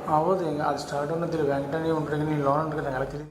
ಹೌದು ಈಗ ಅದು ಸ್ಟಾರ್ಟ್ ಅನ್ನೋದಿಲ್ಲ ವೆಂಕಟನಿ ಉಂಟ್ರಿಗೆ ನೀವು ಲೋನ್ ಉಂಟ್ರಿಗೆ ನಂಗೆ ಹೇಳ್ತೀರಿ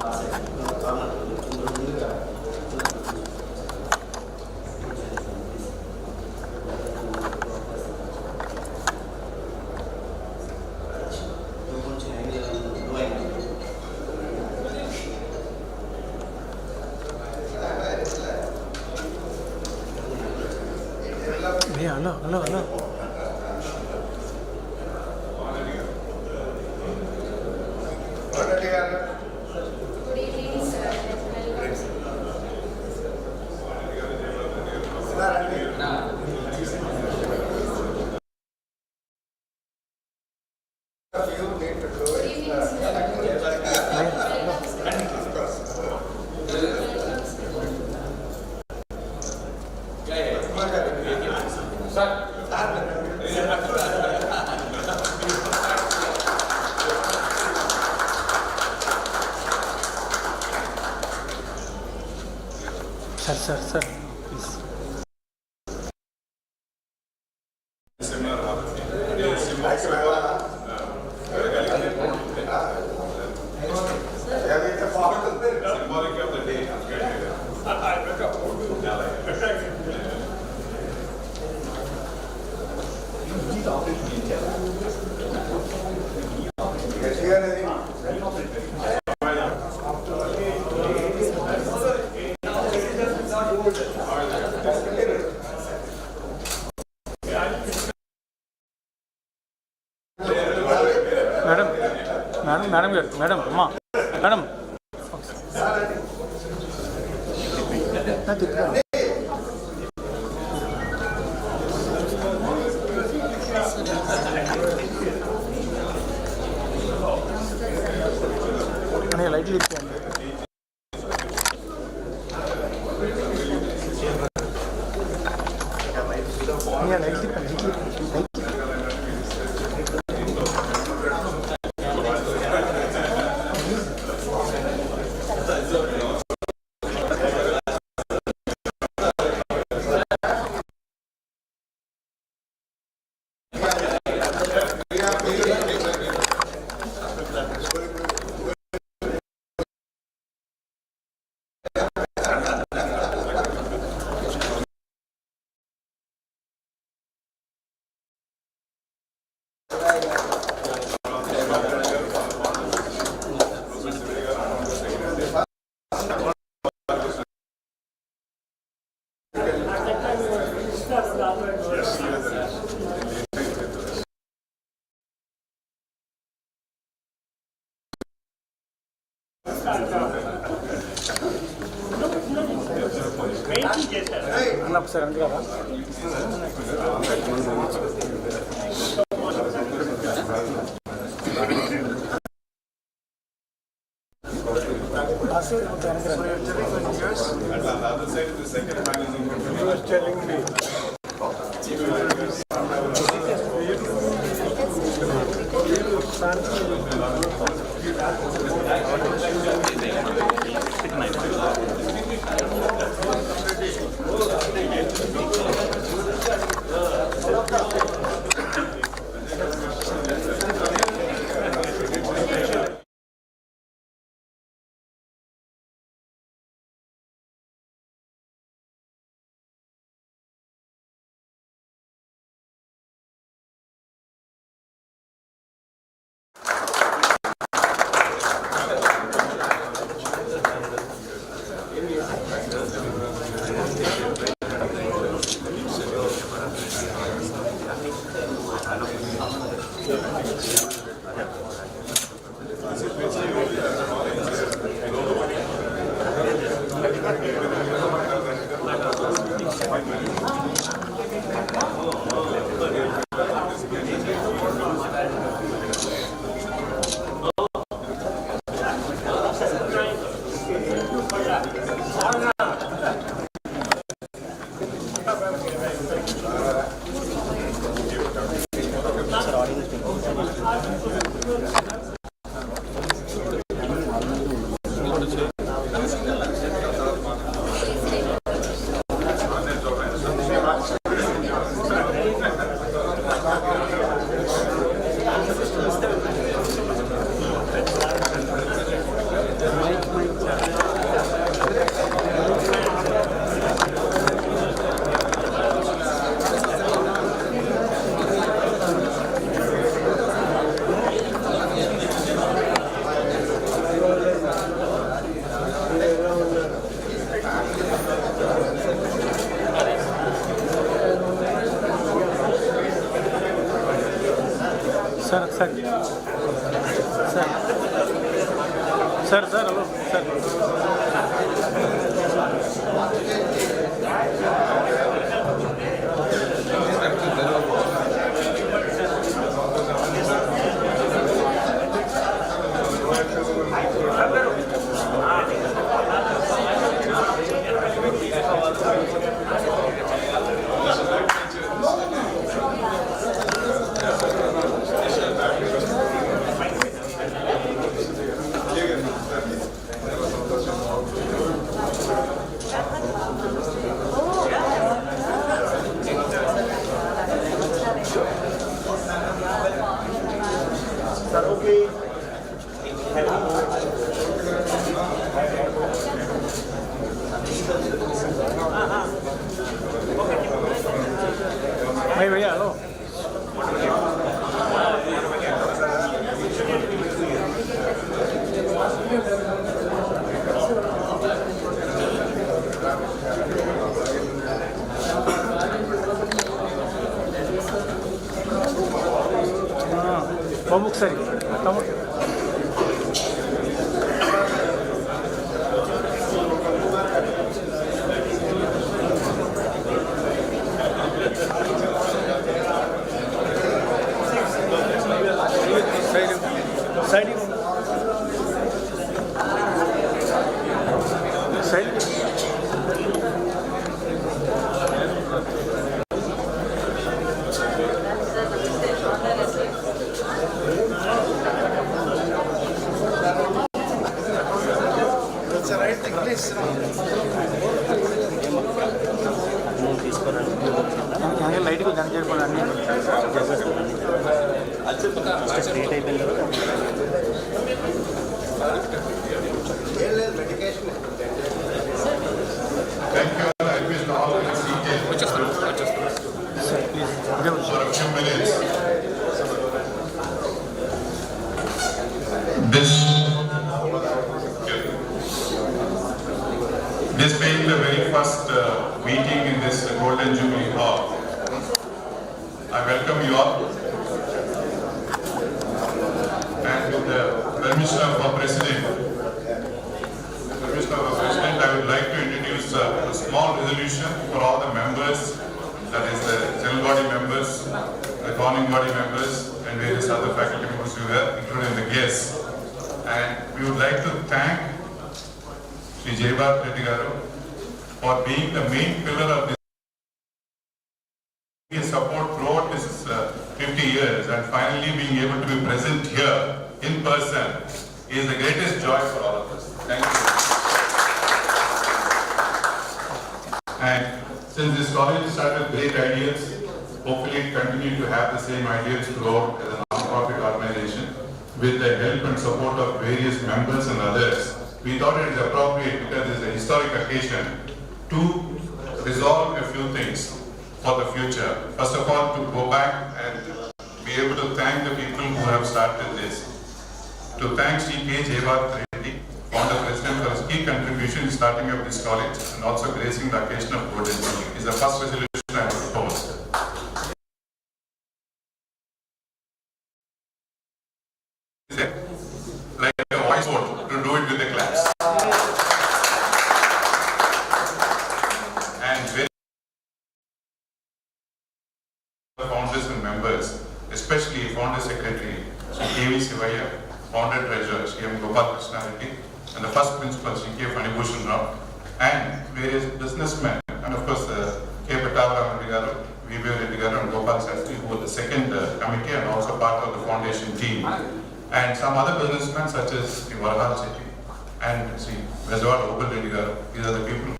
Hello. Good evening, sir. Sir, please. Madam, Amma. Madam. Lightly. Sir, Sir, hello, May भैया हेलो प्रमुख सर साइड లైట్ గా జన చేయకుండా అన్ని This being the very first meeting in this Golden Jubilee Hall, I welcome you all. And with the permission of our President, I would like to introduce a small resolution for all the members, that is the general body members, the governing body members, and various other faculty members who were, including the guests. And we would like to thank Shri Jayabhat Reddy Garu for being the main pillar of this support throughout this 50 years, and finally being able to be present here in person is the greatest joy for all of us. Thank you. And since this college started with great ideas, hopefully it continue to have the same ideas throughout as a non-profit organization with the help and support of various members and others. We thought it is appropriate, because it is a historic occasion, to resolve a few things for the future. First of all, to go back and be able to thank the people who have started this. To thank Shri K. Jayabhat Reddy, founder president, for his key contribution in starting up this college and also gracing the occasion of Golden Jubilee. Is the first resolution I propose. Like a voice vote to do it with the class. And very founders and members, especially founder secretary Shri K.V. Sivaya, founder treasurer Shri M. Gopal Krishnarity, and the first principal Shri K. Fanibhushan Rao, and various businessmen, and of course K. Patavram Reddy Garu, V.B. Reddy Garu, and Gopal Sastry, who were the second committee and also part of the foundation team. And some other businessmen such as Sri Varahal Chetty and Sri Vezwad Obal Reddy Garu. These are the people who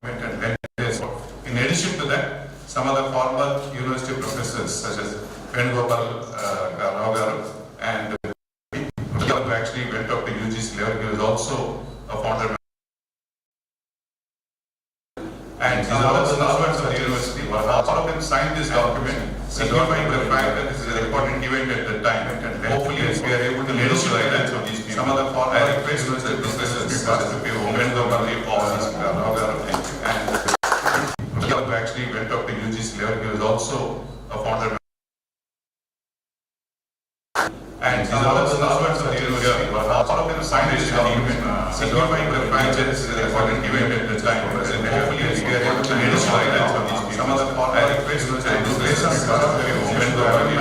met and led this. In addition to that, some other former university professors such as Venugopal Rao Garu and who actually went up to UGC level. He was also a founder. And these are all students of the university. All of them signed this document, signifying the fact that this is an important event at the time. And hopefully, we are able to lead the guidance of these people. Some of the former requests that professors be participate in the money for these and who actually went up to UGC level. He was also a founder. And these are also the students of the university. All of them signed this document, signifying the franchise is an important event at the time. And hopefully we are able to reduce the violence of these people. Some of the I request and places even though I and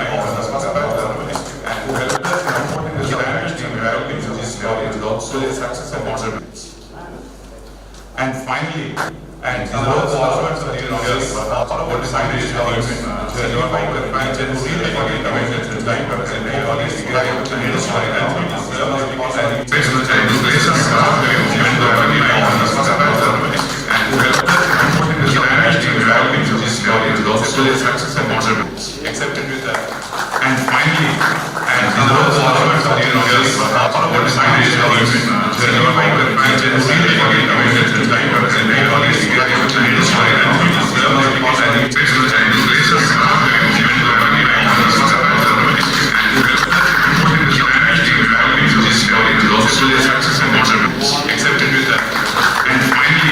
the relatives supporting the damage and values of this law is also a success of order. And finally, and these are also the students of the university. All of them signed this document, signifying the franchise is an important event at the time. And hopefully we are able to reduce the violence of these laws and places and even though I and the supporting the damage and values of this law is also a success of order. Accepted with that. And finally, and these are also the students of the university. All of them signed this document, signifying the franchise is an important event at the time. And hopefully we are able to reduce the violence of these laws and places even though I and the supporting the damage and values of this law is also a success of order. Accepted with that. And finally,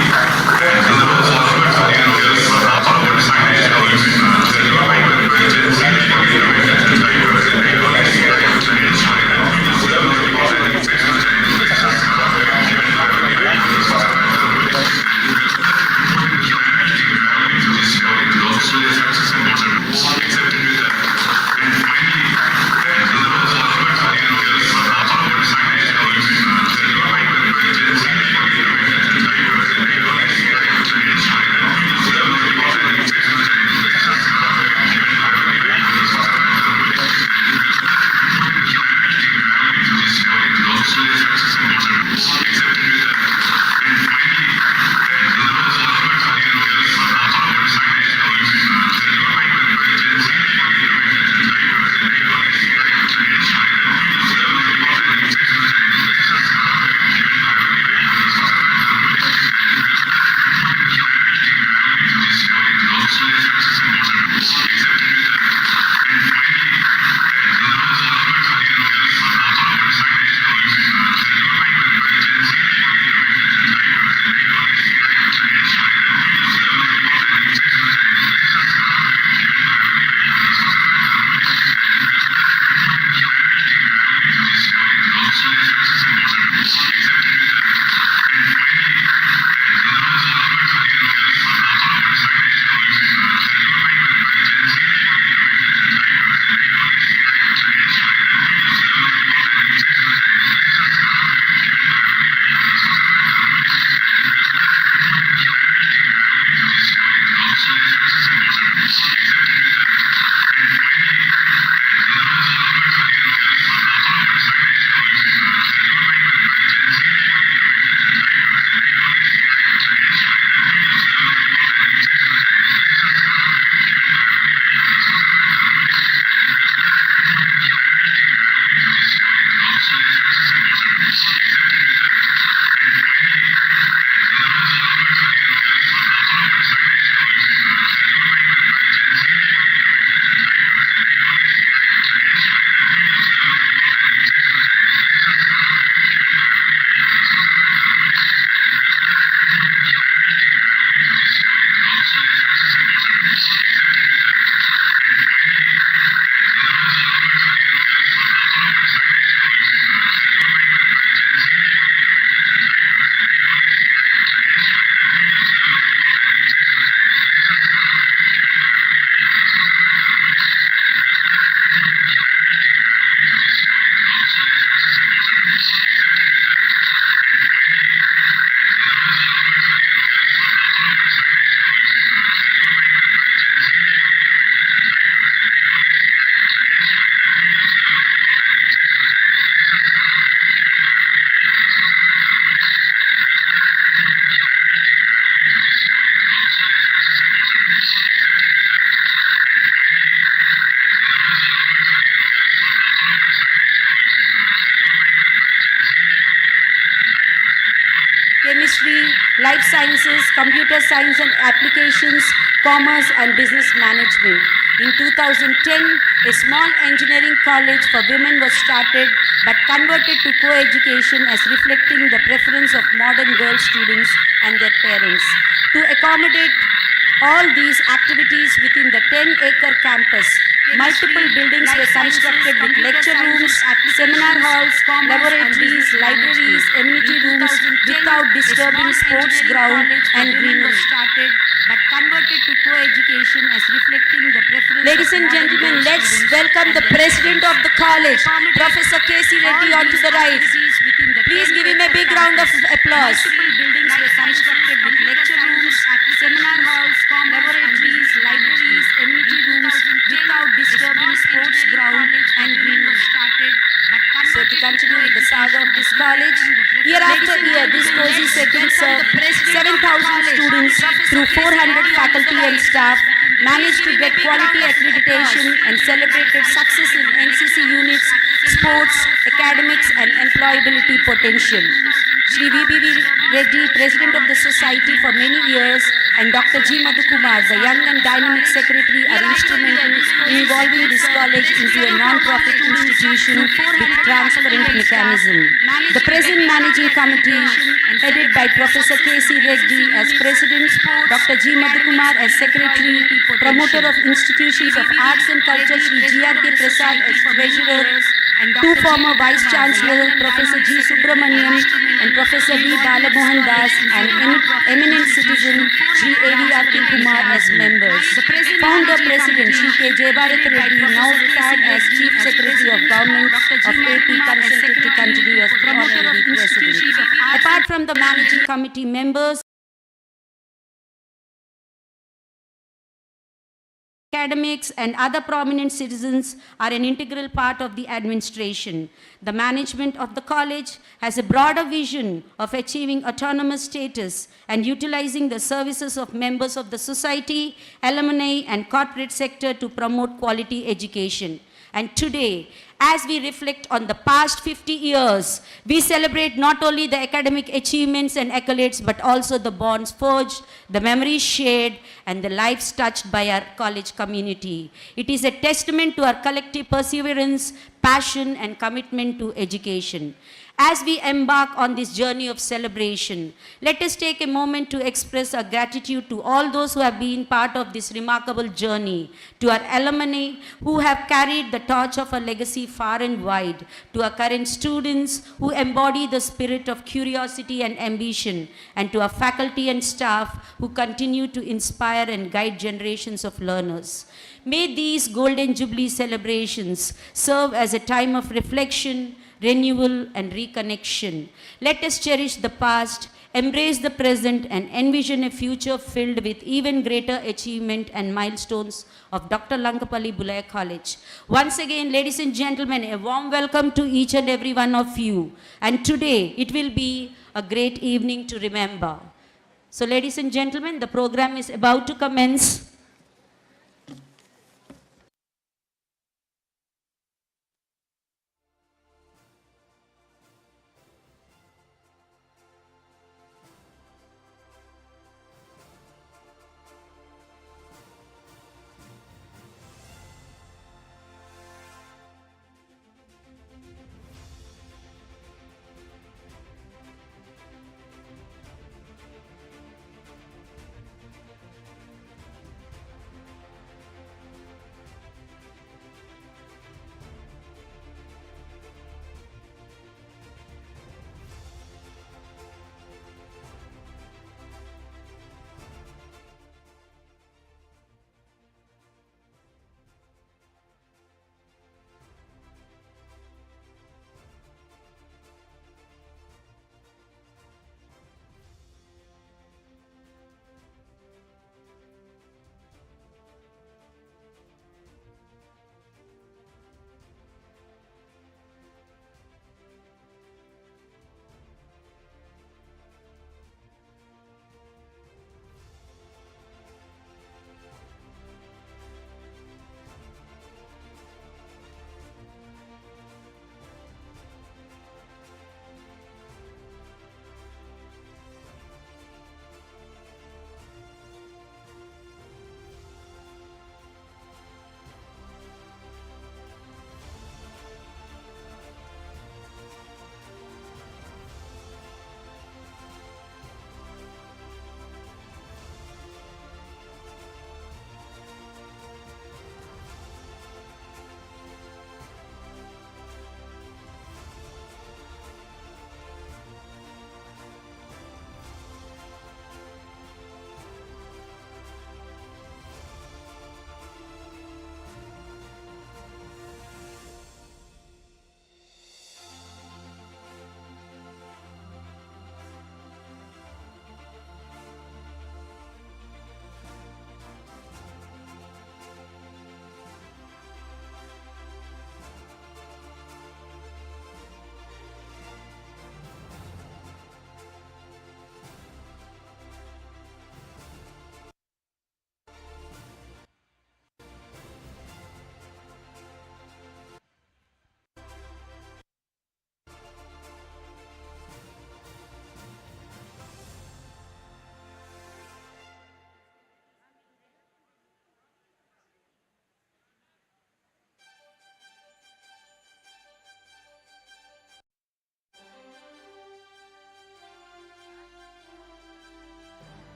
and these are also the students of the university. All of them signed this document, signifying the franchise is an important event at the time. And hopefully we are able to reduce the violence of these laws and places even though I and the supporting the damage and values of this law is also a success of order. Accepted with that. And finally, and these are also the students of the university. All of them signed this document, signifying the franchise is an important event at the time. And hopefully we are able to reduce the violence of these laws and places even though I and the supporting the damage and values of this law is also a success of order. Accepted with that. And finally, and these are also the students of the university. All of them signed this document, signifying the franchise is an important event at the time. And hopefully we are able to reduce the violence of these laws and places even though I and the supporting the damage and values of this law is also a success of order. Accepted with that. And finally, and these are also the students of the university. All of them signed this document, signifying the franchise is an important event at the time. And hopefully we are able to reduce the violence of these laws and places even though I and the supporting the damage and values of this law is also a success of order. Accepted with that. And finally, and these are also the students of the university. All of them signed this document, signifying the franchise is an important event at the time. And hopefully we are able to reduce the violence of these laws and places even though I and the chemistry, life sciences, computer science and applications, commerce and business management. In 2010, a small engineering college for women was started but converted to co-education as reflecting the preference of modern girl students and their parents. To accommodate all these activities within the 10-acre campus, Multiple buildings were constructed with lecture rooms, seminar halls, laboratories, libraries, amenity rooms without disturbing sports ground and greenery. But converted to co-education as reflecting the preference. Ladies and gentlemen, let's welcome the president of the college, Professor K.C. Reddy, onto the right. Please give him a big round of applause. Multiple buildings were constructed with lecture rooms, seminar halls, laboratories, libraries, amenity rooms without disturbing sports ground and greenery. So to continue with the saga of this college, year after year this course is set to serve 7,000 students through 400 faculty and staff, managed to get quality accreditation and celebrated success in NCC units, sports, academics and employability potential. Shri V.B. Reddy, President of the Society for many years, and Dr. G. Madhukumar, the young and dynamic secretary, are instrumental in evolving this college into a non-profit institution with transparent mechanism. The present managing committee, headed by Professor K.C. Reddy as President, Dr. G. Madhukumar as Secretary, promoter of institutions of arts and culture, Shri G.R.K. Prasad as Treasurer, two former Vice Chancellor, Professor G. Subramaniam and Professor V. Balamohan Das, and eminent citizen Shri A.V.R.K. Kumar as members. Founder President Shri K. Jayabharat Reddy, now retired as Chief Secretary of Government of AP, consented to continue as Honorary President. Apart from the managing committee members, academics and other prominent citizens are an integral part of the administration. The management of the college has a broader vision of achieving autonomous status and utilizing the services of members of the society, alumni and corporate sector to promote quality education. And today, as we reflect on the past 50 years, we celebrate not only the academic achievements and accolades, but also the bonds forged, the memories shared, and the lives touched by our college community. It is a testament to our collective perseverance, passion, and commitment to education. As we embark on this journey of celebration, let us take a moment to express our gratitude to all those who have been part of this remarkable journey, to our alumni who have carried the torch of our legacy far and wide, to our current students who embody the spirit of curiosity and ambition, and to our faculty and staff who continue to inspire and guide generations of learners. May these Golden Jubilee celebrations serve as a time of reflection, renewal and reconnection. Let us cherish the past, embrace the present, and envision a future filled with even greater achievement and milestones of Dr. Lankapalli Bullayya College. Once again, ladies and gentlemen, a warm welcome to each and every one of you. And today, it will be a great evening to remember. So, ladies and gentlemen, the program is about to commence.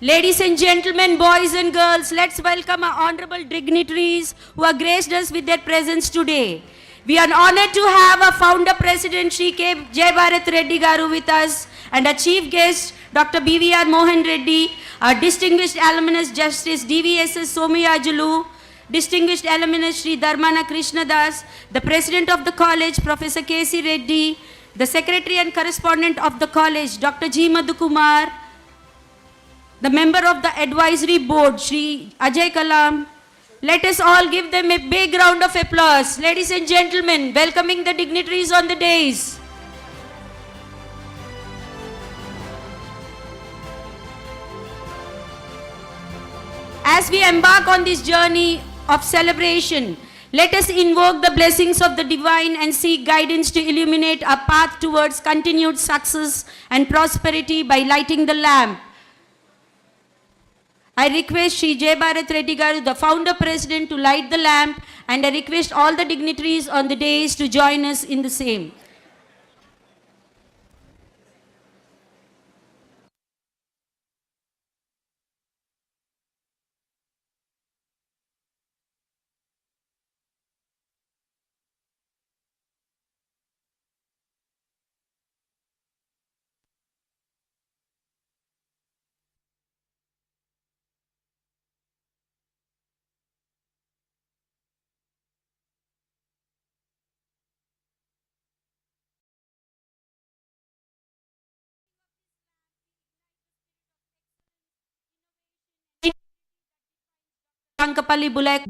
Ladies and gentlemen, boys and girls, let's welcome our honorable dignitaries who have graced us with their presence today. We are honored to have our founder president Shri K. Jai Bharat Reddy Garu with us and our chief guest Dr. BVR Mohan Reddy, our distinguished alumnus Justice DVSS Somiyajulu, distinguished alumnus Shri Dharmana Krishnadas, the president of the college Professor K.C. Reddy, the secretary and correspondent of the college Dr. G. Madhukumar, the member of the advisory board, Shri Ajay Kalam. Let us all give them a big round of applause. Ladies and gentlemen, welcoming the dignitaries on the dais. As we embark on this journey of celebration, let us invoke the blessings of the divine and seek guidance to illuminate our path towards continued success and prosperity by lighting the lamp. I request Shri Jai Bharat Reddy Garu, the founder president, to light the lamp, and I request all the dignitaries on the dais to join us in the same. Lankapalli Bullayya.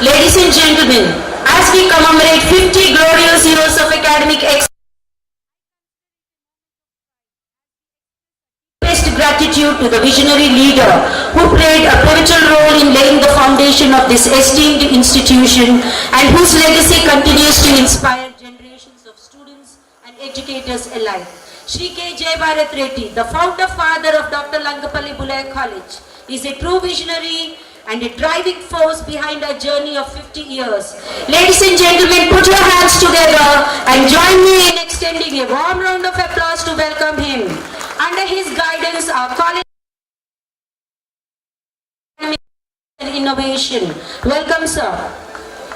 Ladies and gentlemen, as we commemorate 50 glorious years of academic excellence, gratitude to the visionary leader who played a pivotal role in laying the foundation of this esteemed institution and whose legacy continues to inspire generations. educators alike. Shri K. Jayabharat Reddy, the founder father of Dr. Lankapalli Bullayya College, is a true visionary and a driving force behind our journey of 50 years. Ladies and gentlemen, put your hands together and join me in extending a warm round of applause to welcome him. Under his guidance, our college and innovation. Welcome, sir.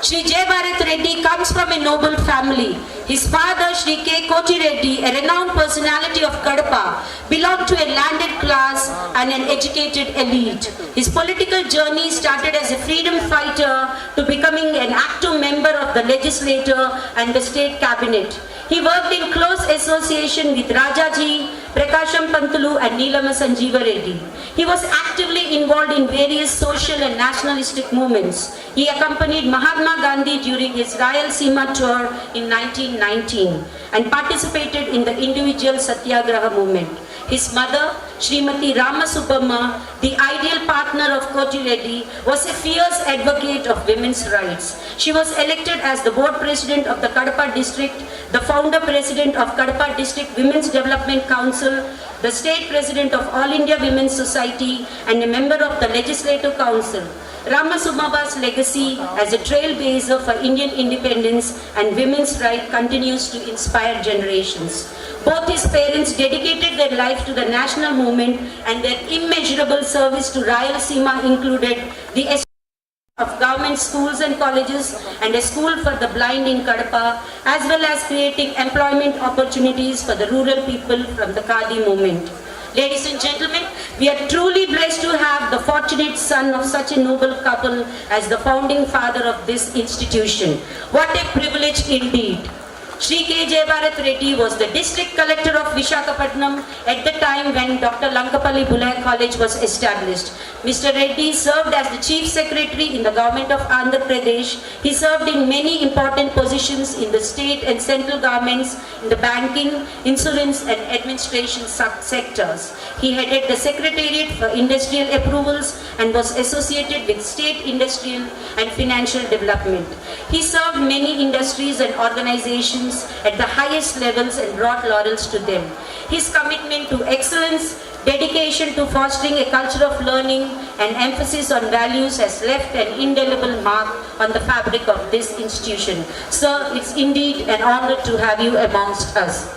Shri Jayabharat Reddy comes from a noble family. His father, Shri K. Koti Reddy, a renowned personality of Kadapa, belonged to a landed class and an educated elite. His political journey started as a freedom fighter to becoming an active member of the legislature and the state cabinet. He worked in close association with Rajaji, Prakasham Pantulu and Neelama Sanjeeva Reddy. He was actively involved in various social and nationalistic movements. He accompanied Mahatma Gandhi during his Rayalaseema tour in 1919 and participated in the individual Satyagraha movement. His mother, Srimati Ramasubhamma, the ideal partner of Koti Reddy, was a fierce advocate of women's rights. She was elected as the board president of the Kadapa district, the founder president of Kadapa District Women's Development Council, the state president of All India Women's Society, and a member of the Legislative Council. Ramasubhamma's legacy as a trailblazer for Indian independence and women's rights continues to inspire generations. Both his parents dedicated their life to the national movement, and their immeasurable service to Rayalaseema included the establishment of government schools and colleges and a school for the blind in Kadapa, as well as creating employment opportunities for the rural people from the Khadi movement. Ladies and gentlemen, we are truly blessed to have the fortunate son of such a noble couple as the founding father of this institution. What a privilege indeed. Shri K. Jayabharat Reddy was the district collector of Visakhapatnam at the time when Dr. Lankapalli Bullayya College was established. Mr. Reddy served as the chief secretary in the government of Andhra Pradesh. He served in many important positions in the state and central governments in the banking, insurance and administration sectors. He headed the Secretariat for Industrial Approvals and was associated with state industrial and financial development. He served many industries and organizations at the highest levels and brought laurels to them. His commitment to excellence, dedication to fostering a culture of learning and emphasis on values has left an indelible mark on the fabric of this institution. Sir, it's indeed an honor to have you amongst us.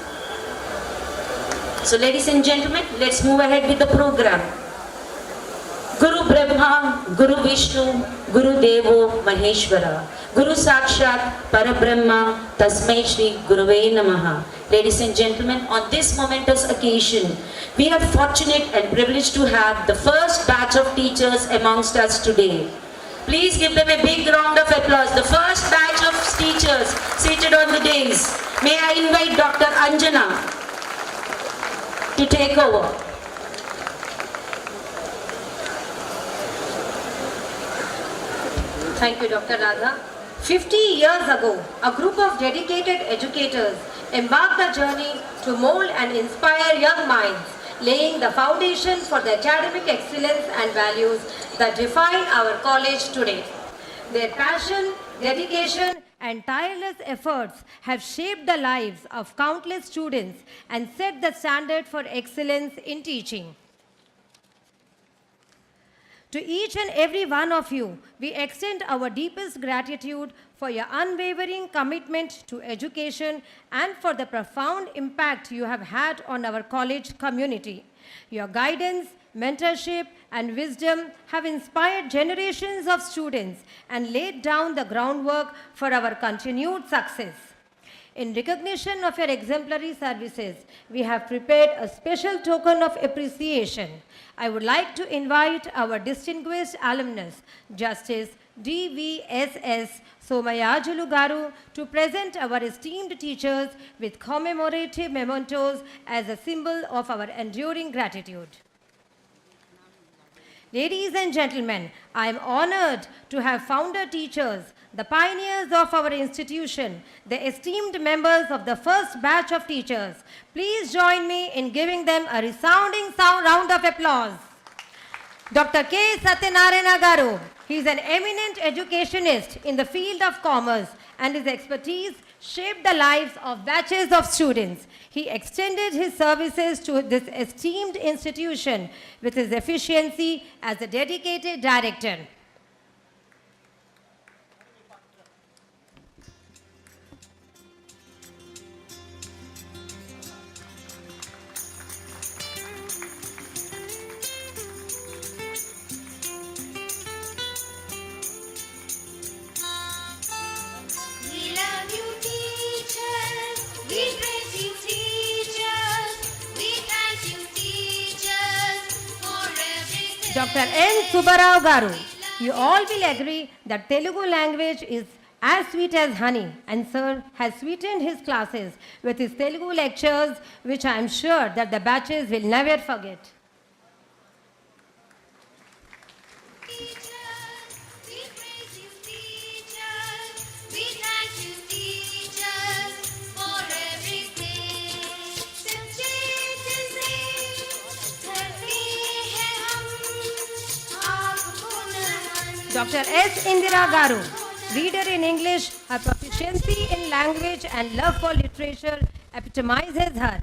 So ladies and gentlemen, let's move ahead with the program. Guru Brahma, Guru Vishnu, Guru Devo Maheshwara, Guru Sakshat Parabrahma, Tasmai Shri Guruve Namaha. Ladies and gentlemen, on this momentous occasion, we are fortunate and privileged to have the first batch of teachers amongst us today. Please give them a big round of applause. The first batch of teachers seated on the dais. May I invite Dr. Anjana to take over. Thank you, Dr. Radha. 50 years ago, a group of dedicated educators embarked a journey to mold and inspire young minds, laying the foundation for the academic excellence and values that define our college today. Their passion, dedication, and tireless efforts have shaped the lives of countless students and set the standard for excellence in teaching. To each and every one of you, we extend our deepest gratitude for your unwavering commitment to education and for the profound impact you have had on our college community. Your guidance, mentorship, and wisdom have inspired generations of students and laid down the groundwork for our continued success. In recognition of your exemplary services, we have prepared a special token of appreciation. I would like to invite our distinguished alumnus, Justice DVSS Somayajulu Garu, to present our esteemed teachers with commemorative mementos as a symbol of our enduring gratitude. Ladies and gentlemen, I am honored to have founder teachers, the pioneers of our institution, the esteemed members of the first batch of teachers. Please join me in giving them a resounding round of applause. Dr. K. Satyanarayana Garu. He is an eminent educationist in the field of commerce, and his expertise shaped the lives of batches of students. He extended his services to this esteemed institution with his efficiency as a dedicated director. We love you, teachers. We praise you, teachers. We thank you, teachers, for everything. Dr. N. Subbarao Garu. You all will agree that Telugu language is as sweet as honey, and sir has sweetened his classes with his Telugu lectures, which I am sure that the batches will never forget. Teachers, we praise you, teachers. We thank you, teachers, for everything. सच्चे दिल से करते हैं हम आपको नमन. Dr. S. Indira Garu, reader in English, her proficiency in language and love for literature epitomizes her.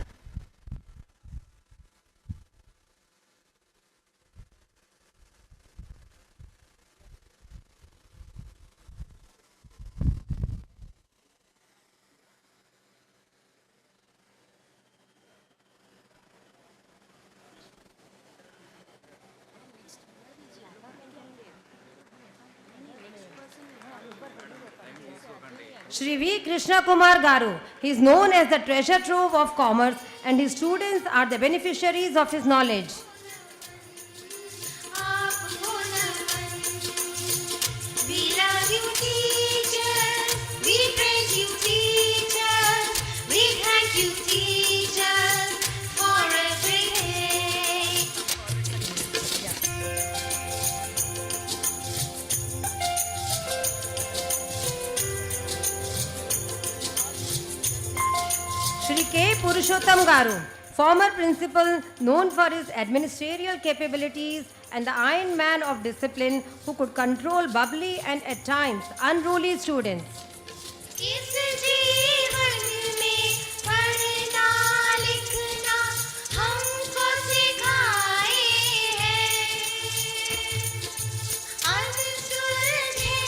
Shri V. Krishna Kumar Garu. He is known as the treasure trove of commerce, and his students are the beneficiaries of his knowledge. आपको नमन. We love you, teachers. We praise you, teachers. We thank you, teachers, for everything. Shri K. Purushottam Garu, former principal known for his administrative capabilities and the iron man of discipline who could control bubbly and at times unruly students. इस जीवन में पढ़ना लिखना हमको सिखाए हैं. अनसुलझे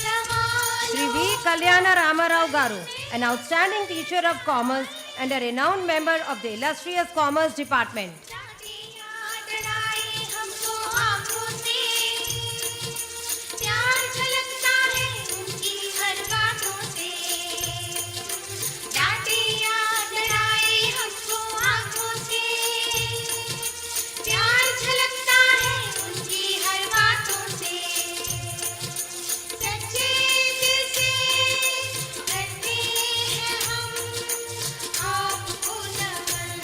सवाल. Shri V. Kalyana Ramarao Garu, an outstanding teacher of commerce and a renowned member of the illustrious commerce department. डराए हमको आँखों से. प्यार झलकता है उनकी हर बातों से. डांटे या डराए हमको आँखों से. प्यार झलकता है उनकी हर बातों से. सच्चे दिल से करते हैं हम आपको नमन.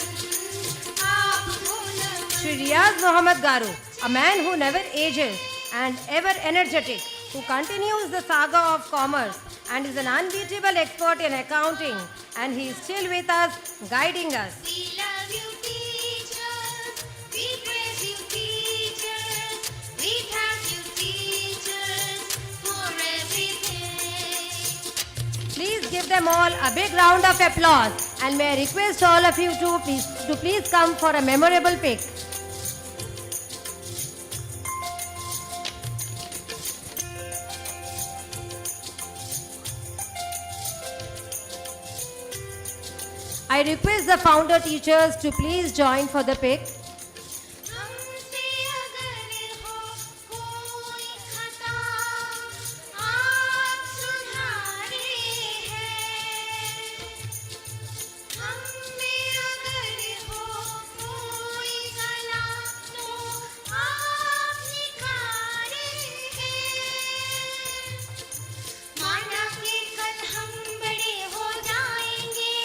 आपको नमन. Shri Riyaz Muhammad Garu, a man who never ages and ever energetic, who continues the saga of commerce and is an unbeatable expert in accounting, and he is still with us, guiding us. We love you, teachers. We praise you, teachers. We thank you, teachers, for everything. Please give them all a big round of applause, and may I request all of you to please come for a memorable pic. I request the founder teachers to please join for the pic. हमसे अगर हो कोई खता आप सुधारे हैं. हमें अगर हो कोई गला तो आप निखारे हैं. माना कि कल हम बड़े हो जाएंगे.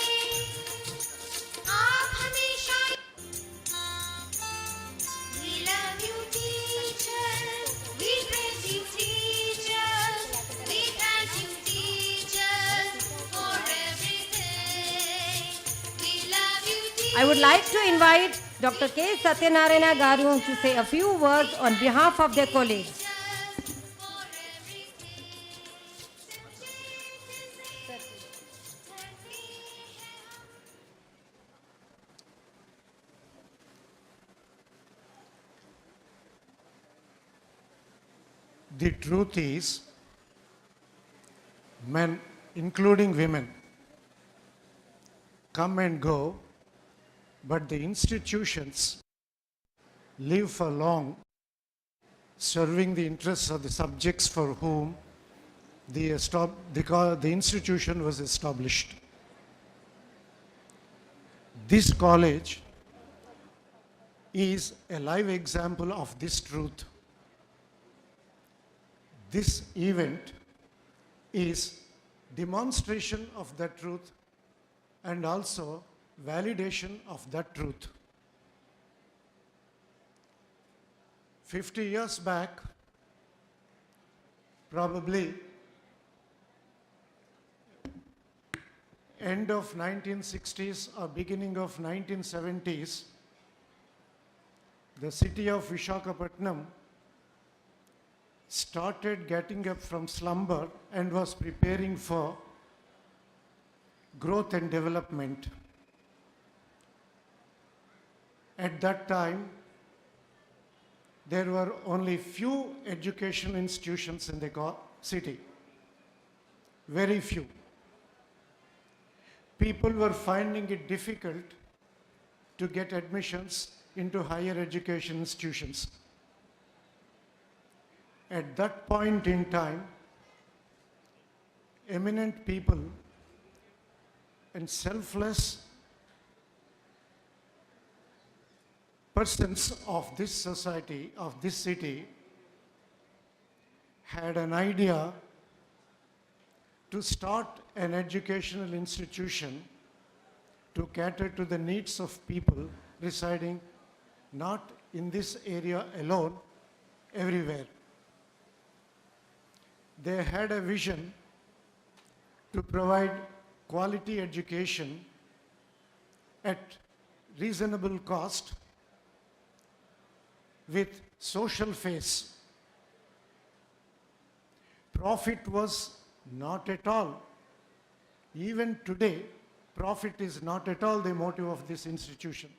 आप हमेशा. We love you, teachers. We praise you, teachers. We thank you, teachers, for everything. We love you, teachers. I would like to invite Dr. K. Satyanarayana Garu to say a few words on behalf of their colleagues. The truth is, men, including women, come and go, but the institutions live for long, serving the interests of the subjects for whom the institution was established. This college is a live example of this truth. This event is demonstration of that truth and also validation of that truth. 50 years back, probably end of 1960s or beginning of 1970s, the city of Visakhapatnam started getting up from slumber and was preparing for growth and development. At that time, there were only few educational institutions in the city, very few. People were finding it difficult to get admissions into higher education institutions. At that point in time, eminent people and selfless persons of this society, of this city, had an idea to start an educational institution to cater to the needs of people residing not in this area alone, everywhere. They had a vision to provide quality education at reasonable cost with social face. Profit was not at all. Even today, profit is not at all the motive of this institution.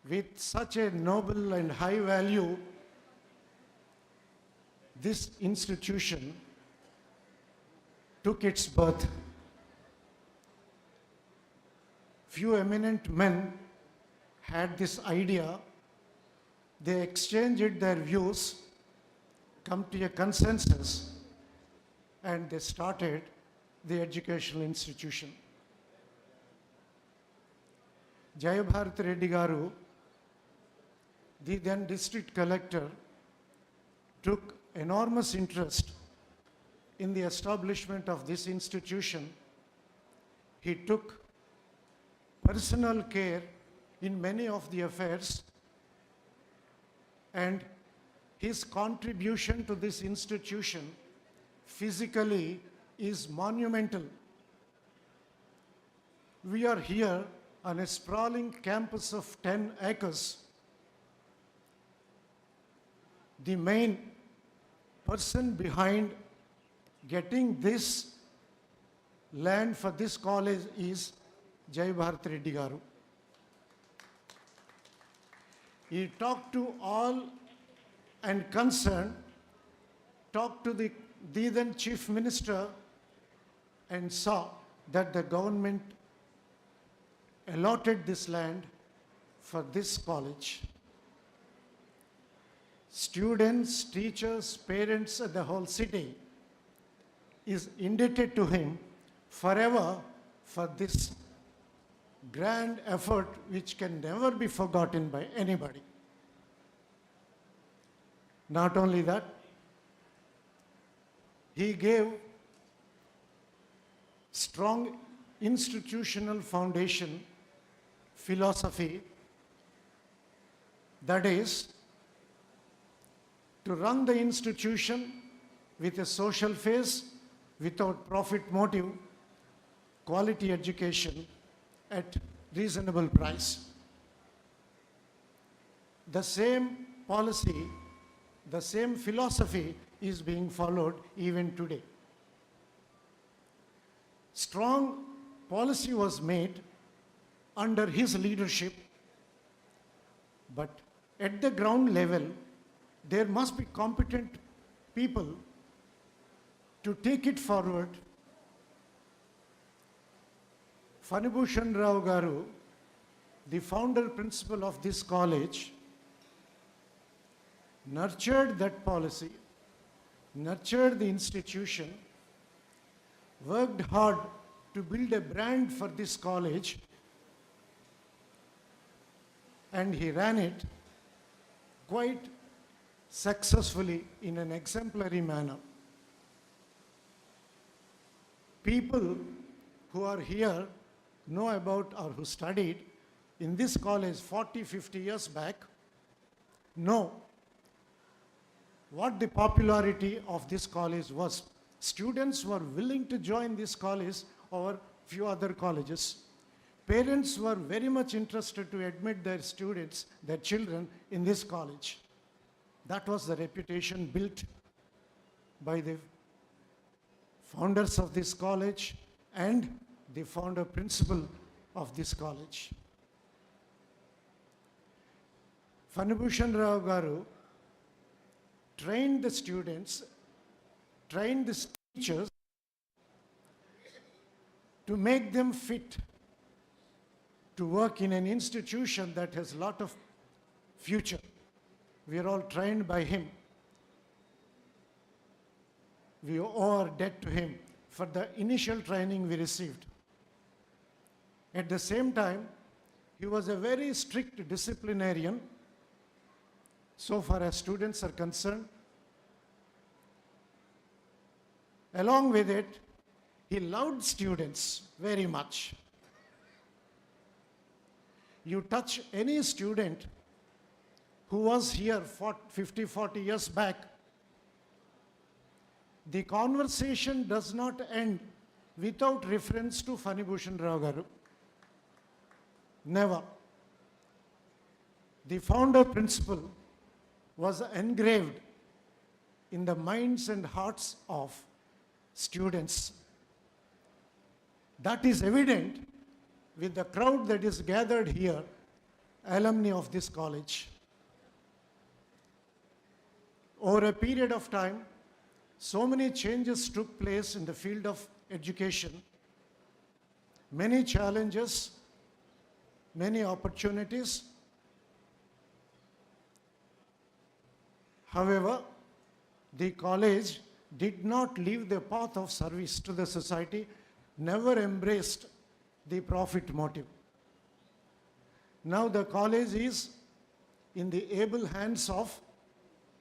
With such a noble and high value, this institution took its birth. Few eminent men had this idea. They exchanged their views, come to a consensus, and they started the educational institution. Jayabharat Reddy Garu, the then district collector, took enormous interest in the establishment of this institution. He took personal care in many of the affairs, and his contribution to this institution physically is monumental. We are here on a sprawling campus of 10 acres. The main person behind getting this land for this college is Jayabharat Reddy Garu. He talked to all and concerned, talked to the then chief minister, and saw that the government allotted this land for this college. Students, teachers, parents, and the whole city is indebted to him forever for this grand effort which can never be forgotten by anybody. Not only that, he gave strong institutional foundation philosophy, that is, to run the institution with a social face, without profit motive, quality education at reasonable price. the same policy, the same philosophy is being followed even today. Strong policy was made under his leadership, but at the ground level, there must be competent people to take it forward. Fanibhushan Rao Garu, the founder principal of this college, nurtured that policy, nurtured the institution, worked hard to build a brand for this college, and he ran it quite successfully in an exemplary manner. People who are here know about or who studied in this college 40, 50 years back know what the popularity of this college was. Students were willing to join this college over few other colleges. Parents were very much interested to admit their students, their children in this college. That was the reputation built by the founders of this college and the founder principal of this college. Fanibhushan Rao Garu trained the students, trained the teachers to make them fit to work in an institution that has a lot of future. We are all trained by him. We owe our debt to him for the initial training we received. At the same time, he was a very strict disciplinarian so far as students are concerned. Along with it, he loved students very much. You touch any student who was here 50, 40 years back, the conversation does not end without reference to Fanibhushan Rao Garu. Never. The founder principle was engraved in the minds and hearts of students. That is evident with the crowd that is gathered here, alumni of this college. Over a period of time, so many changes took place in the field of education, many challenges, many opportunities. However, the college did not leave the path of service to the society, never embraced the profit motive. Now the college is in the able hands of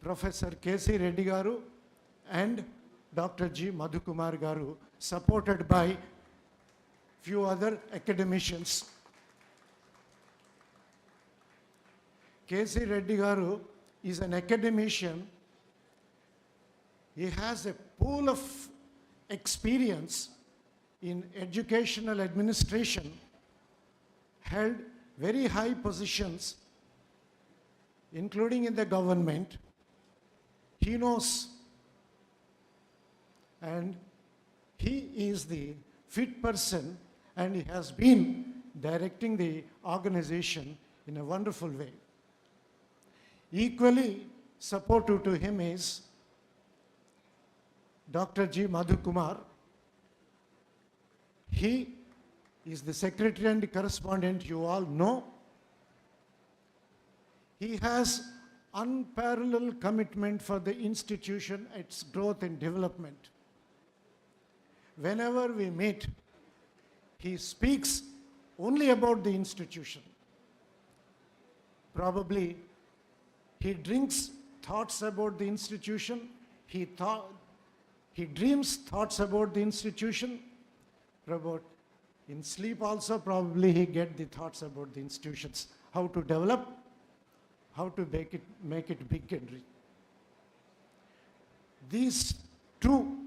Professor K.C. Reddy Garu and Dr. G. Madhukumar Garu, supported by few other academicians. K.C. Reddy Garu is an academician. He has a pool of experience in educational administration, held very high positions, including in the government. He knows, and he is the fit person, and he has been directing the organization in a wonderful way. Equally supportive to him is Dr. G. Madhukumar. He is the secretary and correspondent, you all know. He has unparalleled commitment for the institution, its growth and development. Whenever we meet, he speaks only about the institution. Probably he drinks thoughts about the institution. He dreams thoughts about the institution. In sleep also, probably he get the thoughts about the institutions, how to develop, how to make it big and rich. These two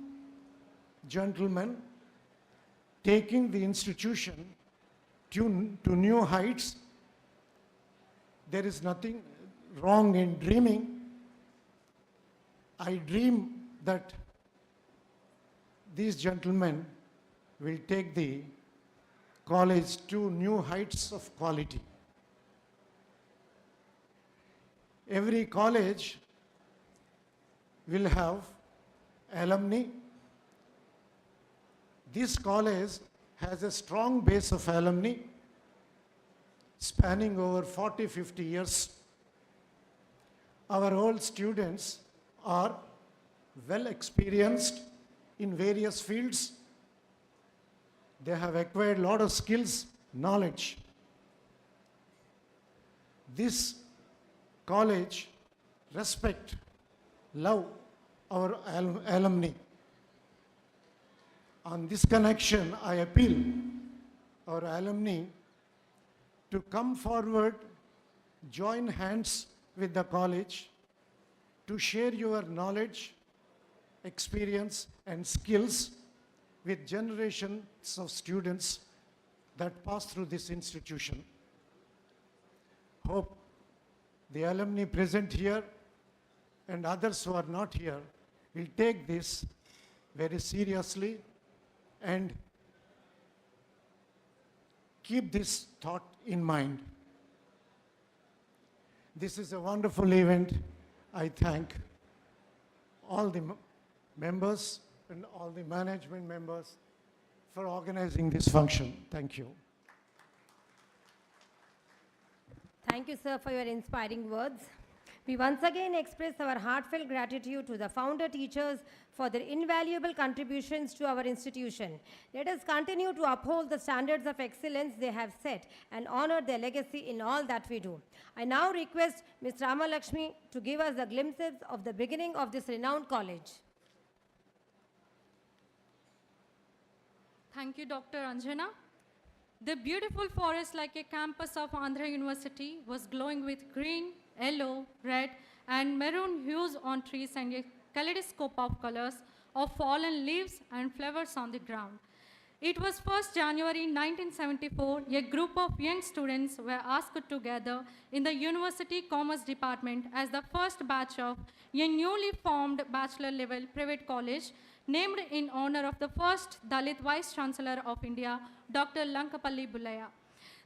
gentlemen taking the institution to new heights, there is nothing, wrong in dreaming. I dream that these gentlemen will take the college to new heights of quality. Every college will have alumni. This college has a strong base of alumni spanning over 40-50 years. Our old students are well experienced in various fields. They have acquired a lot of skills, knowledge. This college respect, love our alumni. On this connection, I appeal our alumni to come forward, join hands with the college, to share your knowledge, experience, and skills with generations of students that pass through this institution. Hope the alumni present here and others who are not here will take this very seriously and keep this thought in mind. This is a wonderful event. I thank all the members and all the management members for organizing this function. Thank you. Thank you, sir, for your inspiring words. We once again express our heartfelt gratitude to the founder teachers for their invaluable contributions to our institution. Let us continue to uphold the standards of excellence they have set and honor their legacy in all that we do. I now request Ms. Ramalakshmi to give us the glimpses of the beginning of this renowned college. Thank you, Dr. Anjana. The beautiful forest like a campus of Andhra University was glowing with green, yellow, red, and maroon hues on trees and a kaleidoscope of colors of fallen leaves and flowers on the ground. It was 1st January 1974, a group of young students were asked to gather in the University Commerce Department as the first batch of a newly formed bachelor level private college named in honor of the first Dalit Vice Chancellor of India, Dr. Lankapalli Bullayya.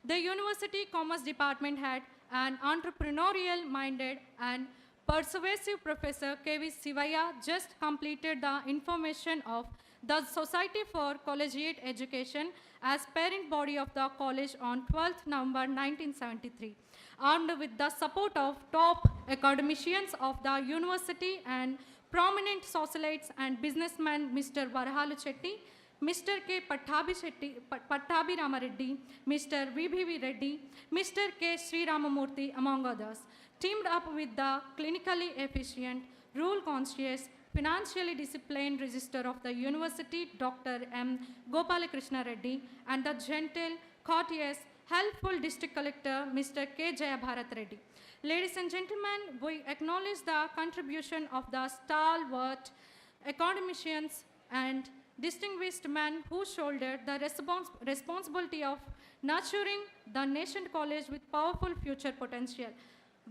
The University Commerce Department had an entrepreneurial-minded and persuasive Professor K.V. Sivaya just completed the information of the Society for Collegiate Education as parent body of the college on 12th November 1973. Armed with the support of top academicians of the university and prominent socialites and businessmen Mr. Varahalu Chetty, Mr. K. Pattabhi Ramareddy, Mr. V.B.V. Reddy, Mr. K. Sri Ramamurthy, among others, teamed up with the clinically efficient, rule-conscious, financially disciplined registrar of the university, Dr. M. Gopalakrishna Reddy, and the gentle, courteous, helpful district collector, Mr. K. Jayabharat Reddy. Ladies and gentlemen, we acknowledge the contribution of the stalwart academicians and distinguished men who shouldered the responsibility of nurturing the nascent college with powerful future potential,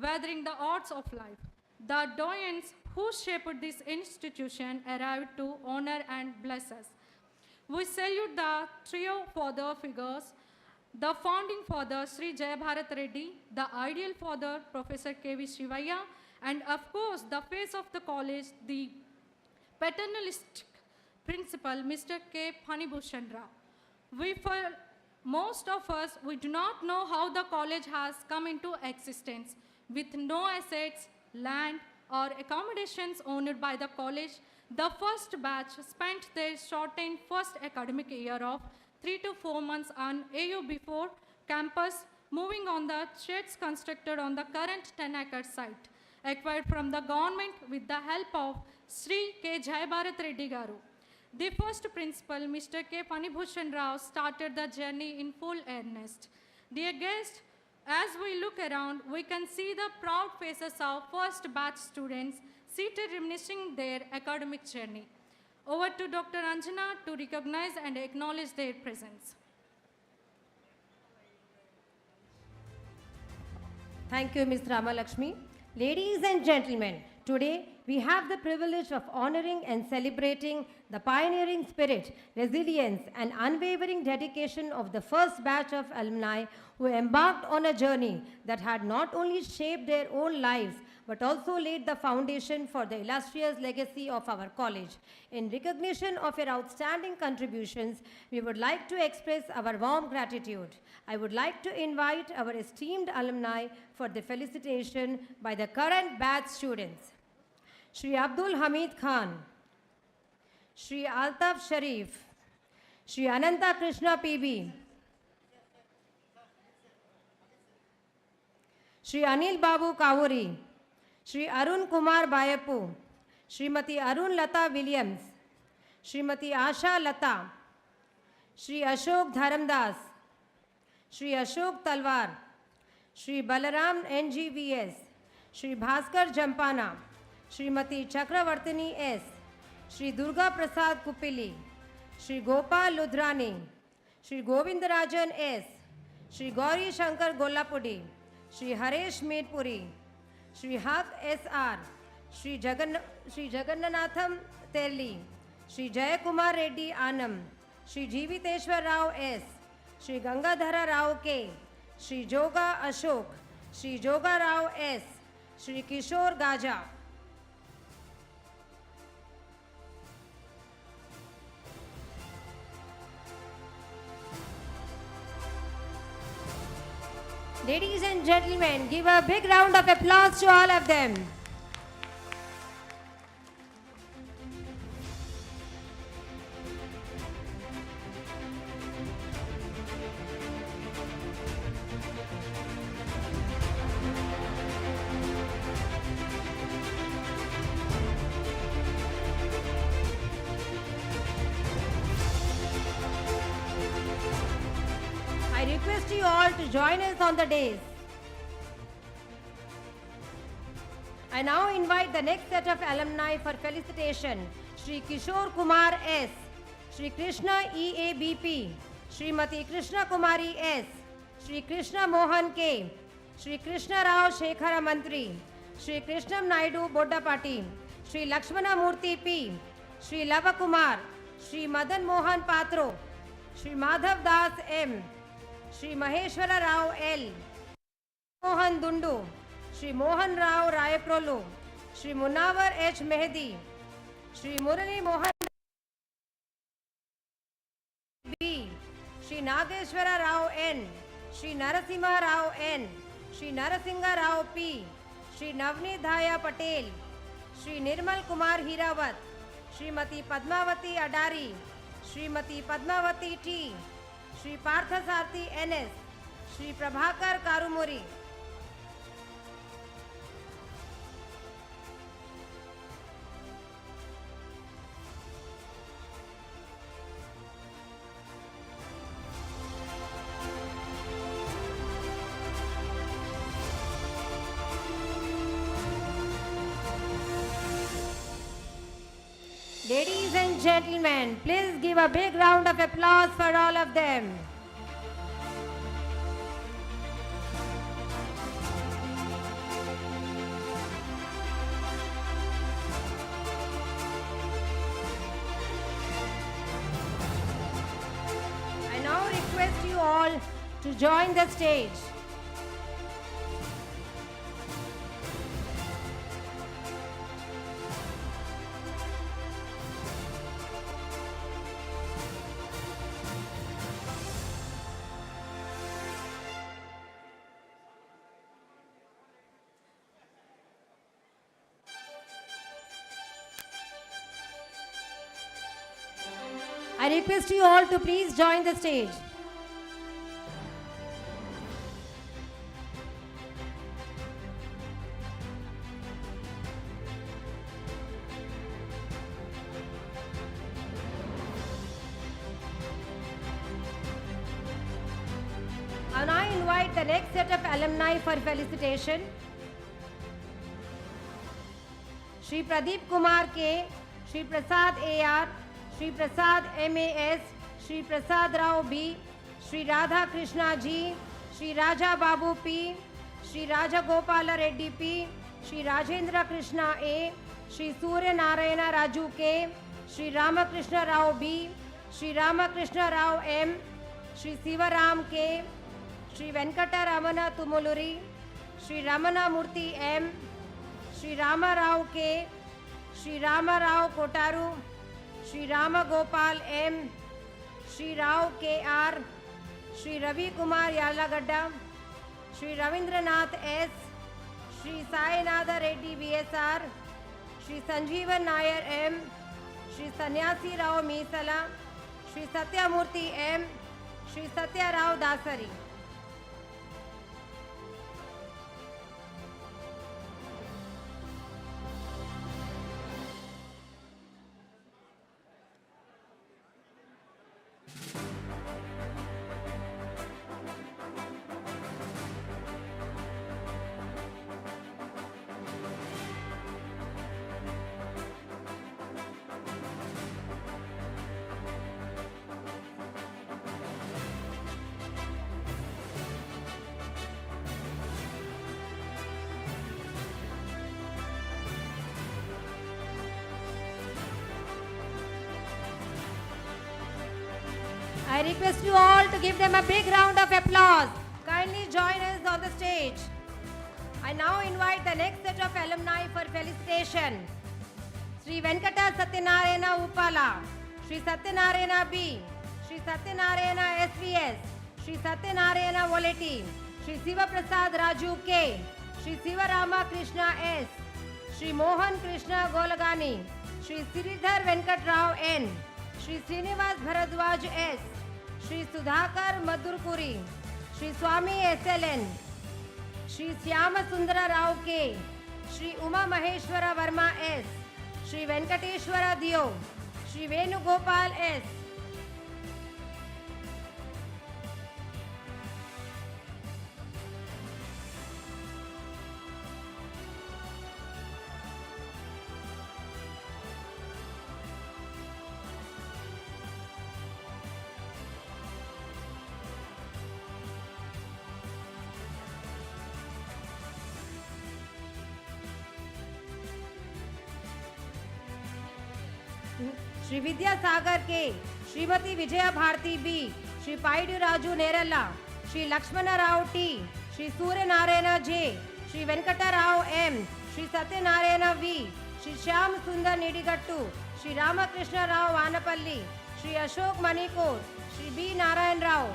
weathering the odds of life. The doyens who shaped this institution arrived to honor and bless us. We salute the trio father figures, the founding father, Sri Jayabharat Reddy, the ideal father, Professor K.V. Shivaya, and of course, the face of the college, the paternalistic principal, Mr. K. Phanibhushan Rao. For most of us, we do not know how the college has come into existence. With no assets, land, or accommodations owned by the college, the first batch spent their shortened first academic year of 3 to 4 months on AU before campus, moving on the sheds constructed on the current 10-acre site, acquired from the government with the help of Sri K. Jayabharat Reddy Garu. The first principal, Mr. K. Phanibhushan Rao, started the journey in full earnest. Dear guests, as we look around, we can see the proud faces of first batch students seated reminiscing their academic journey. Over to Dr. Anjana to recognize and acknowledge their presence. Thank you, Ms. Ramalakshmi. Ladies and gentlemen, today we have the privilege of honoring and celebrating the pioneering spirit, resilience, and unwavering dedication of the first batch of alumni who embarked on a journey that had not only shaped their own lives but also laid the foundation for the illustrious legacy of our college. In recognition of your outstanding contributions, we would like to express our warm gratitude. I would like to invite our esteemed alumni for the felicitation by the current batch students. Shri Abdul Hamid Khan, Shri Altaf Sharif, Shri Ananta Krishna PB, Shri Anil Babu Kavuri, Shri Arun Kumar Bayapu, Srimati Arun Lata Williams, Srimati Asha Lata, Shri Ashok Dharamdas, Shri Ashok Talwar, Shri Balaram NGVS, Shri Bhaskar Jampana, Srimati Chakravartini S, Shri Durga Prasad Kupili, Shri Gopal Ludrani, Shri Govindarajan S, Shri Gauri Shankar Gollapudi, Shri Haresh Medpuri, Shri Haq SR, Shri Jagannanatham Terli, Shri Jayakumar Reddy Anam, Shri Jeeviteshwar Rao S, Shri Gangadhara Rao K, Shri Joga Ashok, Shri Joga Rao S, Shri Kishore Gaja. Ladies and gentlemen, give a big round of applause to all of them. I request you all to join us on the dais. I now invite the next set of alumni for felicitation. Shri Kishore Kumar S, Shri Krishna EABP, Srimati Krishna Kumari S, Shri Krishna Mohan K, Shri Krishna Rao Shekhara Mantri, Shri Krishnam Naidu Boddapati, Shri Lakshmana Murthy P, Shri Lava Kumar, Shri Madan Mohan Patro, Shri Madhav Das M, Shri Maheshwara Rao L, Mohan Dundu, Shri Mohan Rao Rayaprolu, Shri Munawar H. Mehdi, Shri Murali Mohan B, Shri Nageshwara Rao N, Shri Narasimha Rao N, Shri Narasingha Rao P, Shri Navneet Dhaya Patel, Shri Nirmal Kumar Hirawat, Srimati Padmavati Adari, Srimati Padmavati T, Shri Parthasarthi NS, Shri Prabhakar Karumuri. Ladies and gentlemen, please give a big round of applause for all of them. I now request you all to join the stage. I request you all to please join the stage. And I invite the next set of alumni for felicitation. Shri Pradeep Kumar K, Shri Prasad AR, Shri Prasad MAS, Shri Prasad Rao B, Shri Radha Krishna G, Shri Raja Babu P, Shri Raja Gopala Reddy P, Shri Rajendra Krishna A, Shri Surya Narayana Raju K, Shri Ramakrishna Rao B, Shri Ramakrishna Rao M, Shri Sivaram K, Shri Venkata Ramana Tumuluri, Shri Ramana Murthy M, Shri Rama Rao K, Shri Rama Rao Kotaru, Shri Rama Gopal M, Shri Rao KR, Shri Ravi Kumar Yalagadda, Shri Ravindranath S, Shri Sainatha Reddy VSR, Shri Sanjeevan Nair M, Shri Sannyasi Rao Meesala, Shri Satyamurthy M, Shri Satya Rao Dasari. I request you all to give them a big round of applause. Kindly join us on the stage. I now invite the next set of alumni for felicitation. Sri Venkata Satyanarayana Uppala, Sri Satyanarayana B, Sri Satyanarayana SVS, Sri Satyanarayana Voleti, Sri Siva Prasad Raju K, Sri Sivarama Krishna S, Sri Mohan Krishna Golagani, Sri Sridhar Venkat Rao N, Sri Srinivas Bharadwaj S, Sri Sudhakar Madhurpuri, Sri Swami SLN, Sri Syama Sundara Rao K, Sri Uma Maheshwara Verma S, Sri Venkateshwara Dio, Sri Venugopal S, Shri Vidya Sagar K, Srimati Vijaya Bharti B, Shri Paidu Raju Neralla, Shri Lakshmana Rao T, Shri Surya Narayana J, Shri Venkata Rao M, Shri Satya Narayana V, Shri Shyam Sundar Nidigattu, Shri Ramakrishna Rao Vanapalli, Shri Ashok Manikor, Shri B. Narayan Rao.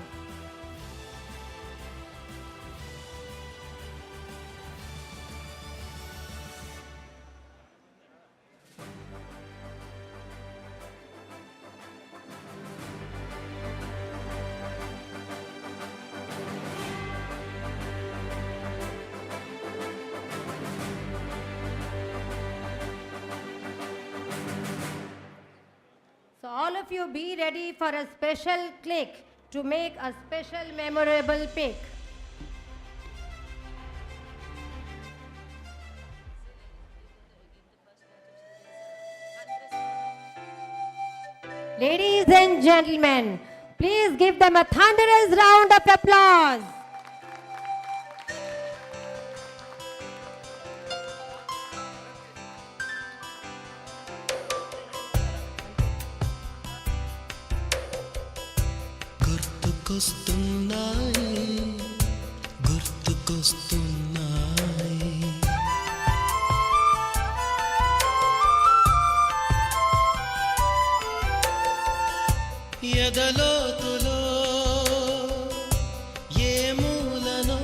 So all of you be ready for a special click to make a special memorable pic. Ladies and gentlemen, please give them a thunderous round of applause. గుర్తుకొస్తున్నాయి ఎదలోతులో ఏ మూలనో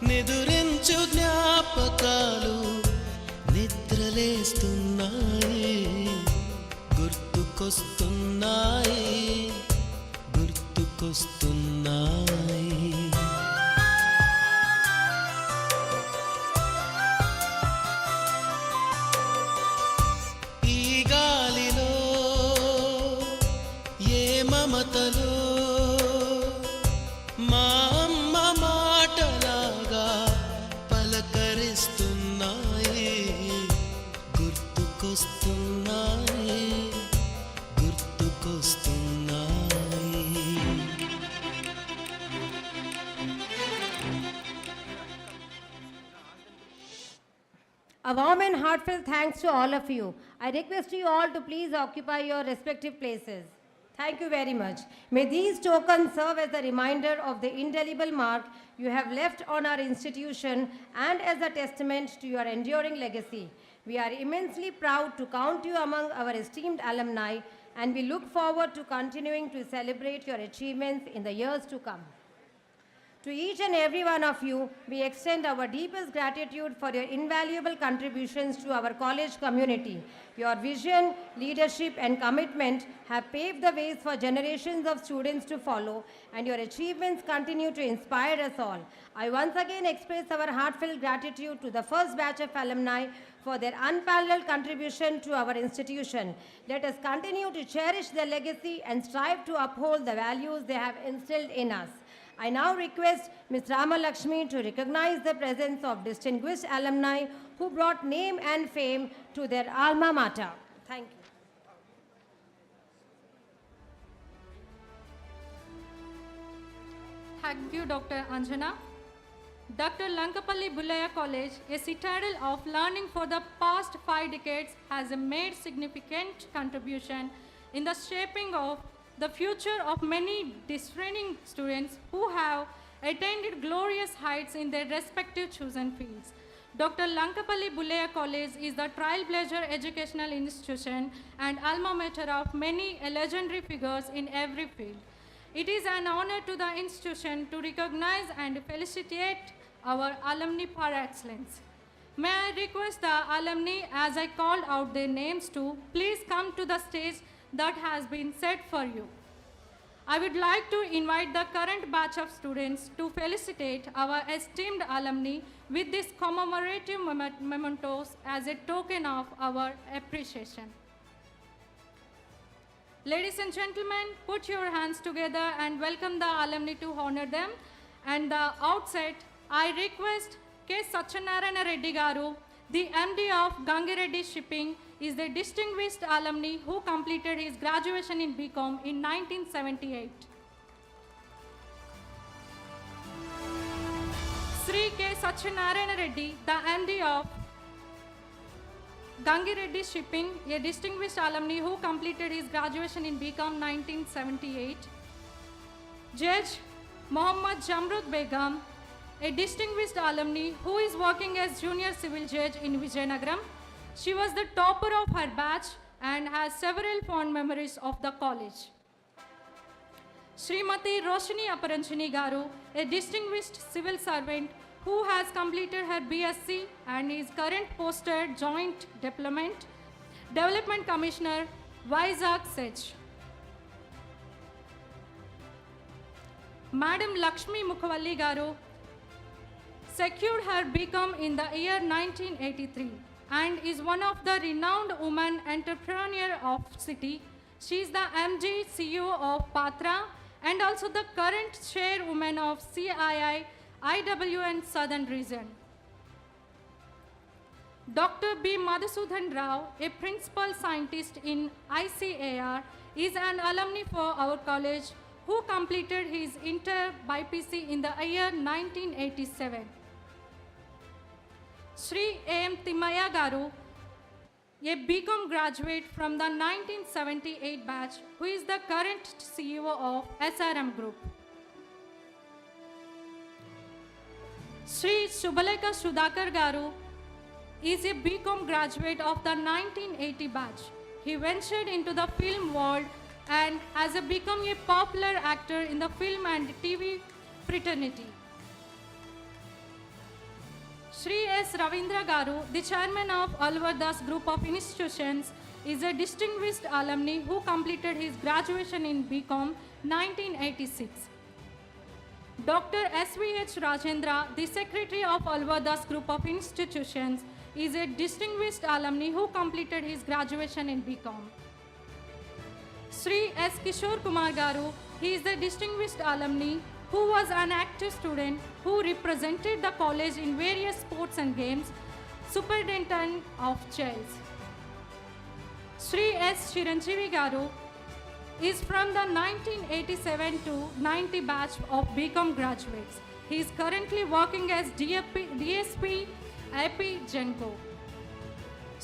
నిదురించు జ్ఞాపకాలు నిద్రలేస్తున్నాయి గుర్తుకొస్తున్నాయి గుర్తుకొస్తున్నాయి ఈ గాలిలో ఏ మమతలో మా అమ్మ మాటలాగా పలకరిస్తున్నాయి గుర్తుకొస్తున్నాయి గుర్తుకొస్తున్నాయి A warm and heartfelt thanks to all of you. I request you all to please occupy your respective places. Thank you very much. May these tokens serve as a reminder of the indelible mark you have left on our institution and as a testament to your enduring legacy. We are immensely proud to count you among our esteemed alumni, and we look forward to continuing to celebrate your achievements in the years to come. To each and every one of you, we extend our deepest gratitude for your invaluable contributions to our college community. Your vision, leadership, and commitment have paved the ways for generations of students to follow, and your achievements continue to inspire us all. I once again express our heartfelt gratitude to the first batch of alumni for their unparalleled contribution to our institution. Let us continue to cherish their legacy and strive to uphold the values they have instilled in us. I now request Ms. Rama Lakshmi to recognize the presence of distinguished alumni who brought name and fame to their alma mater. Thank you. Thank you, Dr. Anjana. Dr. Lankapalli Bullayya College, a citadel of learning for the past 5 decades, has made significant contribution in the shaping of the future of many discerning students who have attained glorious heights in their respective chosen fields. Dr. Lankapalli Bullayya College is the trailblazer educational institution and alma mater of many legendary figures in every field. It is an honor to the institution to recognize and felicitate our alumni par excellence. May I request the alumni, as I called out their names, to please come to the stage that has been set for you. I would like to invite the current batch of students to felicitate our esteemed alumni with these commemorative mementos as a token of our appreciation. Ladies and gentlemen, put your hands together and welcome the alumni to honor them. And the outset, I request K. Satyanarayana Reddy Garu, the MD of Gangireddy Shipping, is the distinguished alumni who completed his graduation in BCom in 1978. Sri K. Satyanarayana Reddy, the MD of Gangireddy Shipping, a distinguished alumni who completed his graduation in BCom 1978. Judge Mohammad Jamrud Begum, a distinguished alumni who is working as junior civil judge in Vijayanagaram. She was the topper of her batch and has several fond memories of the college. Srimati Roshini Aparanchini Garu, a distinguished civil servant who has completed her BSc and is current posted Joint Development Commissioner, Vizag Sech. Madam Lakshmi Mukhavalli Garu secured her BCom in the year 1983 and is one of the renowned women entrepreneur of city. She is the MD CEO of Patra and also the current chairwoman of CII IWN Southern Region. Dr. B. Madhusudan Rao, a principal scientist in ICAR, is an alumni for our college who completed his inter BPC in the year 1987. Sri A.M. Timaya Garu, a BCom graduate from the 1978 batch, who is the current CEO of SRM Group. Sri Subhalekha Sudhakar Garu is a BCom graduate of the 1980 batch. He ventured into the film world and has become a popular actor in the film and TV fraternity. Sri S. Ravindra Garu, the chairman of Alvardas Group of Institutions, is a distinguished alumni who completed his graduation in BCom 1986. Dr. S.V.H. Rajendra, the secretary of Alvardas Group of Institutions, is a distinguished alumni who completed his graduation in BCom. Sri S. Kishore Kumar Garu, he is the distinguished alumni who was an active student who represented the college in various sports and games, superintendent of chess. Sri S. Chiranjeevi Garu is from the 1987 to 90 batch of BCom graduates. He is currently working as DSP AP Genco.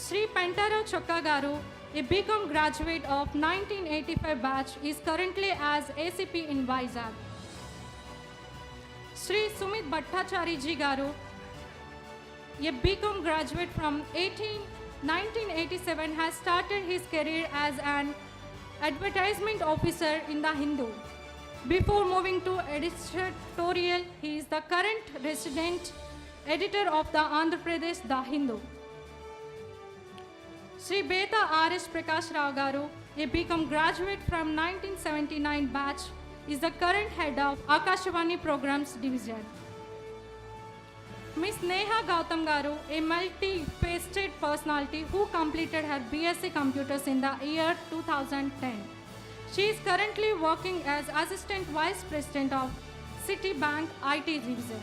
Sri Pentaro Chokka Garu, a BCom graduate of 1985 batch, is currently as ACP in Vizag. Sri Sumit Bhattachari Ji Garu, a BCom graduate from 1987, has started his career as an advertisement officer in The Hindu. Before moving to editorial, he is the current resident editor of the Andhra Pradesh The Hindu. Sri Beta R.S. Prakash Rao Garu, a BCom graduate from 1979 batch, is the current head of Akashvani Programs Division. Miss Neha Gautam Garu, a multi-faceted personality who completed her BSc Computers in the year 2010. She is currently working as Assistant Vice President of Citibank IT Division.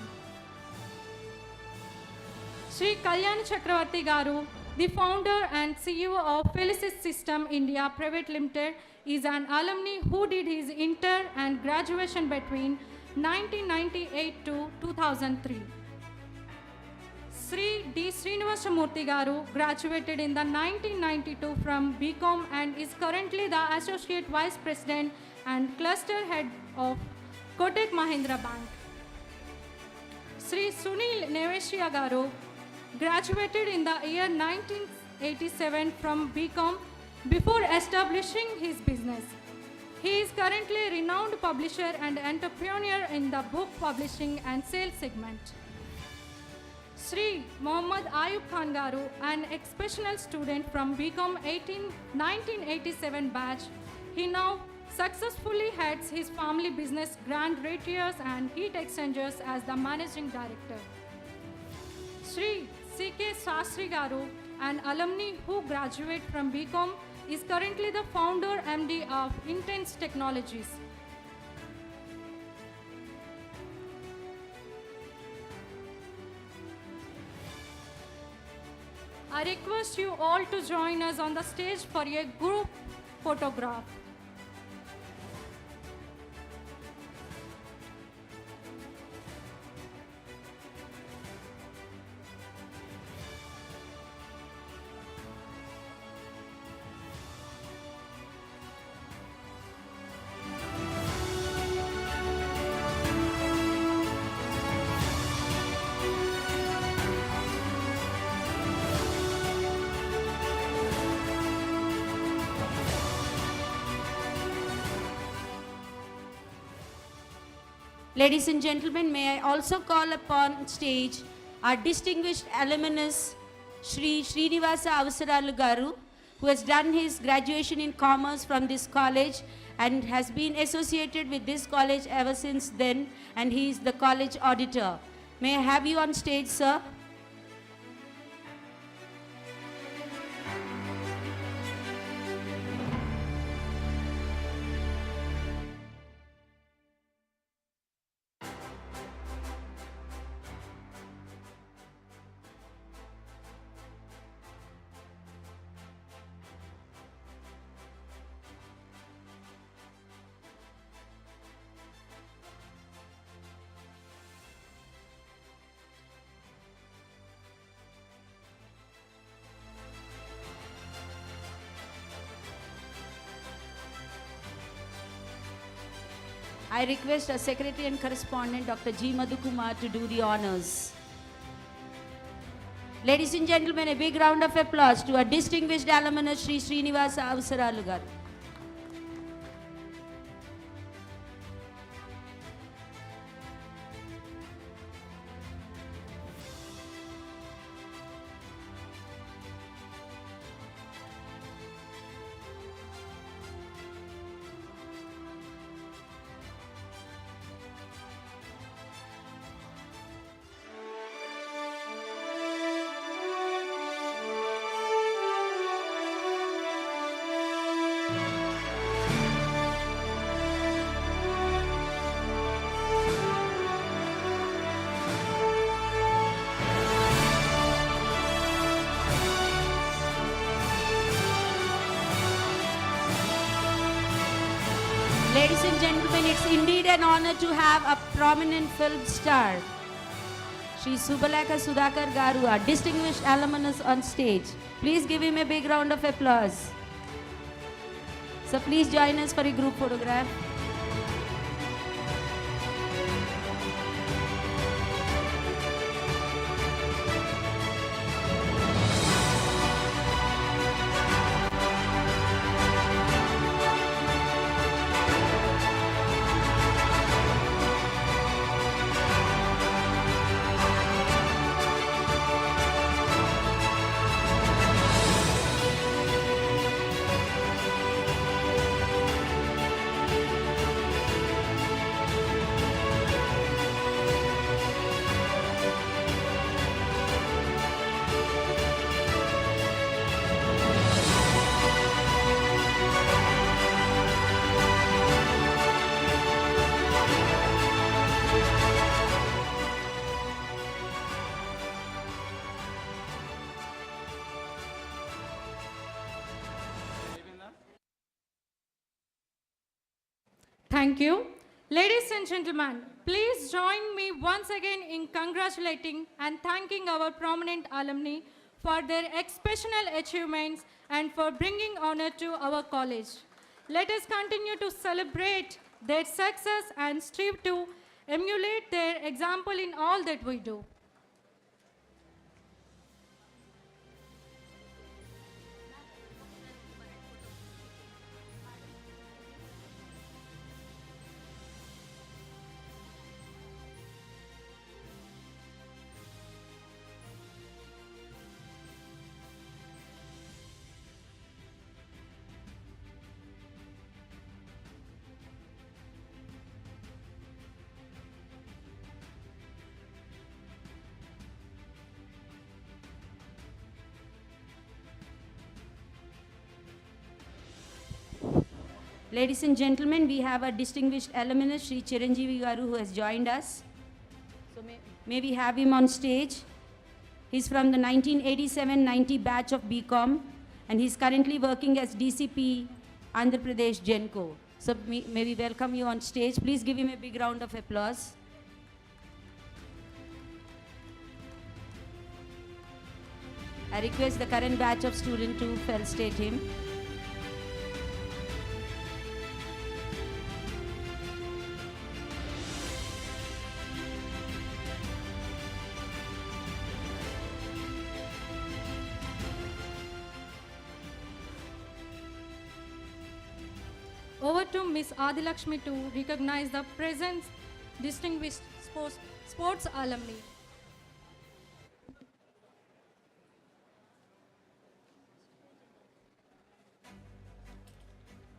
Sri Kalyan Chakravarti Garu, the founder and CEO of Felicis System India Private Limited, is an alumni who did his inter and graduation between 1998 to 2003. Sri D. Srinivasamurthy Garu graduated in the 1992 from BCom and is currently the Associate Vice President and Cluster Head of Kotak Mahindra Bank. Sri Sunil Neveshia Garu graduated in the year 1987 from BCom before establishing his business. He is currently a renowned publisher and entrepreneur in the book publishing and sales segment. Sri Mohammad Ayub Khan Garu, an exceptional student from BCom 1987 batch, he now successfully heads his family business Grand Ratiers and Heat Exchangers as the managing director. Sri C.K. Sastry Garu, an alumni who graduated from BCom, is currently the founder MD of Intense Technologies. I request you all to join us on the stage for a group photograph. Ladies and gentlemen, may I also call upon stage our distinguished alumnus, Shri Srinivasa Avasaralu Garu, who has done his graduation in commerce from this college and has been associated with this college ever since then, and he is the college auditor. May I have you on stage, sir? I request our Secretary and Correspondent, Dr. G. Madhukumar, to do the honors. Ladies and gentlemen, a big round of applause to our distinguished alumnus, Shri Srinivasa Avasaralu Garu. Ladies and gentlemen, it's indeed an honor to have a prominent film star, Shri Subaleka Sudhakar Garu, our distinguished alumnus on stage. Please give him a big round of applause. So please join us for a group photograph. Thank you. Ladies and gentlemen, please join me once again in congratulating and thanking our prominent alumni for their exceptional achievements and for bringing honor to our college. Let us continue to celebrate their success and strive to emulate their example in all that we do. Ladies and gentlemen, we have a distinguished alumnus, Shri Chiranjeevi Garu, who has joined us. So may we have him on stage. He's from the 1987-90 batch of BCom, and he's currently working as DCP, Andhra Pradesh Genco. So may we welcome you on stage. Please give him a big round of applause. I request the current batch of students to felicitate him. Over to Ms. Adilakshmi to recognize the present distinguished sports alumni.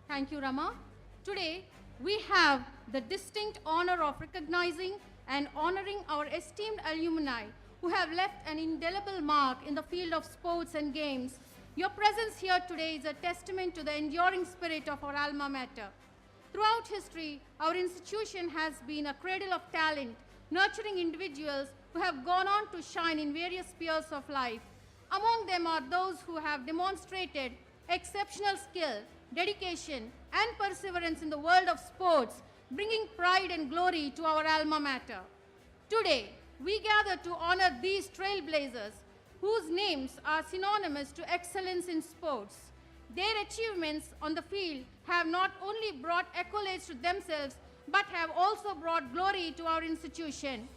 Thank you, Rama. Today, we have the distinct honor of recognizing and honoring our esteemed alumni who have left an indelible mark in the field of sports and games. Your presence here today is a testament to the enduring spirit of our alma mater. Throughout history, our institution has been a cradle of talent, nurturing individuals who have gone on to shine in various spheres of life. Among them are those who have demonstrated exceptional skill, dedication, and perseverance in the world of sports, bringing pride and glory to our alma mater. Today, we gather to honor these trailblazers whose names are synonymous to excellence in sports. Their achievements on the field have not only brought accolades to themselves, but have also brought glory to our institution.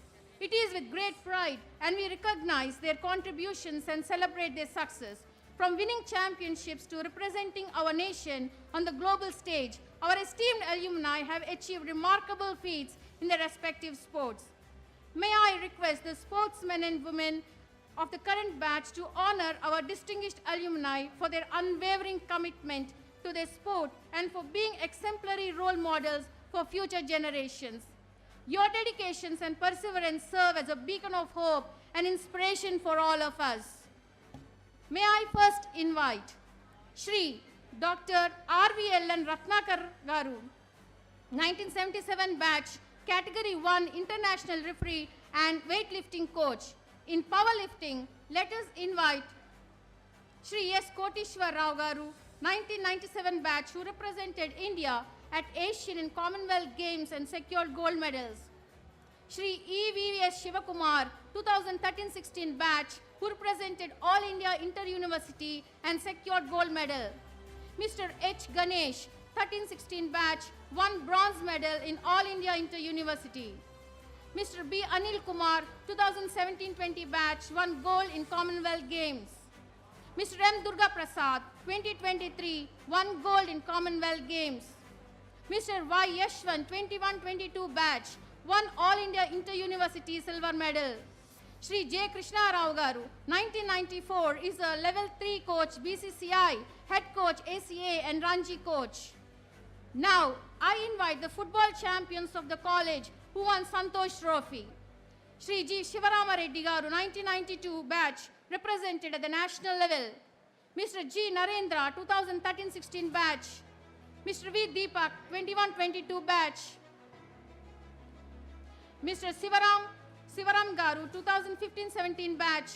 It is with great pride, and we recognize their contributions and celebrate their success. From winning championships to representing our nation on the global stage, our esteemed alumni have achieved remarkable feats in their respective sports. May I request the sportsmen and women of the current batch to honor our distinguished alumni for their unwavering commitment to their sport and for being exemplary role models for future generations. Your dedications and perseverance serve as a beacon of hope and inspiration for all of us. May I first invite Shri Dr. R.V.L.N. Ratnakar Garu, 1977 batch, Category 1 International Referee and Weightlifting Coach. In powerlifting, let us invite Shri S. Kotishwar Rao Garu, 1997 batch, who represented India at Asian and Commonwealth Games and secured gold medals. Shri EVS Shivakumar, 2013-16 batch, who represented All India Inter-University and secured gold medal. Mr. H. Ganesh, 13-16 batch, won bronze medal in All India Inter-University. Mr. B. Anil Kumar, 2017-20 batch, won gold in Commonwealth Games. Mr. M. Durga Prasad, 2023, won gold in Commonwealth Games. Mr. Y. Yashwan, 21-22 batch, won All India Inter-University silver medal. Shri J. Krishna Rao Garu, 1994, is a level 3 coach, BCCI, head coach, ACA and Ranji coach. Now, I invite the football champions of the college who won Santosh Trophy. Shri G. Shivarama Reddy Garu, 1992 batch, represented at the national level. Mr. G. Narendra, 2013-16 batch. Mr. V. Deepak, 21-22 batch. Mr. Sivaram Garu, 2015-17 batch.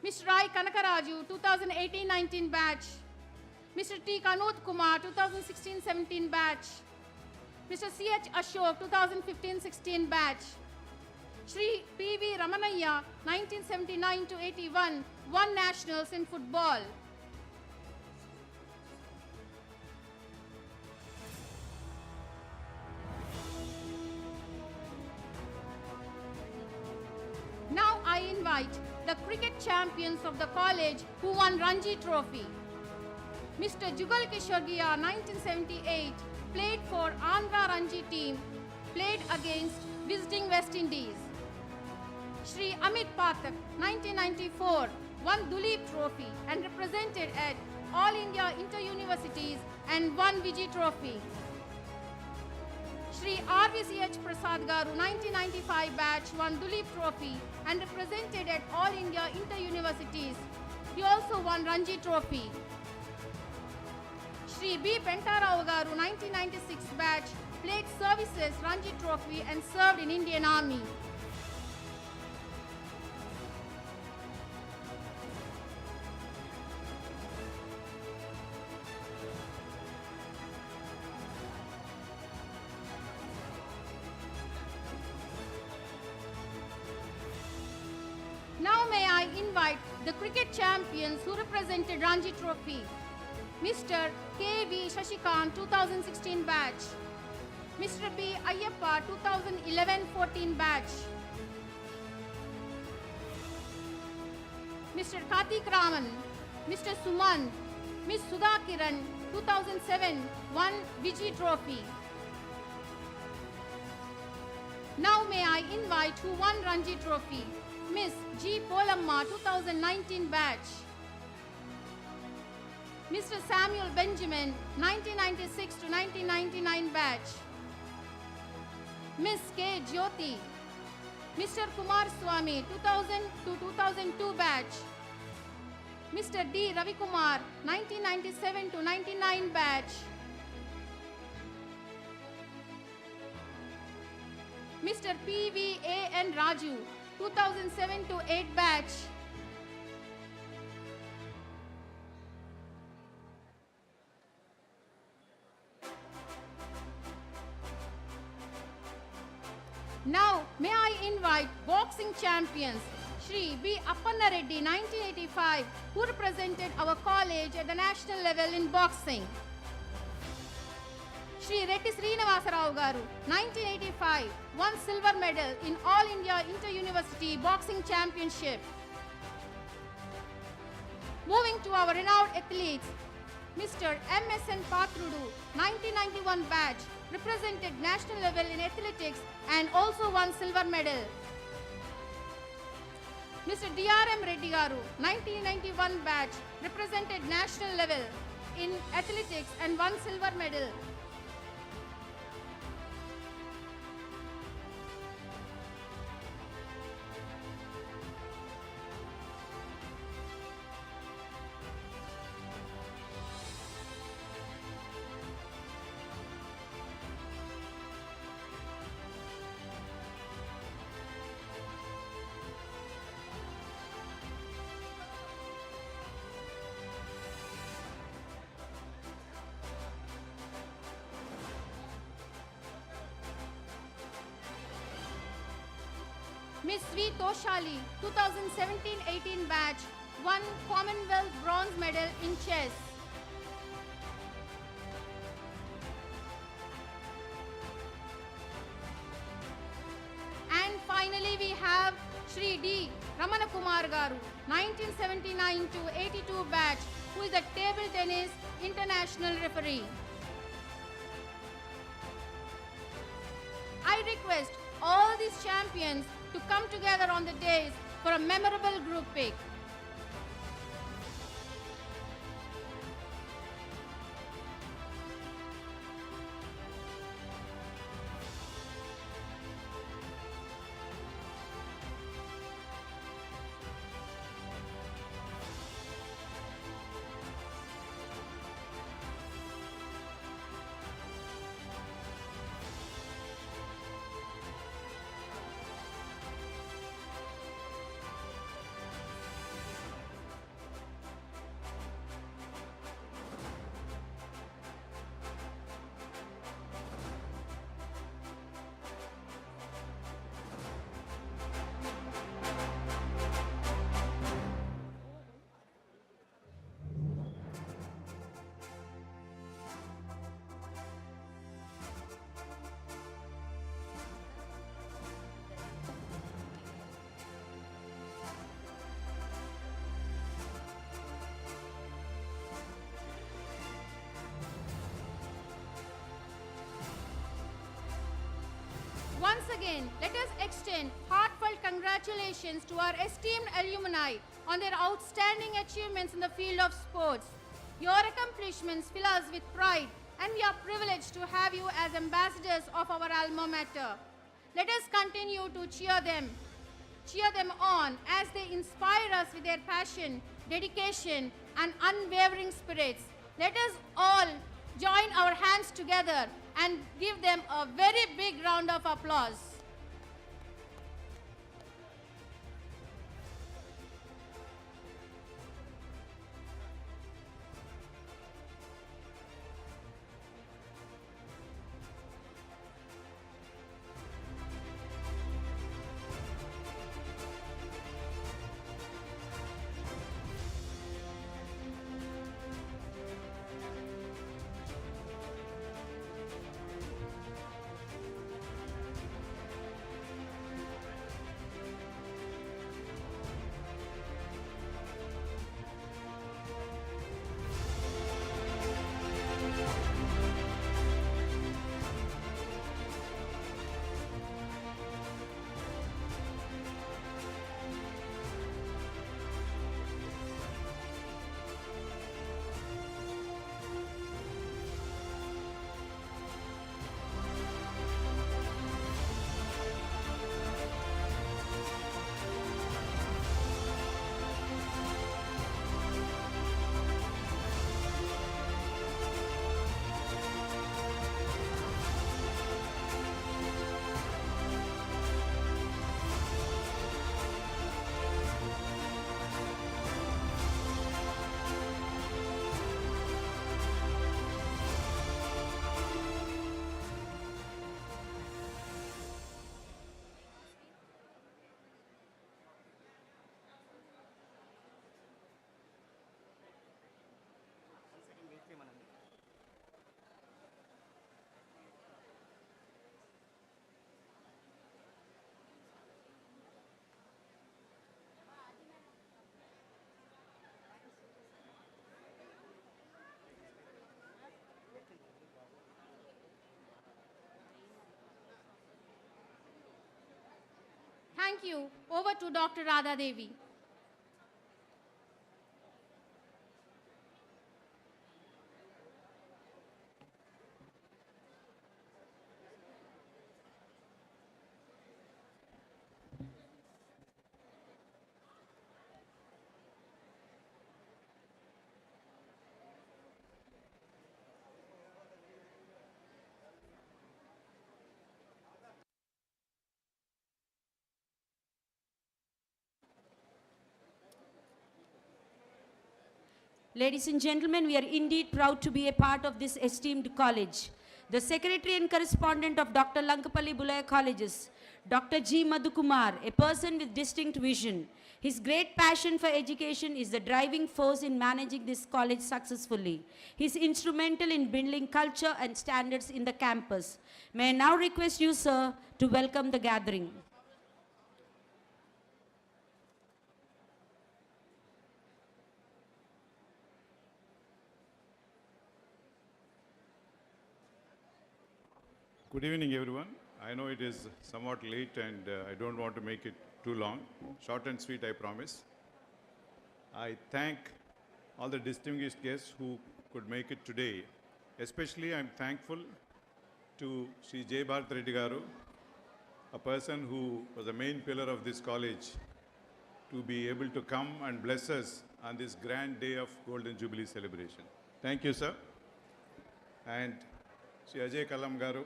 Mr. Rai Kanakaraju, 2018-19 batch. Mr. T. Kanut Kumar, 2016-17 batch. Mr. C.H. Ashok, 2015-16 batch. Shri P.V. Ramanaya, 1979-81, won nationals in football. Now I invite the cricket champions of the college who won Ranji Trophy. Mr. Jugal Kishorgia, 1978, played for Andhra Ranji team, played against visiting West Indies. Shri Amit Pathak, 1994, won Duleep Trophy and represented at All India Inter-Universities and won Vijay Trophy. Shri RVCH Prasad Garu, 1995 batch, won Duleep Trophy and represented at All India Inter-Universities. He also won Ranji Trophy. Shri B. Pentarao Garu, 1996 batch, played services Ranji Trophy and served in Indian Army. Now may I invite the cricket champions who represented Ranji Trophy. Mr. K.V. Shashikant, 2016 batch. Mr. B. Ayyappa, 2011-14 batch. Mr. Karthik Raman, Mr. Suman, Ms. Sudha Kiran, 2007, won Vijay Trophy. Now may I invite who won Ranji Trophy. Ms. G. Polamma, 2019 batch. Mr. Samuel Benjamin, 1996 to 1999 batch. Ms. K. Jyoti. Mr. Kumar Swami, 2000 to 2002 batch. Mr. D. Ravi Kumar, 1997 to 99 batch. Mr. P.V.A.N. Raju, 2007 to 8 batch. Now, may I invite boxing champions, Shri B. Appanna Reddy, 1985, who represented our college at the national level in boxing. Shri Reddy Srinivasa Rao Garu, 1985, won silver medal in All India Inter-University Boxing Championship. Moving to our renowned athletes, Mr. M.S.N. Pathrudu, 1991 batch, represented national level in athletics and also won silver medal. Mr. D.R.M. Reddy Garu, 1991 batch, represented national level in athletics and won silver medal. Miss V. Toshali, 2017-18 batch, won Commonwealth bronze medal in chess. And finally, we have Shri D. Ramanakumar Garu, 1979 to 82 batch, who is a table tennis international referee. I request all these champions to come together on the days for a memorable group pic. Once again, let us extend heartfelt congratulations to our esteemed alumni on their outstanding achievements in the field of sports. Your accomplishments fill us with pride, and we are privileged to have you as ambassadors of our alma mater. Let us continue to cheer them on as they inspire us with their passion, dedication, and unwavering spirits. Let us all join our hands together and give them a very big round of applause. Thank you. Over to Dr. Radha Devi. Ladies and gentlemen, we are indeed proud to be a part of this esteemed college. The Secretary and Correspondent of Dr. Lankapalli Bullayya Colleges, Dr. G. Madhukumar, a person with distinct vision. His great passion for education is the driving force in managing this college successfully. He is instrumental in building culture and standards in the campus. May I now request you, sir, to welcome the gathering. Good evening, everyone. I know it is somewhat late and I don't want to make it too long. Short and sweet, I promise. I thank all the distinguished guests who could make it today. Especially, I'm thankful to Sri J. Bharat Reddy Garu, a person who was the main pillar of this college, to be able to come and bless us on this grand day of Golden Jubilee celebration. Thank you, sir. And Sri Ajay Kallam Garu,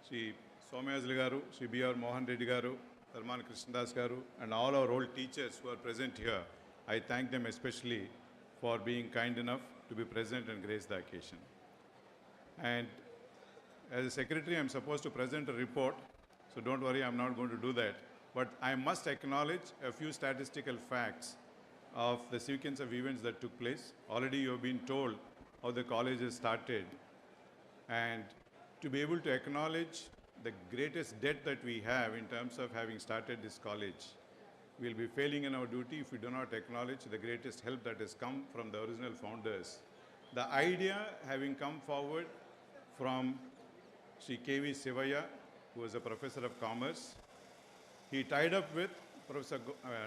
Sri Somyajli Garu, Sri B.R. Mohan Reddy Garu, Dharman Krishnadas Garu, and all our old teachers who are present here. I thank them especially for being kind enough to be present and grace the occasion. And as a secretary, I'm supposed to present a report, so don't worry, I'm not going to do that. But I must acknowledge a few statistical facts of the sequence of events that took place. Already you have been told how the college has started. And to be able to acknowledge the greatest debt that we have in terms of having started this college, we'll be failing in our duty if we do not acknowledge the greatest help that has come from the original founders. The idea having come forward from Sri K.V. Sivaya, who was a professor of commerce. He tied up with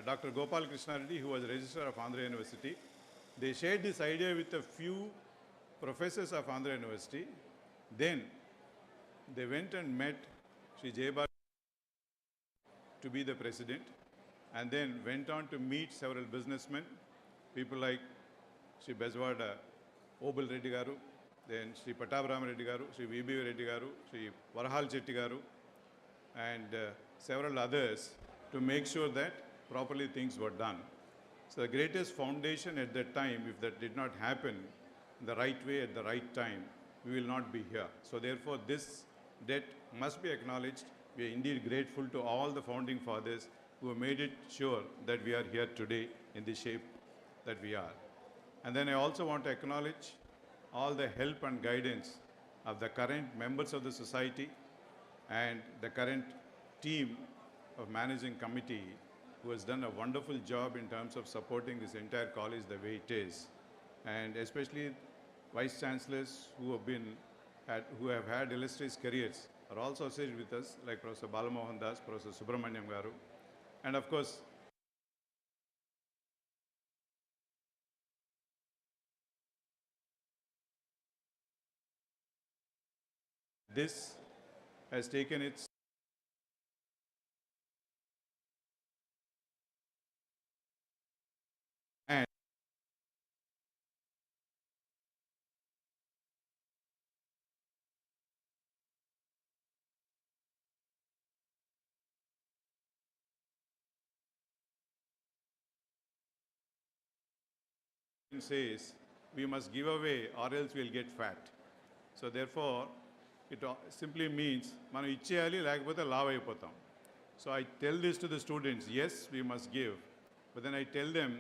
Dr. Gopal Krishna Reddy, who was registrar of Andhra University. They shared this idea with a few professors of Andhra University. Then they went and met Sri Jayabal to be the president, and then went on to meet several businessmen, people like Sri Bezwada Obal Reddy Garu, then Sri Pattabram Reddy Garu, Sri V.B. Reddy Garu, Sri Varahal Chetti Garu, and several others, to make sure that properly things were done. So the greatest foundation at that time, if that did not happen in the right way at the right time, we will not be here. So therefore, this debt must be acknowledged. We are indeed grateful to all the founding fathers who have made it sure that we are here today in the shape that we are. And then I also want to acknowledge all the help and guidance of the current members of the society and the current team of managing committee, who has done a wonderful job in terms of supporting this entire college the way it is. And especially vice chancellors who have had illustrious careers are also associated with us, like Professor Balamohan Das, Professor Subramaniam Garu, and of course, this has taken its and says we must give away or else we'll get fat. So therefore, it simply means మనం ఇచ్చేయాలి లేకపోతే లావ్ అయిపోతాం. So I tell this to the students, yes, we must give, but then I tell them,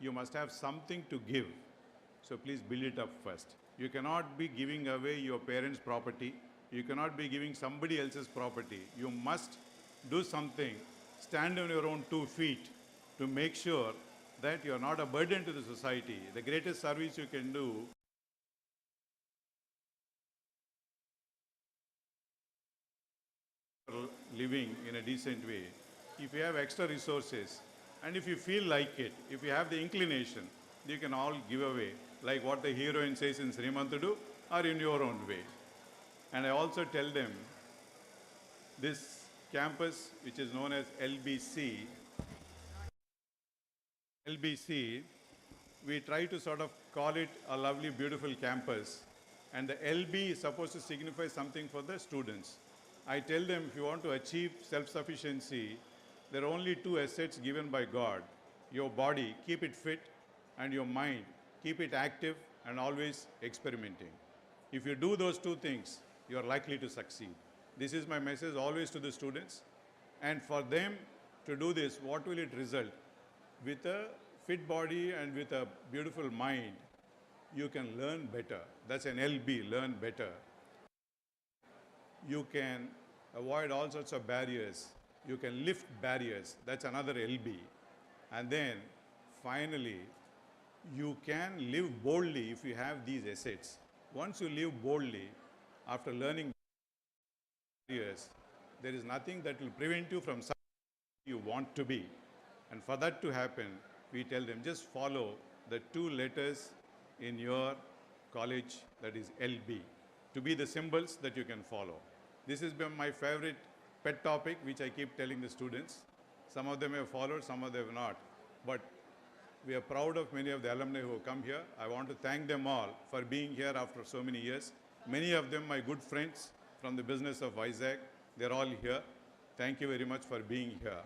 you must have something to give. So please build it up first. You cannot be giving away your parents' property. You cannot be giving somebody else's property. You must do something, stand on your own 2 feet to make sure that you are not a burden to the society. The greatest service you can do living in a decent way. If you have extra resources and if you feel like it, if you have the inclination, you can all give away, like what the heroine says in Srimantudu, or in your own way. And I also tell them, this campus, which is known as LBC, we try to sort of call it a lovely, beautiful campus. And the LB is supposed to signify something for the students. I tell them, if you want to achieve self-sufficiency, there are only 2 assets given by God. Your body, keep it fit, and your mind, keep it active and always experimenting. If you do those 2 things, you are likely to succeed. This is my message always to the students. And for them to do this, what will it result? With a fit body and with a beautiful mind, you can learn better. That's an LB, learn better. You can avoid all sorts of barriers. You can lift barriers. That's another LB. And then finally, you can live boldly if you have these assets. Once you live boldly, after learning barriers, there is nothing that will prevent you from something you want to be. And for that to happen, we tell them just follow the 2 letters in your college, that is LB, to be the symbols that you can follow. This has been my favorite pet topic, which I keep telling the students. Some of them have followed, some of them have not. But we are proud of many of the alumni who have come here. I want to thank them all for being here after so many years. Many of them my good friends from the business of Vizag. They're all here. Thank you very much for being here.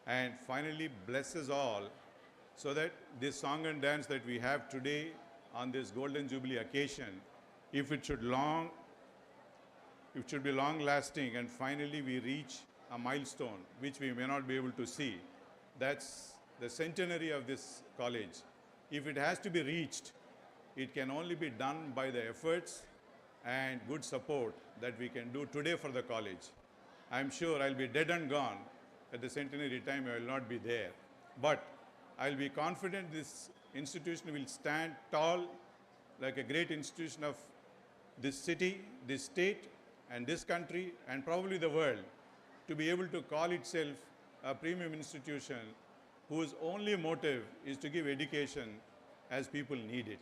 And finally, bless us all so that this song and dance that we have today on this Golden Jubilee occasion, if it should be long lasting and finally we reach a milestone which we may not be able to see, that's the centenary of this college. If it has to be reached, it can only be done by the efforts and good support that we can do today for the college. I'm sure I'll be dead and gone at the centenary time. I will not be there. But I'll be confident this institution will stand tall like a great institution of this city, this state, and this country, and probably the world, to be able to call itself a premium institution whose only motive is to give education as people need it.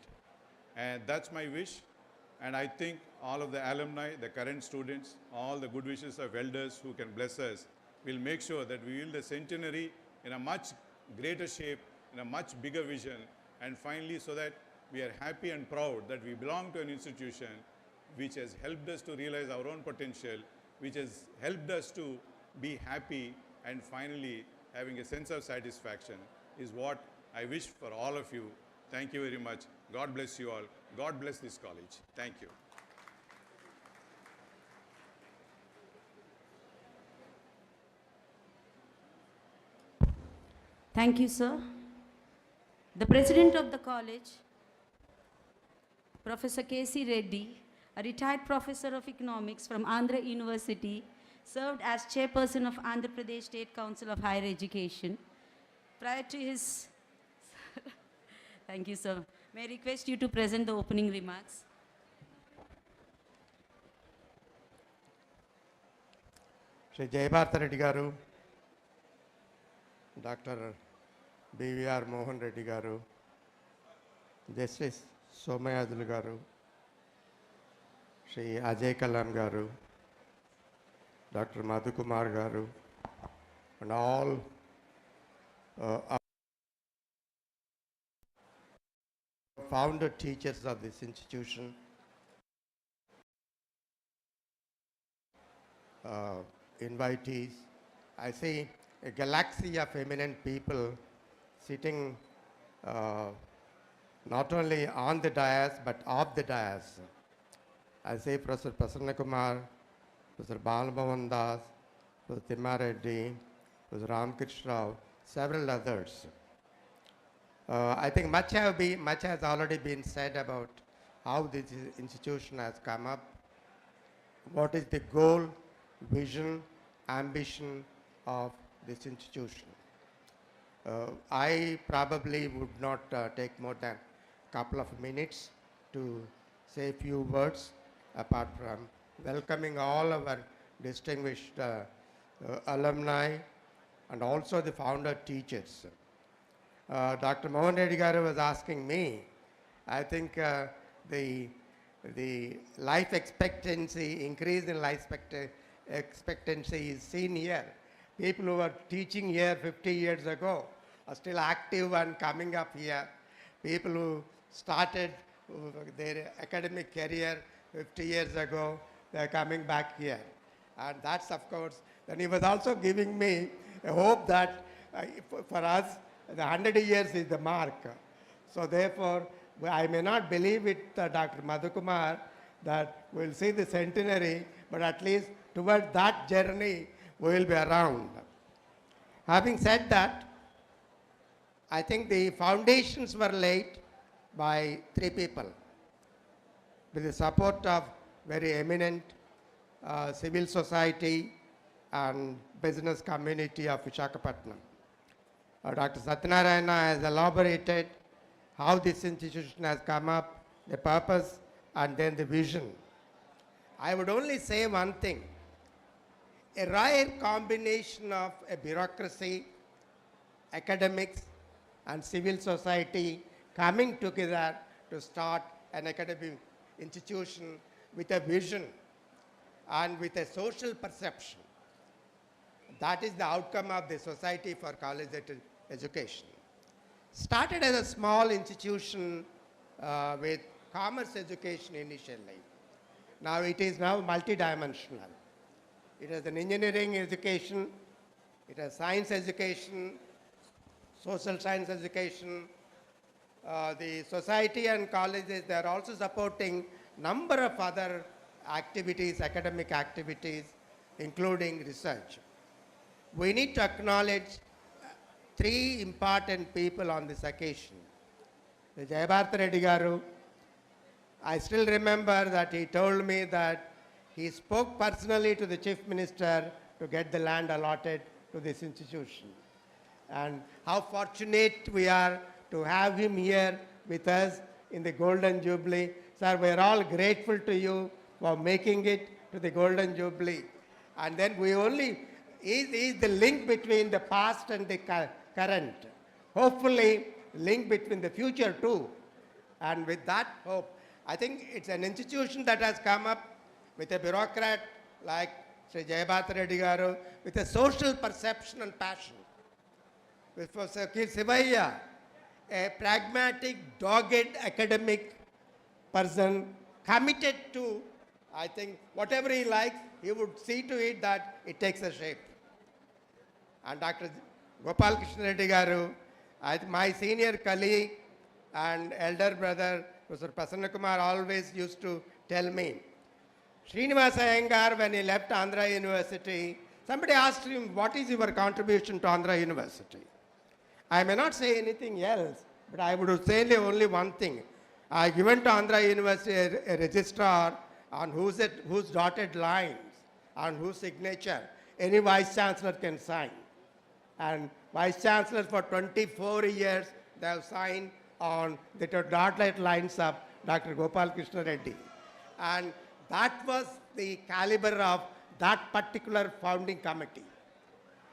And that's my wish. And I think all of the alumni, the current students, all the good wishes of elders who can bless us will make sure that we will the centenary in a much greater shape, in a much bigger vision, and finally so that we are happy and proud that we belong to an institution which has helped us to realize our own potential, which has helped us to be happy, and finally having a sense of satisfaction is what I wish for all of you. Thank you very much. God bless you all. God bless this college. Thank you. Thank you, sir. The president of the college, Professor K.C. Reddy, a retired professor of economics from Andhra University, served as chairperson of Andhra Pradesh State Council of Higher Education. Prior to his... Thank you, sir. May I request you to present the opening remarks? Shri Jayabharta Reddy Garu, Dr. B.V.R. Mohan Reddy Garu, Justice Somayadulu Garu, Shri Ajay Kalam Garu, Dr. Madhukumar Garu, and all founder teachers of this institution, invitees. I see a galaxy of eminent people sitting not only on the dais but off the dais. I see Professor Prasanna Kumar, Professor Balabhavan Das, Professor Timma Reddy, Professor Ramakrishna Rao, several others. I think much has already been said about how this institution has come up, what is the goal, vision, ambition of this institution. I probably would not take more than a couple of minutes to say a few words, apart from welcoming all our distinguished alumni and also the founder teachers. Dr. Mohan Reddy Garu was asking me, I think the life expectancy, increase in life expectancy is seen here. People who were teaching here 50 years ago are still active and coming up here. People who started their academic career 50 years ago, they are coming back here. And that's, of course, then he was also giving me a hope that for us, the 100 years is the mark. So therefore, I may not believe it, Dr. Madhukumar, that we'll see the centenary, but at least toward that journey, we will be around. Having said that, I think the foundations were laid by 3 people with the support of very eminent civil society and business community of Visakhapatnam. Dr. Satyanarayana has elaborated how this institution has come up, the purpose, and then the vision. I would only say one thing. A rare combination of a bureaucracy, academics, and civil society coming together to start an academic institution with a vision and with a social perception. That is the outcome of the Society for College Education. Started as a small institution with commerce education initially. Now it is now multidimensional. It has an engineering education, it has science education, social science education. The society and colleges, they are also supporting number of other activities, academic activities, including research. We need to acknowledge 3 important people on this occasion. The Jayabharata Reddy Garu, I still remember that he told me that he spoke personally to the Chief Minister to get the land allotted to this institution. And how fortunate we are to have him here with us in the Golden Jubilee. Sir, we are all grateful to you for making it to the Golden Jubilee. And then we only, is the link between the past and the current. Hopefully, link between the future too. And with that hope, I think it's an institution that has come up with a bureaucrat like Sri Jayabharata Reddy Garu, with a social perception and passion. With Professor Sivaya, a pragmatic, dogged academic person committed to, I think, whatever he likes, he would see to it that it takes a shape. And Dr. Gopal Krishna Reddy Garu, my senior colleague and elder brother, Professor Prasanna Kumar, always used to tell me, Srinivasa Iyengar, when he left Andhra University, somebody asked him, what is your contribution to Andhra University? I may not say anything else, but I would say only one thing. I given to Andhra University a registrar on whose dotted lines, on whose signature any vice chancellor can sign. And vice chancellors for 24 years, they have signed on the dotted lines of Dr. Gopal Krishna Reddy. And that was the caliber of that particular founding committee.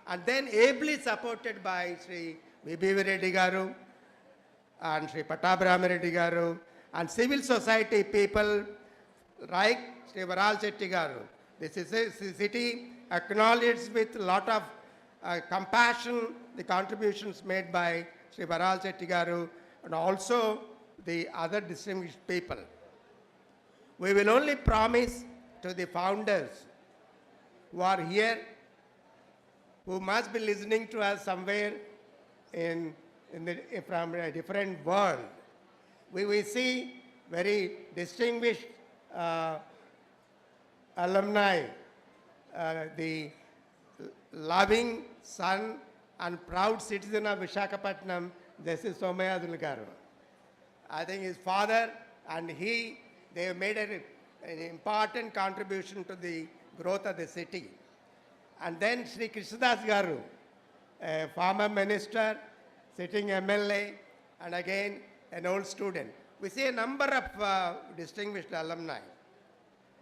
And then ably supported by Sri V.B.V. Reddy Garu and Sri Pattabhirama Reddy Garu and civil society people like Sri Varal Shetty Garu. This is a city acknowledged with a lot of compassion the contributions made by Sri Varal Shetty Garu and also the other distinguished people. We will only promise to the founders who are here, who must be listening to us somewhere from a different world. We will see very distinguished alumni, the loving son and proud citizen of Visakhapatnam, Justice Somayadulu Garu. I think his father and they have made an important contribution to the growth of the city. And then Sri Krishnadas Garu, a former minister, sitting MLA, and again an old student. We see a number of distinguished alumni.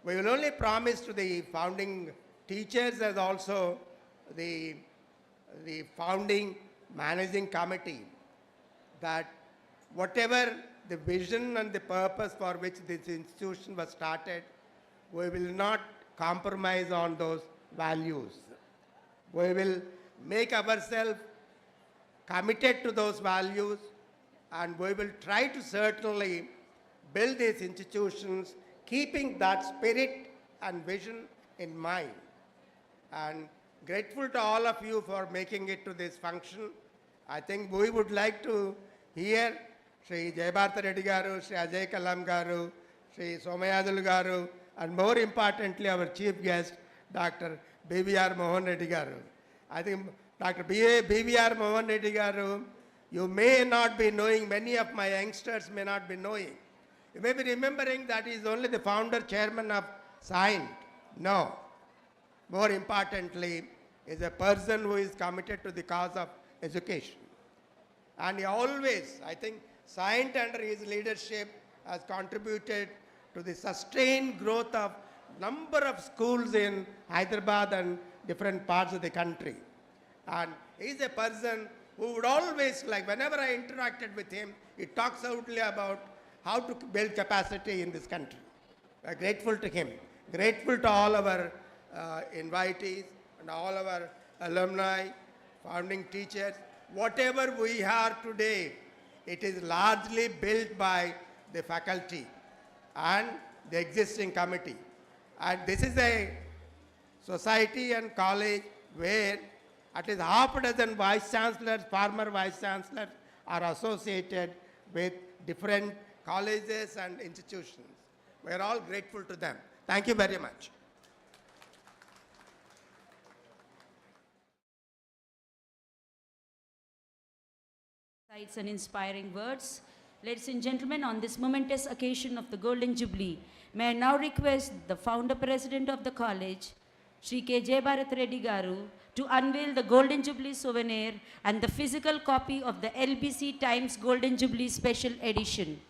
We will only promise to the founding teachers as also the founding managing committee that whatever the vision and the purpose for which this institution was started, we will not compromise on those values. We will make ourselves committed to those values, and we will try to certainly build these institutions keeping that spirit and vision in mind. And grateful to all of you for making it to this function. I think we would like to hear Sri Jayabharata Reddy Garu, Sri Ajay Kalam Garu, Sri Somayadulu Garu, and more importantly, our chief guest, Dr. BVR Mohan Reddy Garu. I think Dr. BVR Mohan Reddy Garu, you may not be knowing, many of my youngsters may not be knowing. You may be remembering that he is only the founder chairman of SAINT. No. More importantly, is a person who is committed to the cause of education. And he always, I think, SAINT under his leadership has contributed to the sustained growth of number of schools in Hyderabad and different parts of the country. And he is a person who would always, like whenever I interacted with him, he talks outly about how to build capacity in this country. We are grateful to him, grateful to all our invitees and all our alumni, founding teachers. Whatever we are today, it is largely built by the faculty and the existing committee. And this is a society and college where at least half a dozen vice chancellors, former vice chancellors are associated with different colleges and institutions. We are all grateful to them. Thank you very much. Insights and inspiring words. Ladies and gentlemen, on this momentous occasion of the Golden Jubilee, may I now request the founder president of the college, Shri K. Bharat Reddy Garu, to unveil the Golden Jubilee souvenir and the physical copy of the LBC Times Golden Jubilee Special Edition.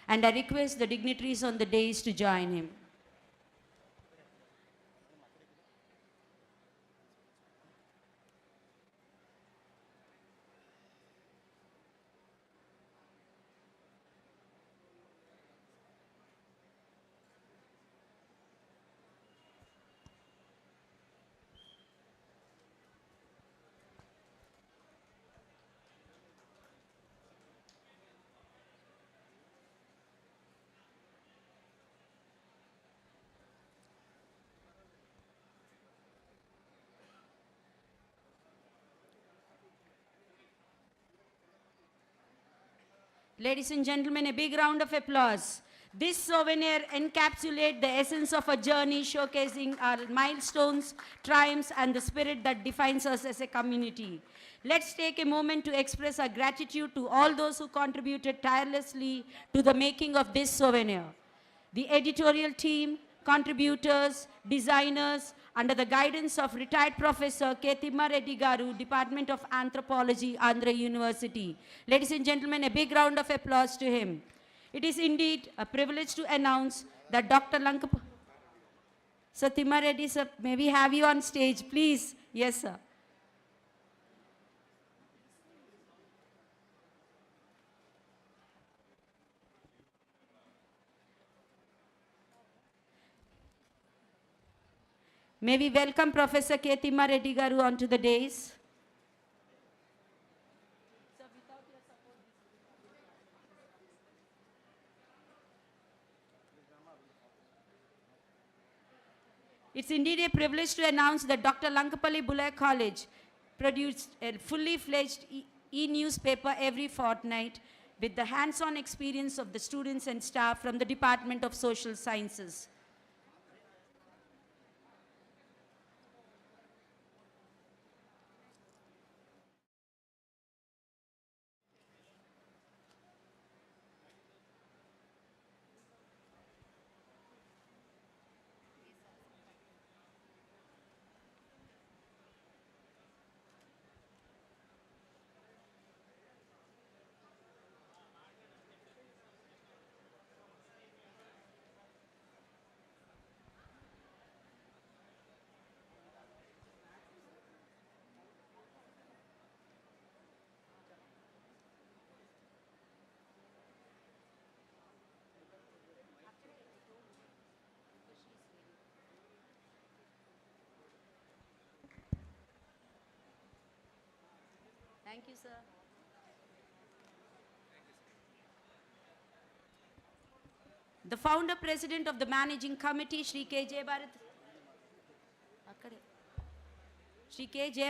And I request the dignitaries on the dais to join him. Ladies and gentlemen, a big round of applause. This souvenir encapsulates the essence of a journey showcasing our milestones, triumphs, and the spirit that defines us as a community. Let's take a moment to express our gratitude to all those who contributed tirelessly to the making of this souvenir. The editorial team, contributors, designers, under the guidance of retired Professor K. Reddy Garu, Department of Anthropology, Andhra University. Ladies and gentlemen, a big round of applause to him. It is indeed a privilege to announce that Dr. Lankapalli... Sir Reddy, sir, may we have you on stage, please? Yes, sir. May we welcome Professor K. Reddy Garu onto the dais. It's indeed a privilege to announce that Dr. Lankapalli Bullayya College produced a fully fledged e-newspaper every fortnight with the hands-on experience of the students and staff from the Department of Social Sciences. Thank you, sir. The founder president of the managing committee, Shri K.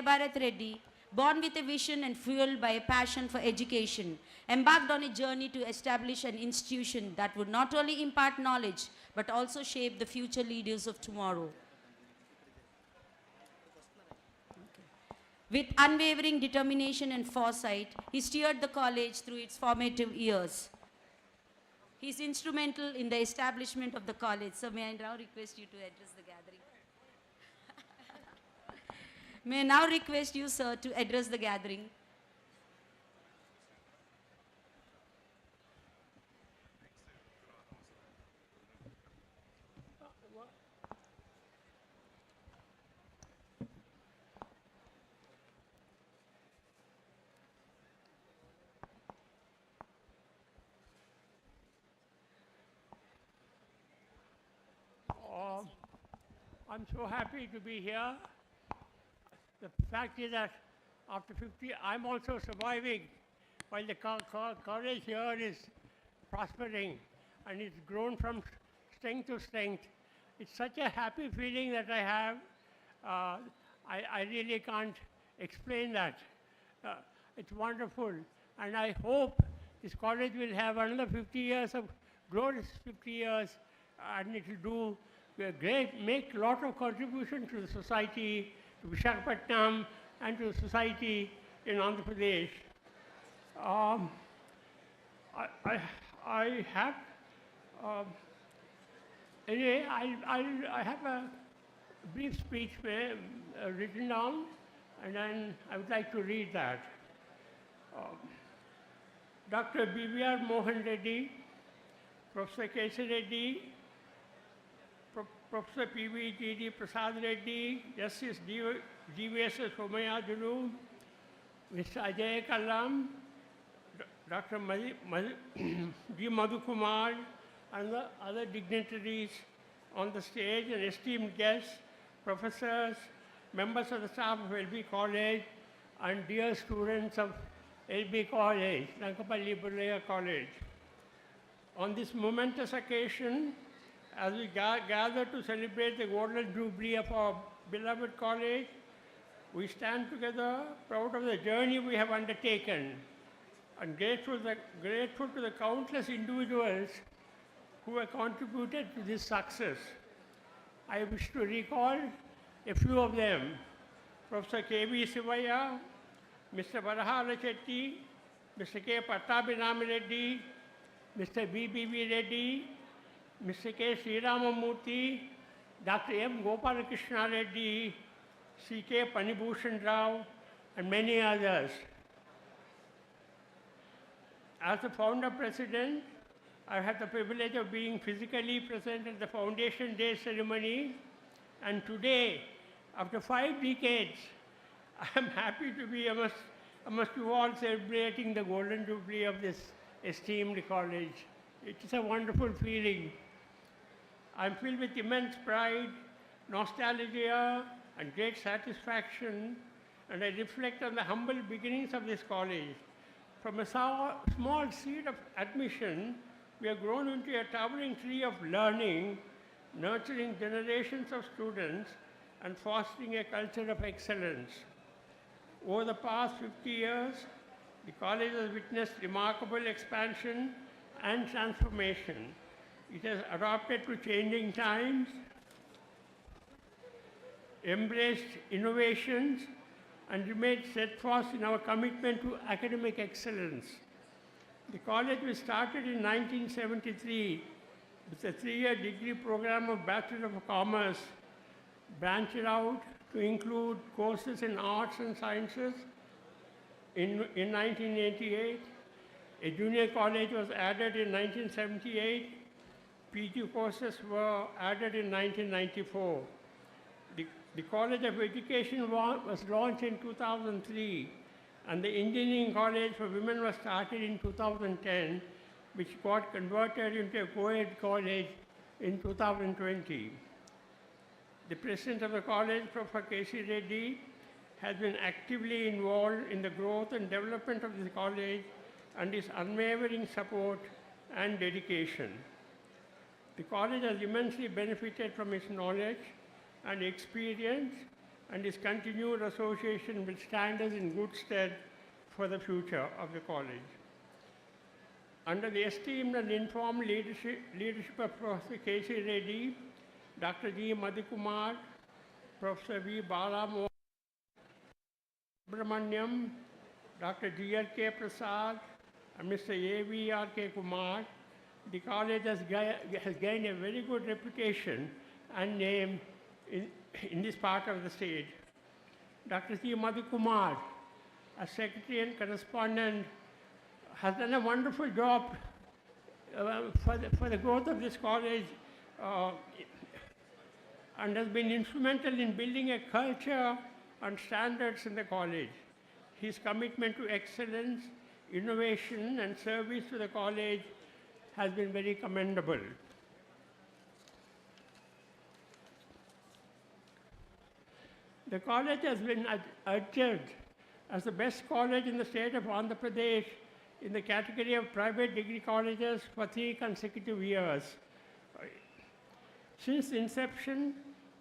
Bharat Reddy, Born with a vision and fueled by a passion for education, embarked on a journey to establish an institution that would not only impart knowledge but also shape the future leaders of tomorrow. With unwavering determination and foresight, he steered the college through its formative years. He is instrumental in the establishment of the college. So may I now request you to address the gathering? May I now request you, sir, to address the gathering. I'm so happy to be here. The fact is that after 50, I'm also surviving while the college here is prospering and it's grown from strength to strength. It's such a happy feeling that I have. I really can't explain that. It's wonderful. And I hope this college will have another 50 years of glorious 50 years, and it will do make a lot of contribution to the society, to Visakhapatnam, and to the society in Andhra Pradesh. I have anyway. I have a brief speech written down, and then I would like to read that. Dr. B.V.R. Mohan Reddy, Professor K.C. Reddy, Professor P.V.T.D. Prasad Reddy, Justice G.V.S. Somayajulu, Mr. Ajay Kallam, Dr. G. Madhukumar, and the other dignitaries on the stage, and esteemed guests, professors, members of the staff of LB College, and dear students of LB College, Lankapalli Bullayya College. On this momentous occasion, as we gather to celebrate the golden jubilee of our beloved college, we stand together proud of the journey we have undertaken and grateful to the countless individuals who have contributed to this success. I wish to recall a few of them: Professor K.V. Sivaya, Mr. Varahala Chetty, Mr. K. Pattabhinami Reddy, Mr. B.B.V. Reddy, Mr. K. Sriramamurthy, Dr. M. Gopalakrishna Reddy, C.K. Panibhushan Rao, and many others. As the founder president, I had the privilege of being physically present at the Foundation Day ceremony, and today, after 5 decades, I am happy to be amongst you all celebrating the golden jubilee of this esteemed college. It is a wonderful feeling. I'm filled with immense pride, nostalgia, and great satisfaction, and I reflect on the humble beginnings of this college. From a small seed of admission, we have grown into a towering tree of learning, nurturing generations of students, and fostering a culture of excellence. Over the past 50 years, the college has witnessed remarkable expansion and transformation. It has adapted to changing times, embraced innovations, and remained steadfast in our commitment to academic excellence. The college was started in 1973 with a 3-year degree program of Bachelor of Commerce, branched out to include courses in arts and sciences. In 1988, a junior college was added in 1978. PG courses were added in 1994. The College of Education was launched in 2003, and the Engineering College for Women was started in 2010, which got converted into a co-ed college in 2020. The president of the college, Professor K.C. Reddy, has been actively involved in the growth and development of this college and his unwavering support and dedication. The college has immensely benefited from his knowledge and experience and his continued association will stand us in good stead for the future of the college. Under the esteemed and informed leadership of Professor K.C. Reddy, Dr. G. Madhukumar, Professor V. Bala Subramaniam, Dr. G.R.K. Prasad, and Mr. A.V.R.K. Kumar, the college has gained a very good reputation and name in this part of the state. Dr. C. Madhukumar, as secretary and correspondent, has done a wonderful job for the growth of this college and has been instrumental in building a culture and standards in the college. His commitment to excellence, innovation, and service to the college has been very commendable. The college has been adjudged as the best college in the state of Andhra Pradesh in the category of private degree colleges for 3 consecutive years. Since inception,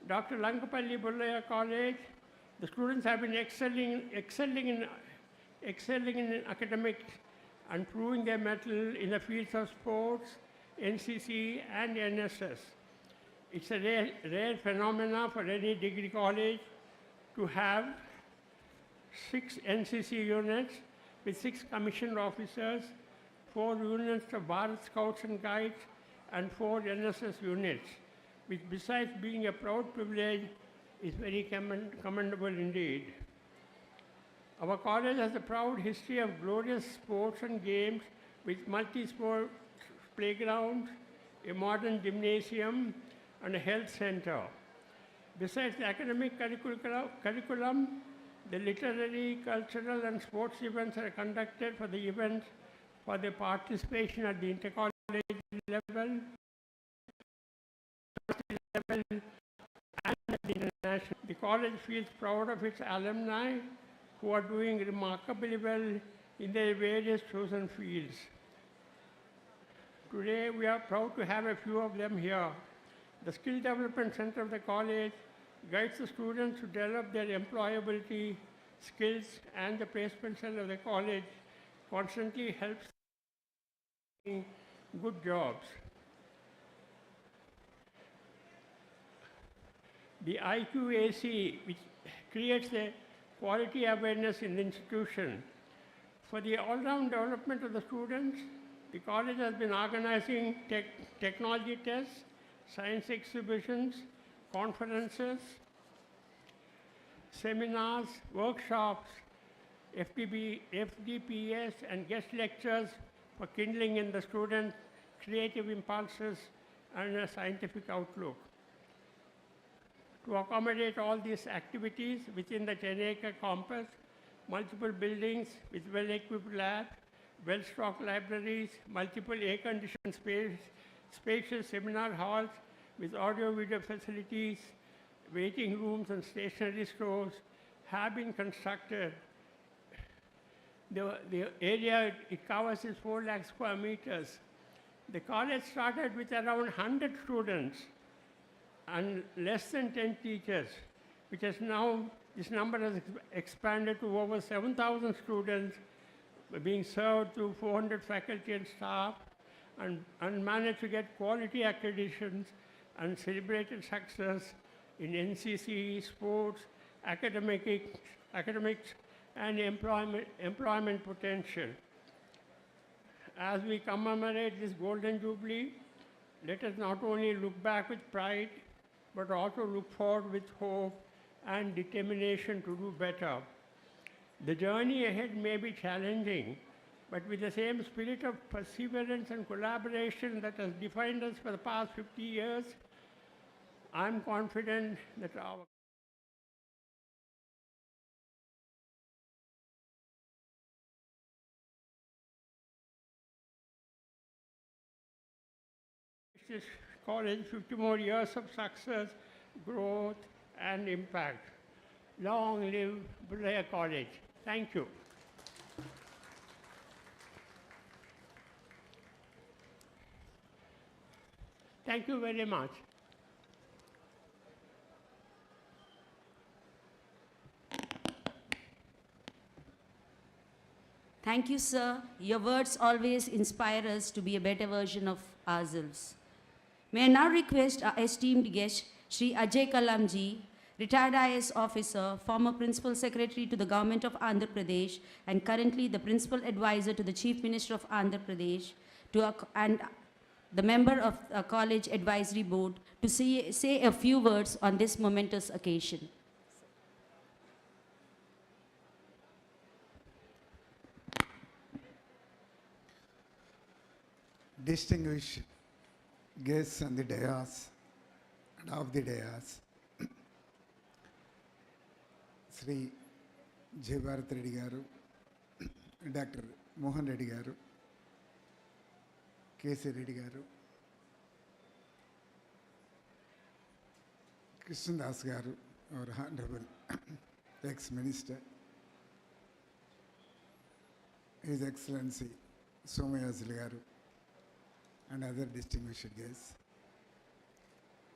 Dr. Lankapalli Bullayya College, the students have been excelling in academics and proving their mettle in the fields of sports, NCC, and NSS. It's a rare phenomena for any degree college to have 6 NCC units with 6 commissioned officers, 4 units of Bharat Scouts and Guides, and 4 NSS units, which besides being a proud privilege, is very commendable indeed. Our college has a proud history of glorious sports and games with multi-sport playgrounds, a modern gymnasium, and a health center. Besides the academic curriculum, the literary, cultural, and sports events are conducted for the participation at the intercollege level, and at the international. The college feels proud of its alumni who are doing remarkably well in their various chosen fields. Today, we are proud to have a few of them here. The Skill Development Center of the college guides the students to develop their employability, skills, and the placement cell of the college constantly helps in good jobs. The IQAC, which creates a quality awareness in the institution. For the all-round development of the students, the college has been organizing technology tests, science exhibitions, conferences, seminars, workshops, FDPS, and guest lectures for kindling in the students' creative impulses and a scientific outlook. To accommodate all these activities within the 10-acre campus, multiple buildings with well-equipped labs, well-stocked libraries, multiple air-conditioned spacious seminar halls with audio-video facilities, waiting rooms and stationery stores have been constructed. The area it covers is 4 lakh square meters. The college started with around 100 students and less than 10 teachers, which has now, this number has expanded to over 7,000 students being served through 400 faculty and staff, and managed to get quality accreditations and celebrated success in NCC, sports, academics, and employment potential. As we commemorate this Golden Jubilee, let us not only look back with pride, but also look forward with hope and determination to do better. The journey ahead may be challenging, but with the same spirit of perseverance and collaboration that has defined us for the past 50 years, I'm confident that our this college 50 more years of success, growth, and impact. Long live Bullayya College. Thank you. Thank you very much. Thank you, sir. Your words always inspire us to be a better version of ourselves. May I now request our esteemed guest, Shri Ajay Kalamji, retired IAS officer, former Principal Secretary to the Government of Andhra Pradesh, and currently the Principal Advisor to the Chief Minister of Andhra Pradesh, and the member of a college advisory board, to say a few words on this momentous occasion. Distinguished guests on the dais and off the dais, Sri J. Bharat Reddy Garu, Dr. Mohan Reddy Garu, K.C. Reddy Garu, Krishnan Das Garu, our Honorable ex-minister, His Excellency Somayajulu Garu, and other distinguished guests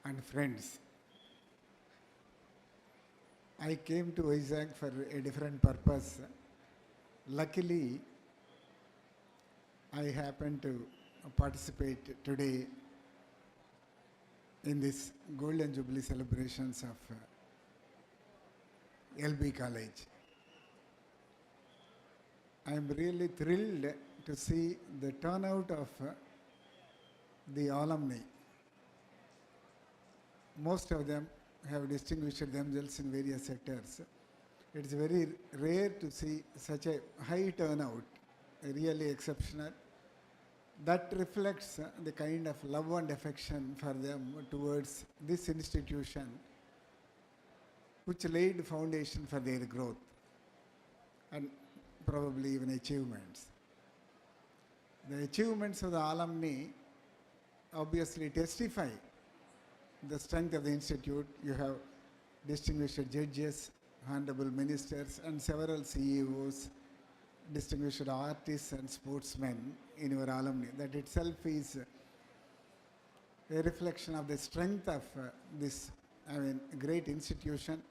and friends. I came to Vizag for a different purpose. Luckily, I happened to participate today in this Golden Jubilee celebrations of LB College. I am really thrilled to see the turnout of the alumni. Most of them have distinguished themselves in various sectors. It's very rare to see such a high turnout, really exceptional. That reflects the kind of love and affection for them towards this institution, which laid foundation for their growth and probably even achievements. The achievements of the alumni obviously testify the strength of the institute. You have distinguished judges, honorable ministers, and several CEOs, distinguished artists and sportsmen in your alumni. That itself is a reflection of the strength of this, great institution.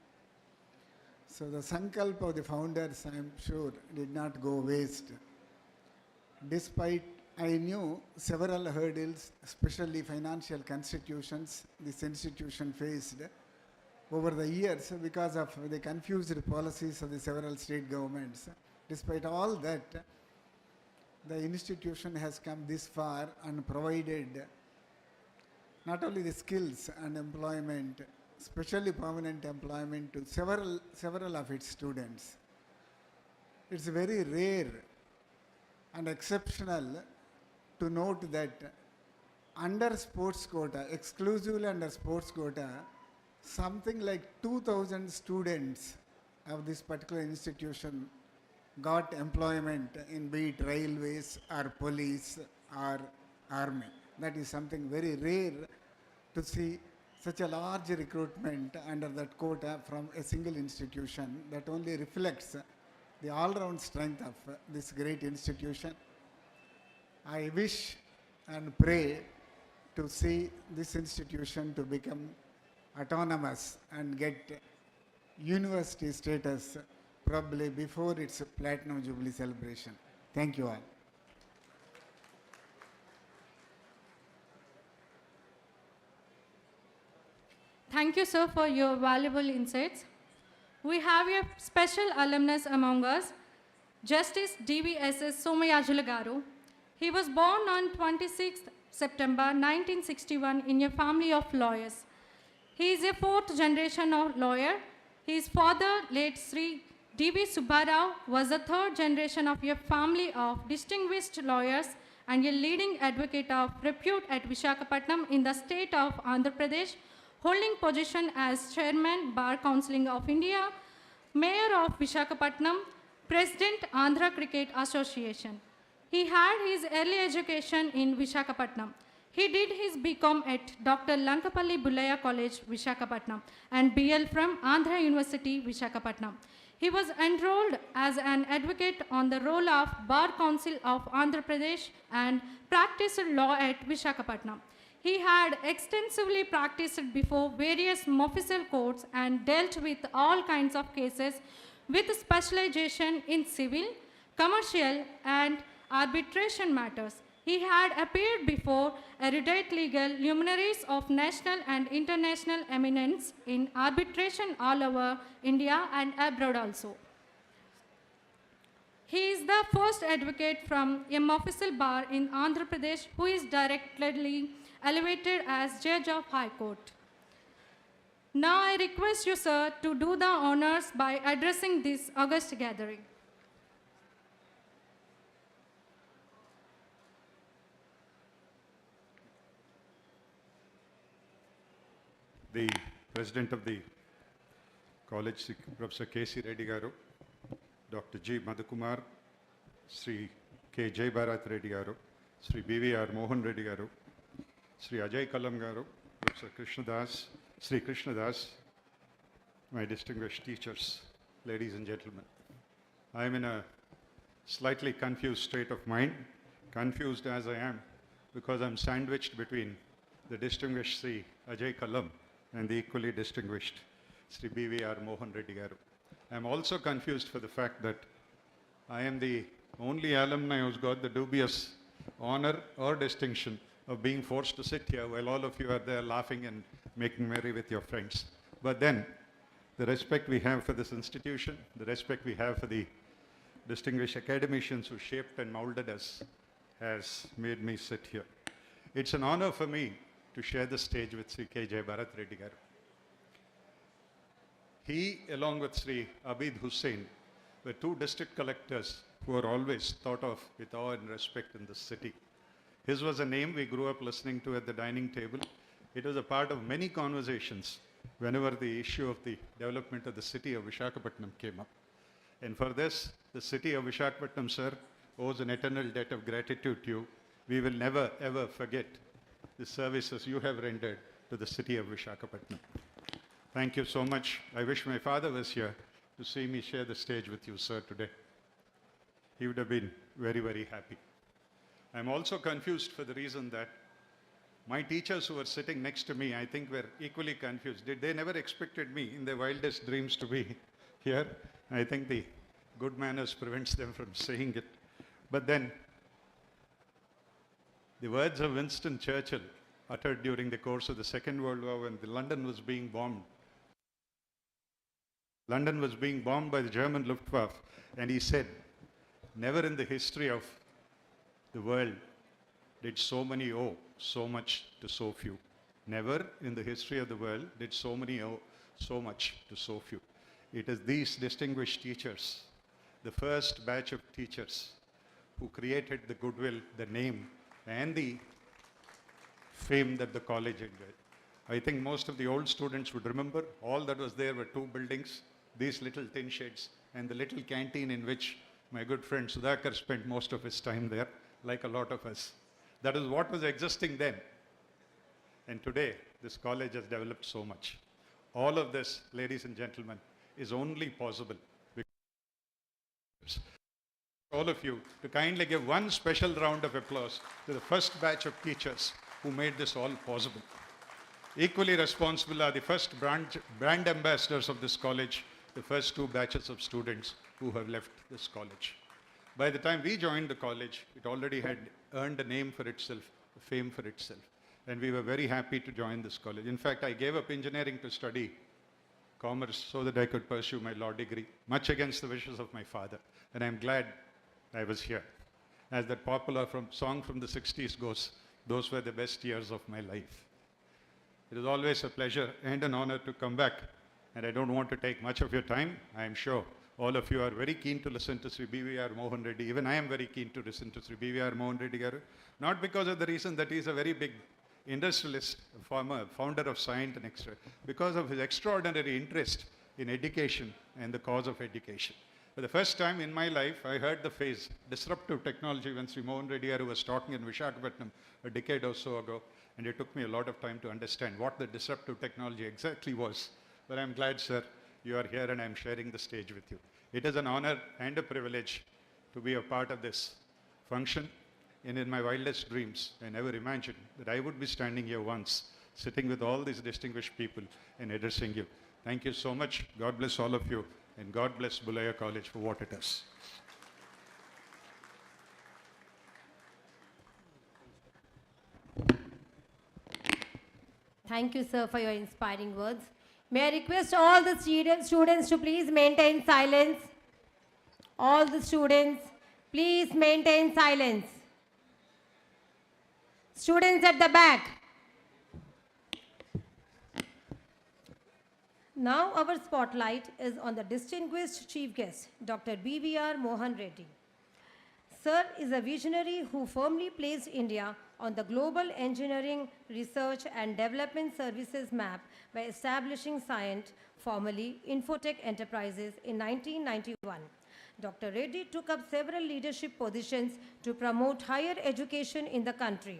So the sankalp of the founders, I am sure, did not go waste. Despite I knew several hurdles, especially financial constitutions, this institution faced over the years because of the confused policies of the several state governments. Despite all that, the institution has come this far and provided not only the skills and employment, especially permanent employment to several of its students. It's very rare and exceptional to note that under sports quota, exclusively under sports quota, something like 2,000 students of this particular institution got employment in be it railways or police or army. That is something very rare to see such a large recruitment under that quota from a single institution. That only reflects the all-round strength of this great institution. I wish and pray to see this institution to become autonomous and get university status probably before its Platinum Jubilee celebration. Thank you all. Thank you, sir, for your valuable insights. We have a special alumnus among us, Justice DVSS Somayajulu Garu. He was born on 26th September 1961 in a family of lawyers. He is a fourth generation of lawyer. His father, late Sri D.V. Subbarao, was a third generation of a family of distinguished lawyers and a leading advocate of repute at Visakhapatnam in the state of Andhra Pradesh, holding position as Chairman, Bar Council of India, Mayor of Visakhapatnam, President, Andhra Cricket Association. He had his early education in Visakhapatnam. He did his BCom at Dr. Lankapalli Bullayya College, Visakhapatnam, and BL from Andhra University, Visakhapatnam. He was enrolled as an advocate on the roll of Bar Council of Andhra Pradesh and practiced law at Visakhapatnam. He had extensively practiced before various official courts and dealt with all kinds of cases with specialization in civil, commercial, and arbitration matters. He had appeared before erudite legal luminaries of national and international eminence in arbitration all over India and abroad also. He is the first advocate from M official bar in Andhra Pradesh who is directly elevated as Judge of High Court. Now I request you, sir, to do the honors by addressing this august gathering. The President of the College, Professor K.C. Reddy Garu, Dr. G. Madhukumar, Sri K. Jai Bharat Reddy Garu, Sri B.V.R. Mohan Reddy Garu, Sri Ajay Kallam Garu, Professor Krishnadas, Sri Krishnadas, my distinguished teachers, ladies and gentlemen. I am in a slightly confused state of mind, confused as I am because I'm sandwiched between the distinguished Sri Ajay Kallam and the equally distinguished Sri B.V.R. Mohan Reddy Garu. I'm also confused for the fact that I am the only alumni who's got the dubious honor or distinction of being forced to sit here while all of you are there laughing and making merry with your friends. But then, the respect we have for this institution, the respect we have for the distinguished academicians who shaped and molded us has made me sit here. It's an honor for me to share the stage with Sri K. Jai Bharat Reddy Garu. He, along with Sri Abid Hussain, were two district collectors who are always thought of with awe and respect in this city. His was a name we grew up listening to at the dining table. It was a part of many conversations whenever the issue of the development of the city of Visakhapatnam came up. And for this, the city of Visakhapatnam, sir, owes an eternal debt of gratitude to you. We will never, ever forget the services you have rendered to the city of Visakhapatnam. Thank you so much. I wish my father was here to see me share the stage with you, sir, today. He would have been very, very happy. I'm also confused for the reason that my teachers who were sitting next to me, I think, were equally confused. They never expected me in their wildest dreams to be here. I think the good manners prevents them from saying it. But then, the words of Winston Churchill, uttered during the course of the Second World War when London was being bombed. London was being bombed by the German Luftwaffe, and he said, never in the history of the world did so many owe so much to so few. Never in the history of the world did so many owe so much to so few. It is these distinguished teachers, the first batch of teachers who created the goodwill, the name, and the fame that the college enjoyed. I think most of the old students would remember all that was there were two buildings, these little tin sheds, and the little canteen in which my good friend Sudhakar spent most of his time there, like a lot of us. That is what was existing then. And today, this college has developed so much. All of this, ladies and gentlemen, is only possible because all of you to kindly give one special round of applause to the first batch of teachers who made this all possible. Equally responsible are the first brand ambassadors of this college, the first two batches of students who have left this college. By the time we joined the college, it already had earned a name for itself, a fame for itself. And we were very happy to join this college. In fact, I gave up engineering to study commerce so that I could pursue my law degree, much against the wishes of my father. And I'm glad I was here. As that popular song from the 60s goes, those were the best years of my life. It is always a pleasure and an honor to come back. And I don't want to take much of your time. I am sure all of you are very keen to listen to Sri B.V.R. Mohan Reddy. Even I am very keen to listen to Sri B.V.R. Mohan Reddy Garu. Not because of the reason that he is a very big industrialist, founder of Science and Extra, because of his extraordinary interest in education and the cause of education. For the first time in my life, I heard the phrase disruptive technology when Sri Mohan Reddy Garu was talking in Visakhapatnam a decade or so ago, and it took me a lot of time to understand what the disruptive technology exactly was. But I'm glad, sir, you are here and I'm sharing the stage with you. It is an honor and a privilege to be a part of this function. And in my wildest dreams, I never imagined that I would be standing here once, sitting with all these distinguished people and addressing you. Thank you so much. God bless all of you. And God bless Bullayya College for what it is. Thank you, sir, for your inspiring words. May I request all the students to please maintain silence. All the students, please maintain silence. Students at the back. Now our spotlight is on the distinguished chief guest, Dr. BVR Mohan Reddy. Sir is a visionary who firmly placed India on the global engineering, research and development services map by establishing Scient, formerly Infotech Enterprises, in 1991. Dr. Reddy took up several leadership positions to promote higher education in the country.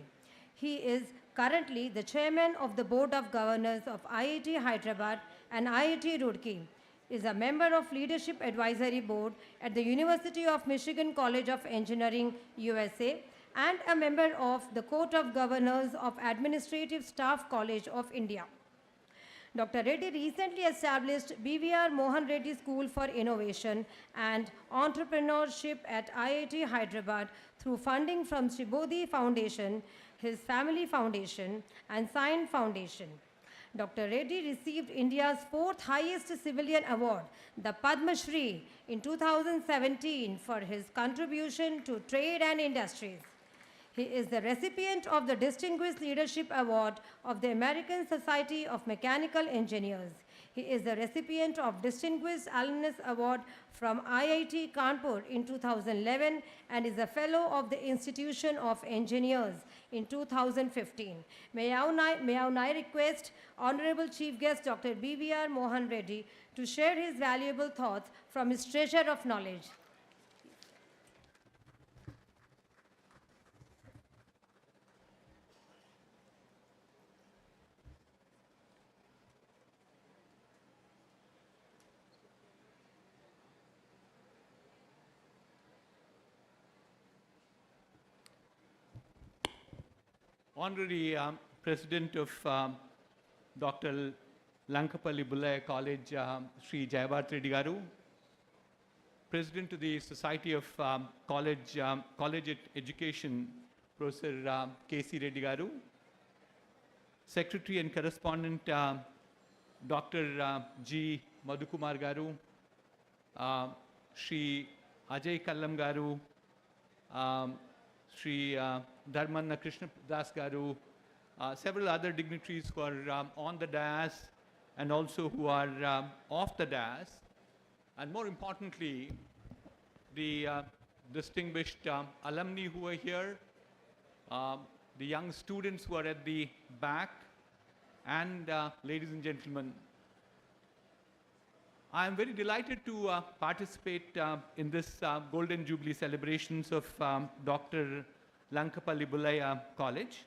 He is currently the chairman of the Board of Governors of IIT Hyderabad and IIT Roorkee, is a member of Leadership Advisory Board at the University of Michigan College of Engineering, USA, and a member of the Court of Governors of Administrative Staff College of India. Dr. Reddy recently established BVR Mohan Reddy School for Innovation and Entrepreneurship at IIT Hyderabad through funding from Shibodhi Foundation, his family foundation, and Scient Foundation. Dr. Reddy received India's fourth highest civilian award, the Padma Shri, in 2017 for his contribution to trade and industries. He is the recipient of the Distinguished Leadership Award of the American Society of Mechanical Engineers. He is the recipient of Distinguished Alumnus Award from IIT Kanpur in 2011 and is a fellow of the Institution of Engineers in 2015. May I now request Honorable Chief Guest Dr. BVR Mohan Reddy to share his valuable thoughts from his treasure of knowledge. Honorary President of Dr. Lankapalli Bullayya College, Sri Jayabhat Reddy Garu, President of the Society of Collegiate Education, Professor K.C. Reddy Garu, Secretary and Correspondent Dr. G. Madhukumar Garu, Sri Ajay Kallam Garu, Sri Dharmanna Krishna Das Garu, several other dignitaries who are on the dais and also who are off the dais, and more importantly, the distinguished alumni who are here, the young students who are at the back, and ladies and gentlemen. I am very delighted to participate in this Golden Jubilee celebrations of Dr. Lankapalli Bullayya College.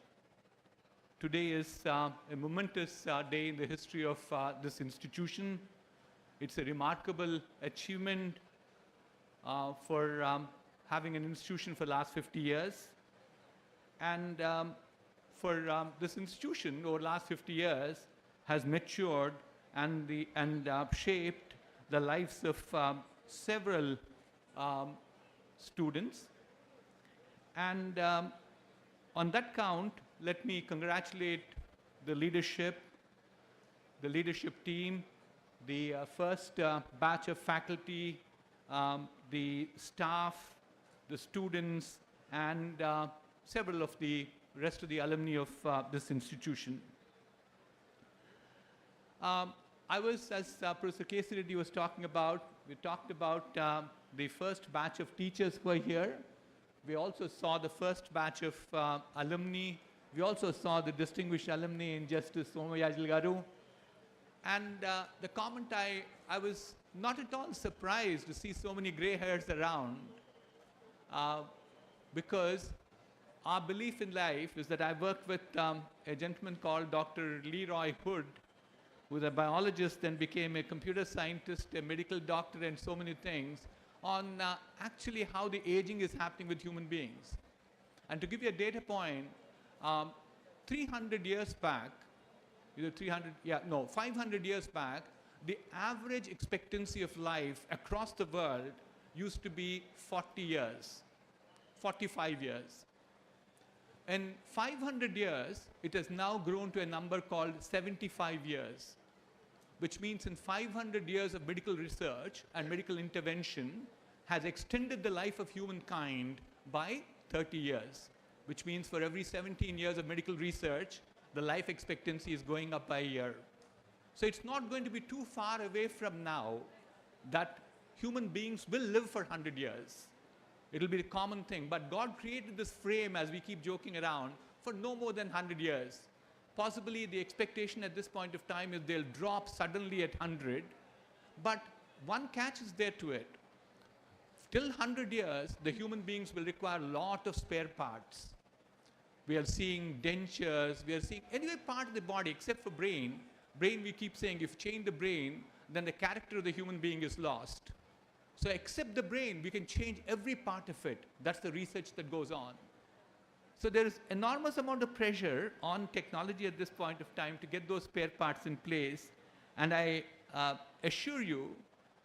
Today is a momentous day in the history of this institution. It's a remarkable achievement for having an institution for the last 50 years. And for this institution over the last 50 years has matured and shaped the lives of several students. And on that count, let me congratulate the leadership team, the first batch of faculty, the staff, the students, and several of the rest of the alumni of this institution. I was, as Professor K.C. Reddy was talking about, we talked about the first batch of teachers who are here. We also saw the first batch of alumni. We also saw the distinguished alumni in Justice Somayajil Garu. And the comment, I was not at all surprised to see so many gray hairs around because our belief in life is that I worked with a gentleman called Dr. Leroy Hood, who was a biologist, then became a computer scientist, a medical doctor, and so many things, on actually how the aging is happening with human beings. And to give you a data point, 300 years back, 500 years back, the average expectancy of life across the world used to be 40 years, 45 years. In 500 years, it has now grown to a number called 75 years, which means in 500 years of medical research and medical intervention has extended the life of humankind by 30 years, which means for every 17 years of medical research, the life expectancy is going up by a year. So it's not going to be too far away from now that human beings will live for 100 years. It'll be a common thing, but God created this frame, as we keep joking around, for no more than 100 years. Possibly the expectation at this point of time is they'll drop suddenly at 100, but one catch is there to it. Till 100 years, the human beings will require a lot of spare parts. We are seeing dentures, we are seeing any part of the body except for brain. Brain, we keep saying, if you change the brain, then the character of the human being is lost. So except the brain, we can change every part of it. That's the research that goes on. So there is enormous amount of pressure on technology at this point of time to get those spare parts in place. And I assure you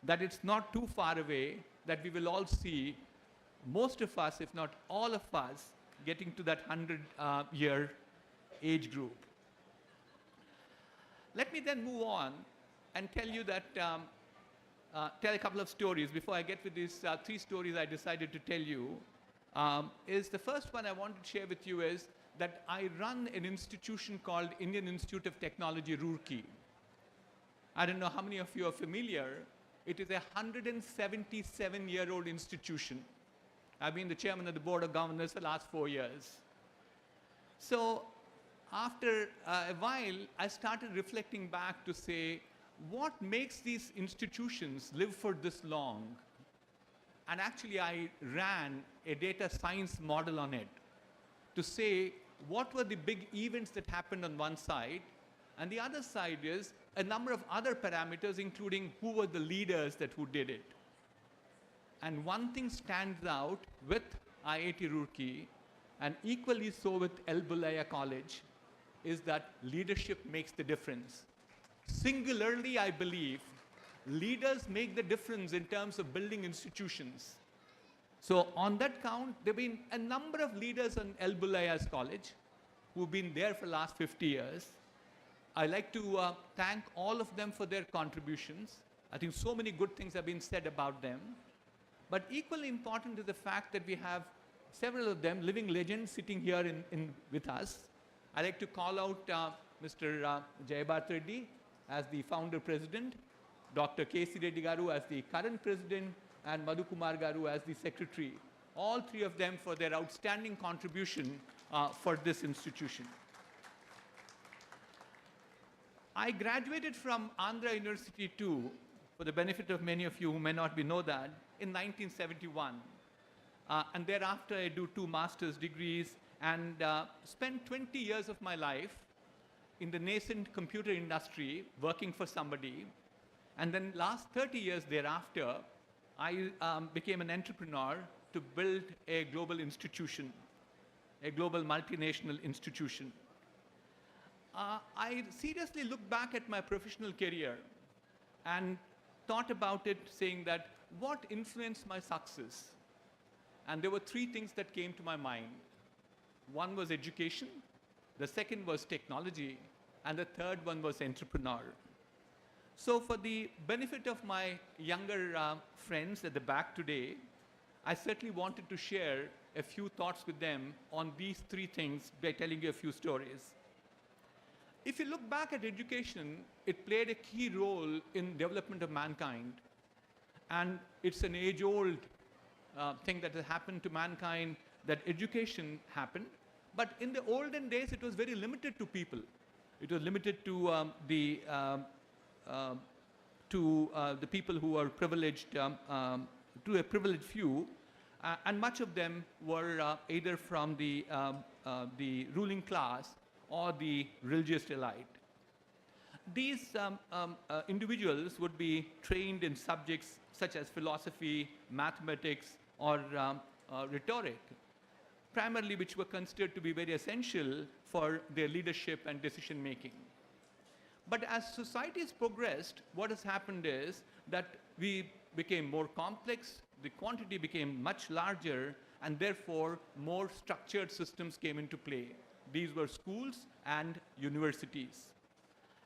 that it's not too far away that we will all see most of us, if not all of us, getting to that 100-year age group. Let me then move on and tell you that tell a couple of stories. Before I get with these 3 stories I decided to tell you, is the first one I want to share with you is that I run an institution called Indian Institute of Technology, Roorkee. I don't know how many of you are familiar. It is a 177-year-old institution. I've been the chairman of the board of governors for the last 4 years. So after a while, I started reflecting back to say, what makes these institutions live for this long? And actually, I ran a data science model on it to say what were the big events that happened on one side, and the other side is a number of other parameters, including who were the leaders who did it. And one thing stands out with IIT Roorkee, and equally so with Bullayya College, is that leadership makes the difference. Singularly, I believe, leaders make the difference in terms of building institutions. So on that count, there have been a number of leaders on Bullayya's college who've been there for the last 50 years. I like to thank all of them for their contributions. I think so many good things have been said about them. But equally important is the fact that we have several of them, living legends, sitting here with us. I like to call out Mr. Jayabhat Reddy as the founder president, Dr. K.C. Reddy Garu as the current president, and Madhu Kumar Garu as the secretary. All 3 of them for their outstanding contribution for this institution. I graduated from Andhra University too, for the benefit of many of you who may not know that, in 1971. And thereafter I do 2 master's degrees and spent 20 years of my life in the nascent computer industry working for somebody. And then last 30 years thereafter, I became an entrepreneur to build a global institution, a global multinational institution. I seriously looked back at my professional career and thought about it, saying that what influenced my success? And there were 3 things that came to my mind. One was education, the second was technology, and the third one was entrepreneur. So for the benefit of my younger friends at the back today, I certainly wanted to share a few thoughts with them on these 3 things by telling you a few stories. If you look back at education, it played a key role in development of mankind. And it's an age-old thing that has happened to mankind, that education happened. But in the olden days, it was very limited to people. It was limited to the people who are privileged, to a privileged few, and much of them were either from the ruling class or the religious elite. These individuals would be trained in subjects such as philosophy, mathematics, or rhetoric, primarily which were considered to be very essential for their leadership and decision making. But as society has progressed, what has happened is that we became more complex, the quantity became much larger, and therefore more structured systems came into play. These were schools and universities.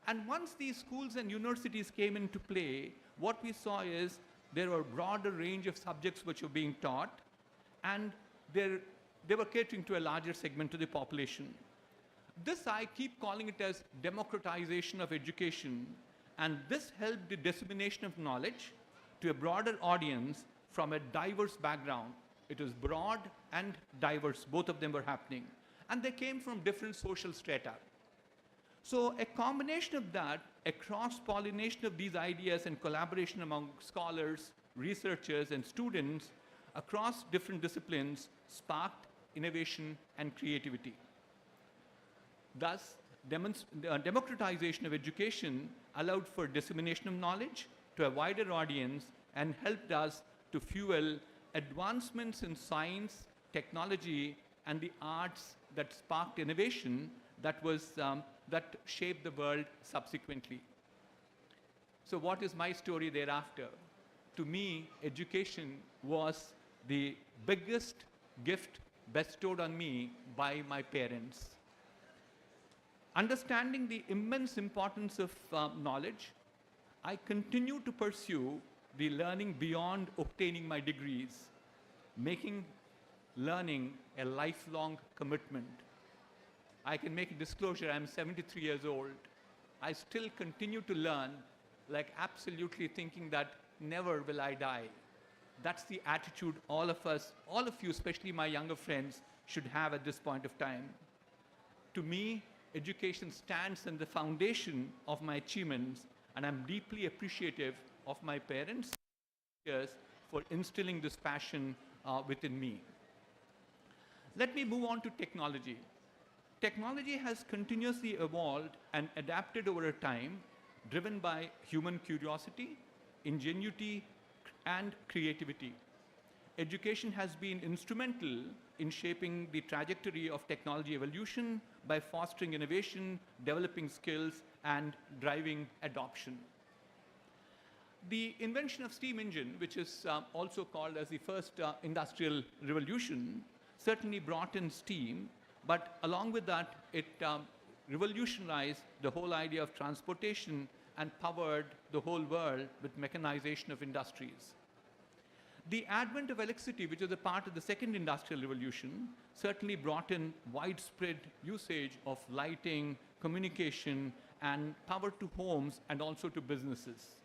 And once these schools and universities came into play, what we saw is there were a broader range of subjects which were being taught, and they were catering to a larger segment of the population. This, I keep calling it as democratization of education, and this helped the dissemination of knowledge to a broader audience from a diverse background. It was broad and diverse, both of them were happening. And they came from different social strata. So a combination of that, a cross-pollination of these ideas and collaboration among scholars, researchers, and students across different disciplines sparked innovation and creativity. Thus, democratization of education allowed for dissemination of knowledge to a wider audience and helped us to fuel advancements in science, technology, and the arts that sparked innovation that shaped the world subsequently. So what is my story thereafter? To me, education was the biggest gift bestowed on me by my parents. Understanding the immense importance of knowledge, I continue to pursue the learning beyond obtaining my degrees, making learning a lifelong commitment. I can make a disclosure, I'm 73 years old. I still continue to learn, like absolutely thinking that never will I die. That's the attitude all of us, all of you, especially my younger friends, should have at this point of time. To me, education stands in the foundation of my achievements, and I'm deeply appreciative of my parents for instilling this passion within me. Let me move on to technology. Technology has continuously evolved and adapted over a time, driven by human curiosity, ingenuity, and creativity. Education has been instrumental in shaping the trajectory of technology evolution by fostering innovation, developing skills, and driving adoption. The invention of steam engine, which is also called as the first industrial revolution, certainly brought in steam, but along with that, it revolutionized the whole idea of transportation and powered the whole world with mechanization of industries. The advent of electricity, which was a part of the second industrial revolution, certainly brought in widespread usage of lighting, communication, and power to homes and also to businesses.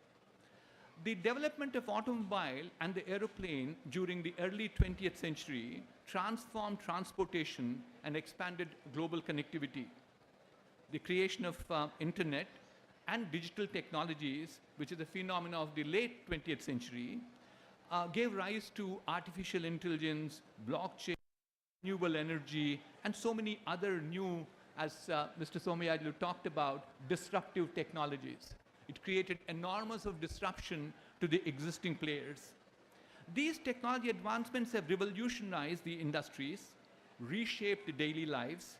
The development of automobile and the aeroplane during the early 20th century transformed transportation and expanded global connectivity. The creation of internet and digital technologies, which is a phenomenon of the late 20th century, gave rise to artificial intelligence, blockchain, renewable energy, and so many other new, as Mr. Somayajulu talked about, disruptive technologies. It created enormous of disruption to the existing players. These technology advancements have revolutionized the industries, reshaped the daily lives,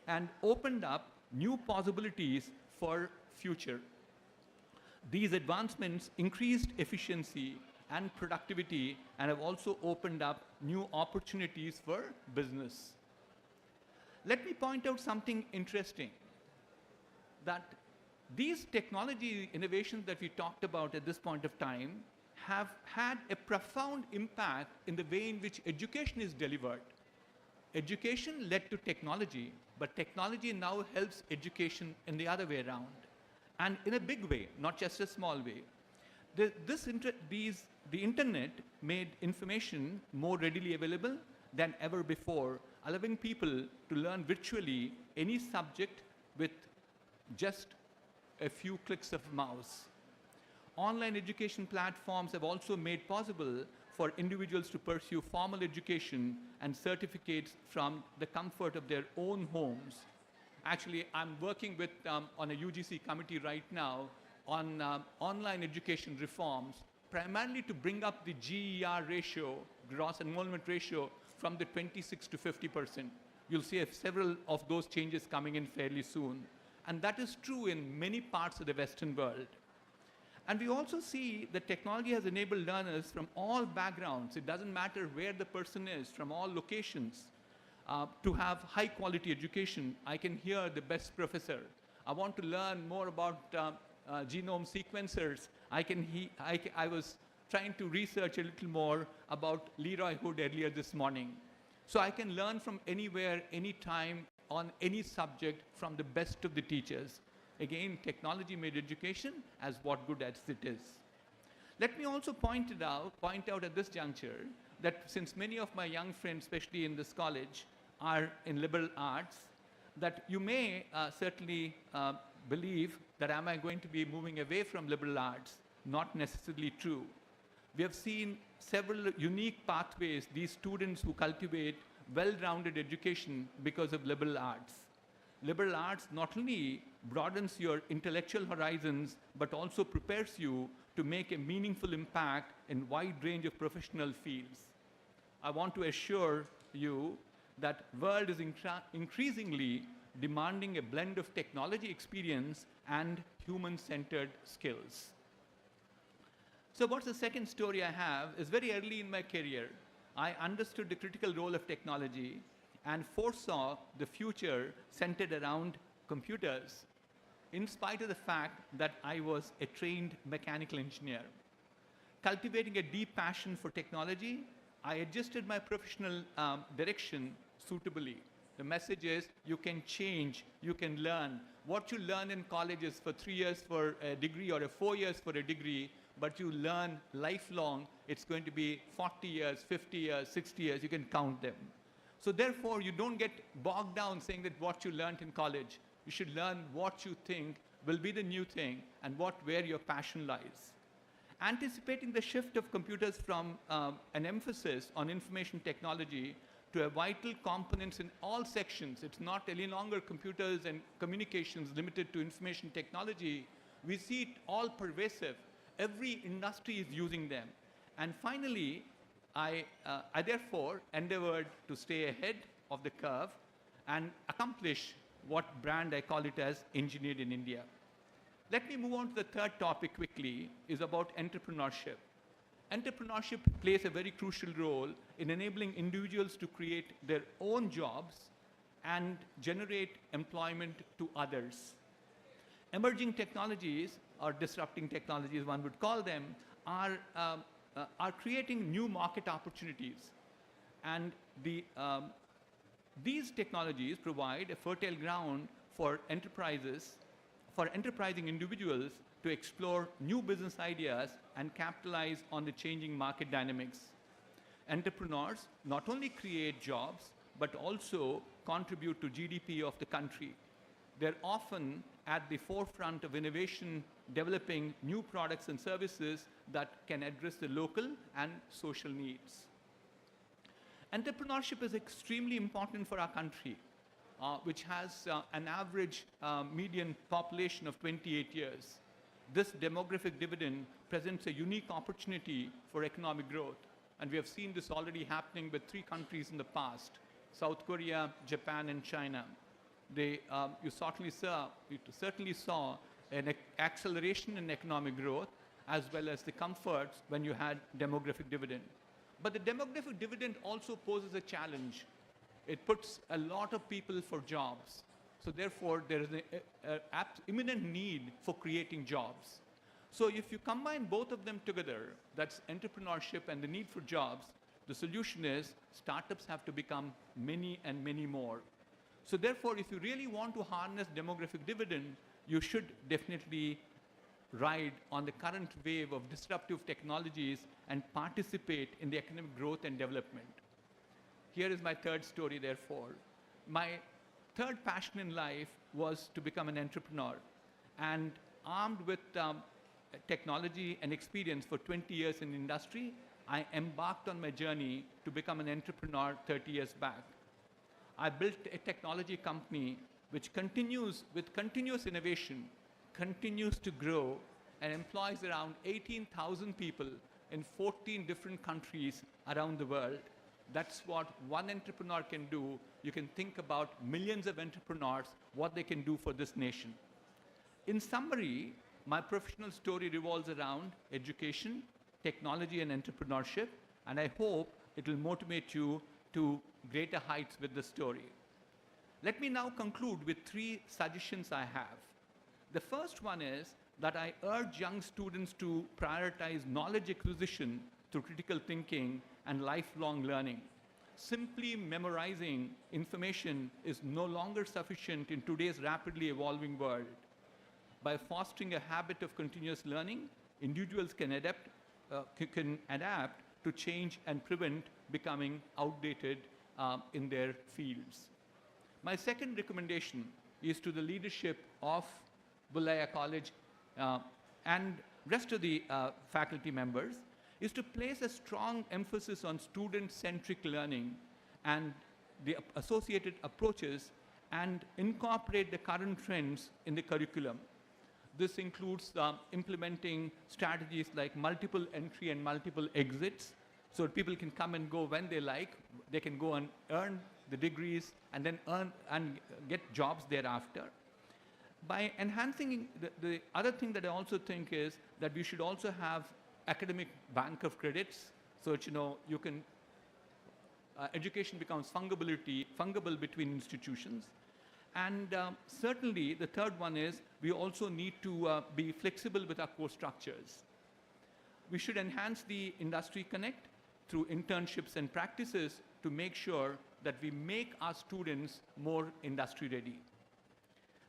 and opened up new possibilities for future. These advancements increased efficiency and productivity and have also opened up new opportunities for business. Let me point out something interesting, that these technology innovations that we talked about at this point of time have had a profound impact in the way in which education is delivered. Education led to technology, but technology now helps education in the other way around, and in a big way, not just a small way. The internet made information more readily available than ever before, allowing people to learn virtually any subject with just a few clicks of mouse. Online education platforms have also made possible for individuals to pursue formal education and certificates from the comfort of their own homes. Actually, I'm working with on a UGC committee right now on online education reforms, primarily to bring up the GER ratio, gross enrollment ratio, from the 26 to 50%. You'll see several of those changes coming in fairly soon. And that is true in many parts of the Western world. And we also see that technology has enabled learners from all backgrounds, it doesn't matter where the person is, from all locations, to have high quality education. I can hear the best professor. I want to learn more about genome sequencers. I was trying to research a little more about Leroy Hood earlier this morning. So I can learn from anywhere, anytime, on any subject from the best of the teachers. Again, technology made education as what good as it is. Let me also point out at this juncture that since many of my young friends, especially in this college, are in liberal arts, that you may certainly believe that am I going to be moving away from liberal arts? Not necessarily true. We have seen several unique pathways, these students who cultivate well-rounded education because of liberal arts. Liberal arts not only broadens your intellectual horizons, but also prepares you to make a meaningful impact in wide range of professional fields. I want to assure you that world is increasingly demanding a blend of technology experience and human-centered skills. So what's the second story I have is very early in my career, I understood the critical role of technology and foresaw the future centered around computers, in spite of the fact that I was a trained mechanical engineer. Cultivating a deep passion for technology, I adjusted my professional direction suitably. The message is you can change, you can learn. What you learn in college is for 3 years for a degree or 4 years for a degree, but you learn lifelong. It's going to be 40 years, 50 years, 60 years, you can count them. So therefore, you don't get bogged down saying that what you learned in college. You should learn what you think will be the new thing and where your passion lies. Anticipating the shift of computers from an emphasis on information technology to a vital components in all sections. It's not any longer computers and communications limited to information technology. We see it all pervasive. Every industry is using them. And finally, I therefore endeavored to stay ahead of the curve and accomplish what brand I call it as engineered in India. Let me move on to the third topic quickly, is about entrepreneurship. Entrepreneurship plays a very crucial role in enabling individuals to create their own jobs and generate employment to others. Emerging technologies, or disrupting technologies one would call them, are creating new market opportunities. And these technologies provide a fertile ground for enterprising individuals to explore new business ideas and capitalize on the changing market dynamics. Entrepreneurs not only create jobs, but also contribute to GDP of the country. They're often at the forefront of innovation, developing new products and services that can address the local and social needs. Entrepreneurship is extremely important for our country, which has an average median population of 28 years. This demographic dividend presents a unique opportunity for economic growth. And we have seen this already happening with 3 countries in the past: South Korea, Japan, and China. You certainly saw an acceleration in economic growth, as well as the comforts when you had demographic dividend. But the demographic dividend also poses a challenge. It puts a lot of people for jobs. So therefore, there is an imminent need for creating jobs. So if you combine both of them together, that's entrepreneurship and the need for jobs, the solution is startups have to become many and many more. So therefore, if you really want to harness demographic dividend, you should definitely ride on the current wave of disruptive technologies and participate in the economic growth and development. Here is my third story, therefore. My third passion in life was to become an entrepreneur. And armed with technology and experience for 20 years in industry, I embarked on my journey to become an entrepreneur 30 years back. I built a technology company which continues with continuous innovation, continues to grow, and employs around 18,000 people in 14 different countries around the world. That's what one entrepreneur can do. You can think about millions of entrepreneurs, what they can do for this nation. In summary, My professional story revolves around education, technology, and entrepreneurship, and I hope it will motivate you to greater heights with the story. Let me now conclude with 3 suggestions I have. The first one is that I urge young students to prioritize knowledge acquisition through critical thinking and lifelong learning. Simply memorizing information is no longer sufficient in today's rapidly evolving world. By fostering a habit of continuous learning, individuals can adapt to change and prevent becoming outdated in their fields. My second recommendation is to the leadership of Bullayya College and rest of the faculty members is to place a strong emphasis on student-centric learning and the associated approaches and incorporate the current trends in the curriculum. This includes implementing strategies like multiple entry and multiple exits, so people can come and go when they like. They can go and earn the degrees and then earn and get jobs thereafter. By enhancing, the other thing that I also think is that we should also have academic bank of credits, so that, you can, education becomes fungible between institutions. And certainly the third one is we also need to be flexible with our course structures. We should enhance the industry connect through internships and practices to make sure that we make our students more industry ready.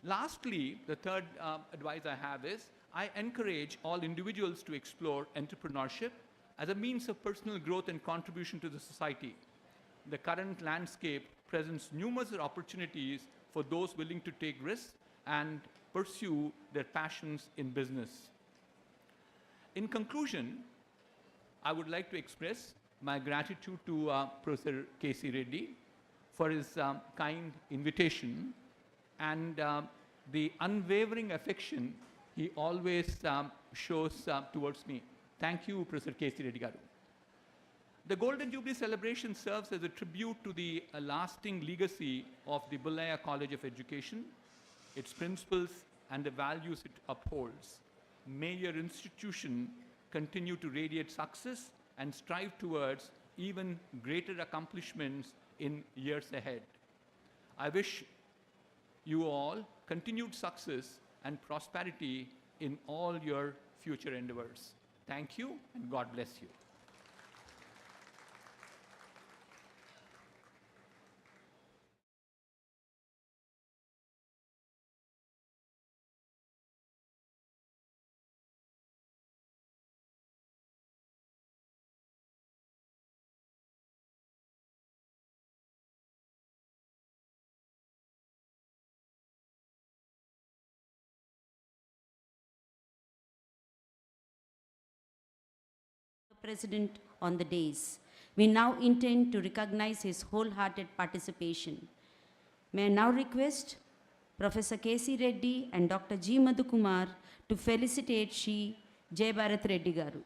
Lastly, the third advice I have is I encourage all individuals to explore entrepreneurship as a means of personal growth and contribution to the society. The current landscape presents numerous opportunities for those willing to take risks and pursue their passions in business. In conclusion, I would like to express my gratitude to Professor K.C. Reddy for his kind invitation and the unwavering affection he always shows towards me. Thank you, Professor K.C. Reddy garu. The Golden Jubilee celebration serves as a tribute to the lasting legacy of the Bullayya College of Education, its principles, and the values it upholds. May your institution continue to radiate success and strive towards even greater accomplishments in years ahead. I wish you all continued success and prosperity in all your future endeavors. Thank you, and God bless you. President on the days. We now intend to recognize his wholehearted participation. May I now request Professor K.C. Reddy and Dr. G. Madhukumar to felicitate Shri Jai Bharat Reddy garu.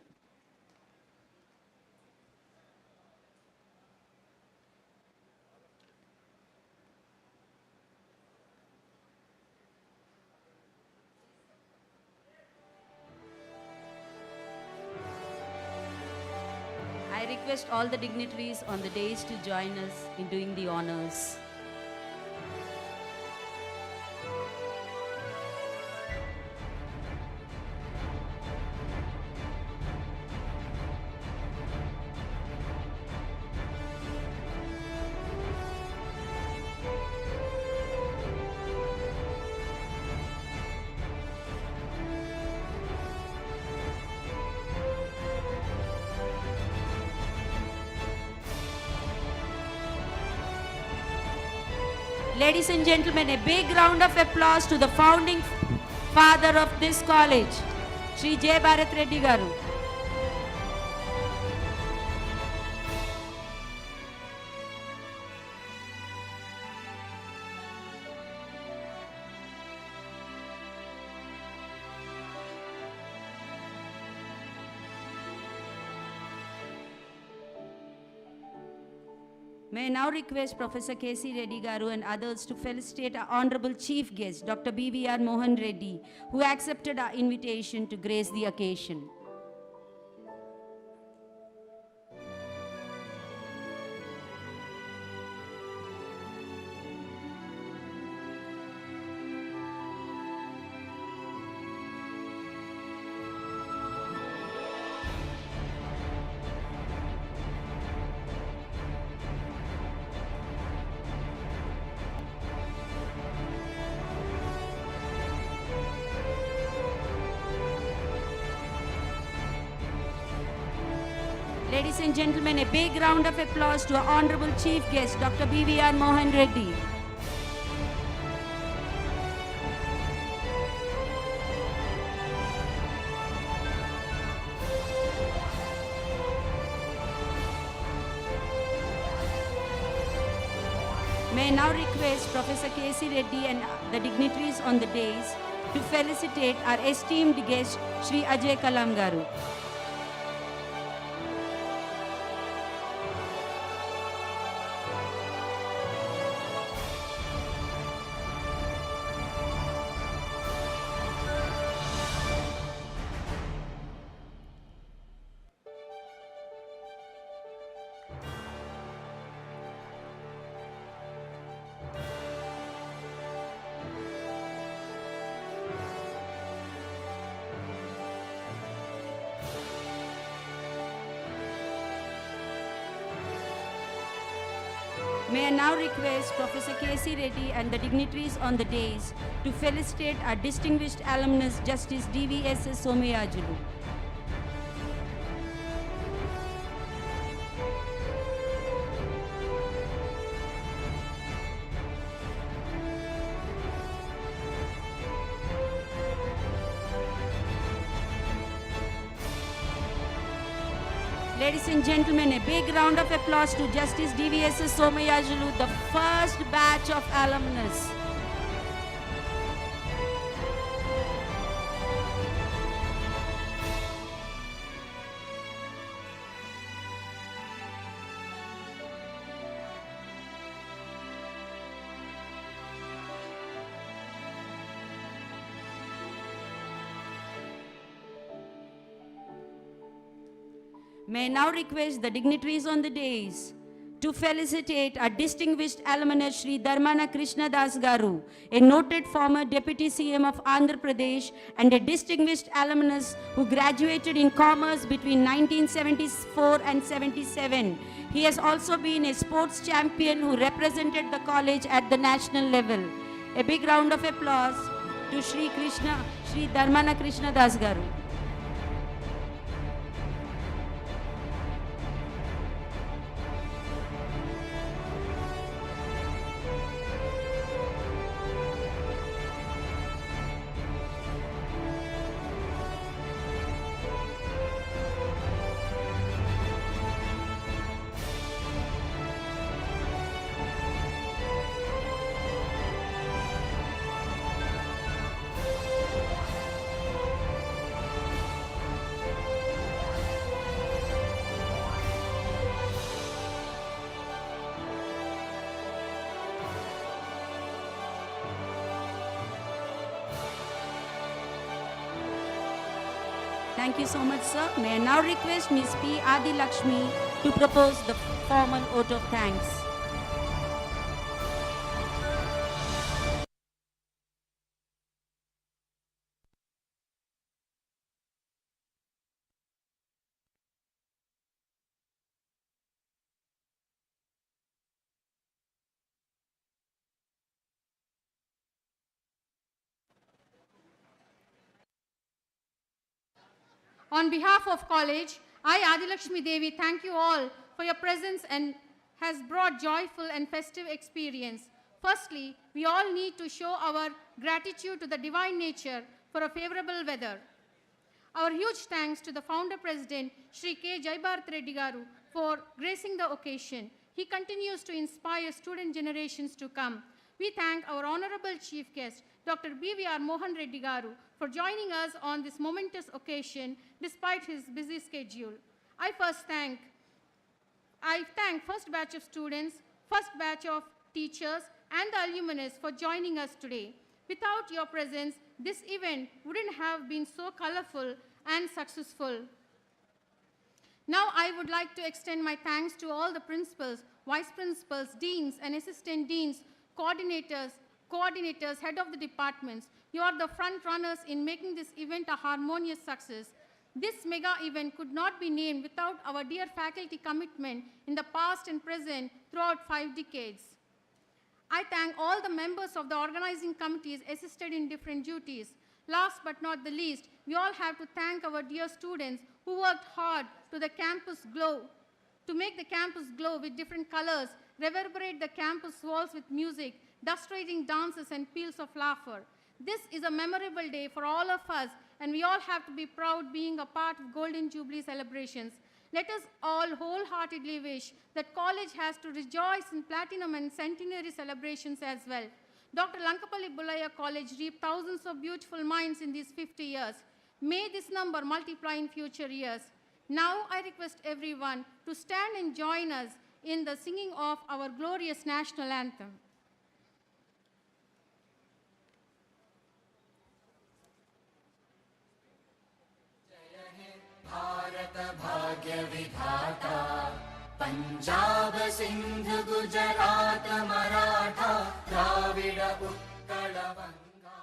I request all the dignitaries on the dais to join us in doing the honors. Ladies and gentlemen, a big round of applause to the founding father of this college, Shri Jai Bharat Reddy garu. May I now request Professor K.C. Reddy Garu and others to felicitate our Honorable Chief Guest, Dr. B.V.R. Mohan Reddy, who accepted our invitation to grace the occasion. Ladies and gentlemen, a big round of applause to our Honorable Chief Guest, Dr. B.V.R. Mohan Reddy. May I now request Professor K.C. Reddy and the dignitaries on the dais to felicitate our esteemed guest, Shri Ajay Kalam Garu. May I now request Professor K.C. Reddy and the dignitaries on the dais to felicitate our distinguished alumnus, Justice D.V.S.S. Somayajulu. Ladies and gentlemen, a big round of applause to Justice D.V.S.S. Somayajulu, the first batch of alumnus. May I now request the dignitaries on the dais to felicitate our distinguished alumnus Shri Dharmana Krishna Das Garu, a noted former Deputy CM of Andhra Pradesh and a distinguished alumnus who graduated in Commerce between 1974 and 77. He has also been a sports champion who represented the college at the national level. A big round of applause to Shri Dharmana Krishna Das Garu. Thank you so much, sir. May I now request Ms. P. Adi Lakshmi to propose the formal vote of thanks. On behalf of college, I, Adilakshmi Devi, thank you all for your presence and has brought joyful and festive experience. Firstly, we all need to show our gratitude to the divine nature for a favorable weather. Our huge thanks to the founder president, Shri K. Jaibharat Reddy Garu, for gracing the occasion. He continues to inspire student generations to come. We thank our honorable chief guest, Dr. B.V.R. Mohan Reddy Garu, for joining us on this momentous occasion despite his busy schedule. I first thank I thank first batch of students, first batch of teachers, and the alumnus for joining us today. Without your presence, this event wouldn't have been so colorful and successful. Now I would like to extend my thanks to all the principals, vice principals, deans and assistant deans, coordinators, head of the departments. You are the front runners in making this event a harmonious success. This mega event could not be named without our dear faculty commitment in the past and present throughout 5 decades. I thank all the members of the organizing committees assisted in different duties. Last but not the least, we all have to thank our dear students who worked hard to make the campus glow with different colors, reverberate the campus walls with music, dust-rating dances and peals of laughter. This is a memorable day for all of us, and we all have to be proud being a part of Golden Jubilee celebrations. Let us all wholeheartedly wish that college has to rejoice in platinum and centenary celebrations as well. Dr. Lankapalli Bullayya College reaped thousands of beautiful minds in these 50 years. May this number multiply in future years. Now I request everyone to stand and join us in the singing of our glorious national anthem. Bharat भाग्य विधाता पंजाब सिंध गुजरात मराठा द्राविड उत्कल गंगा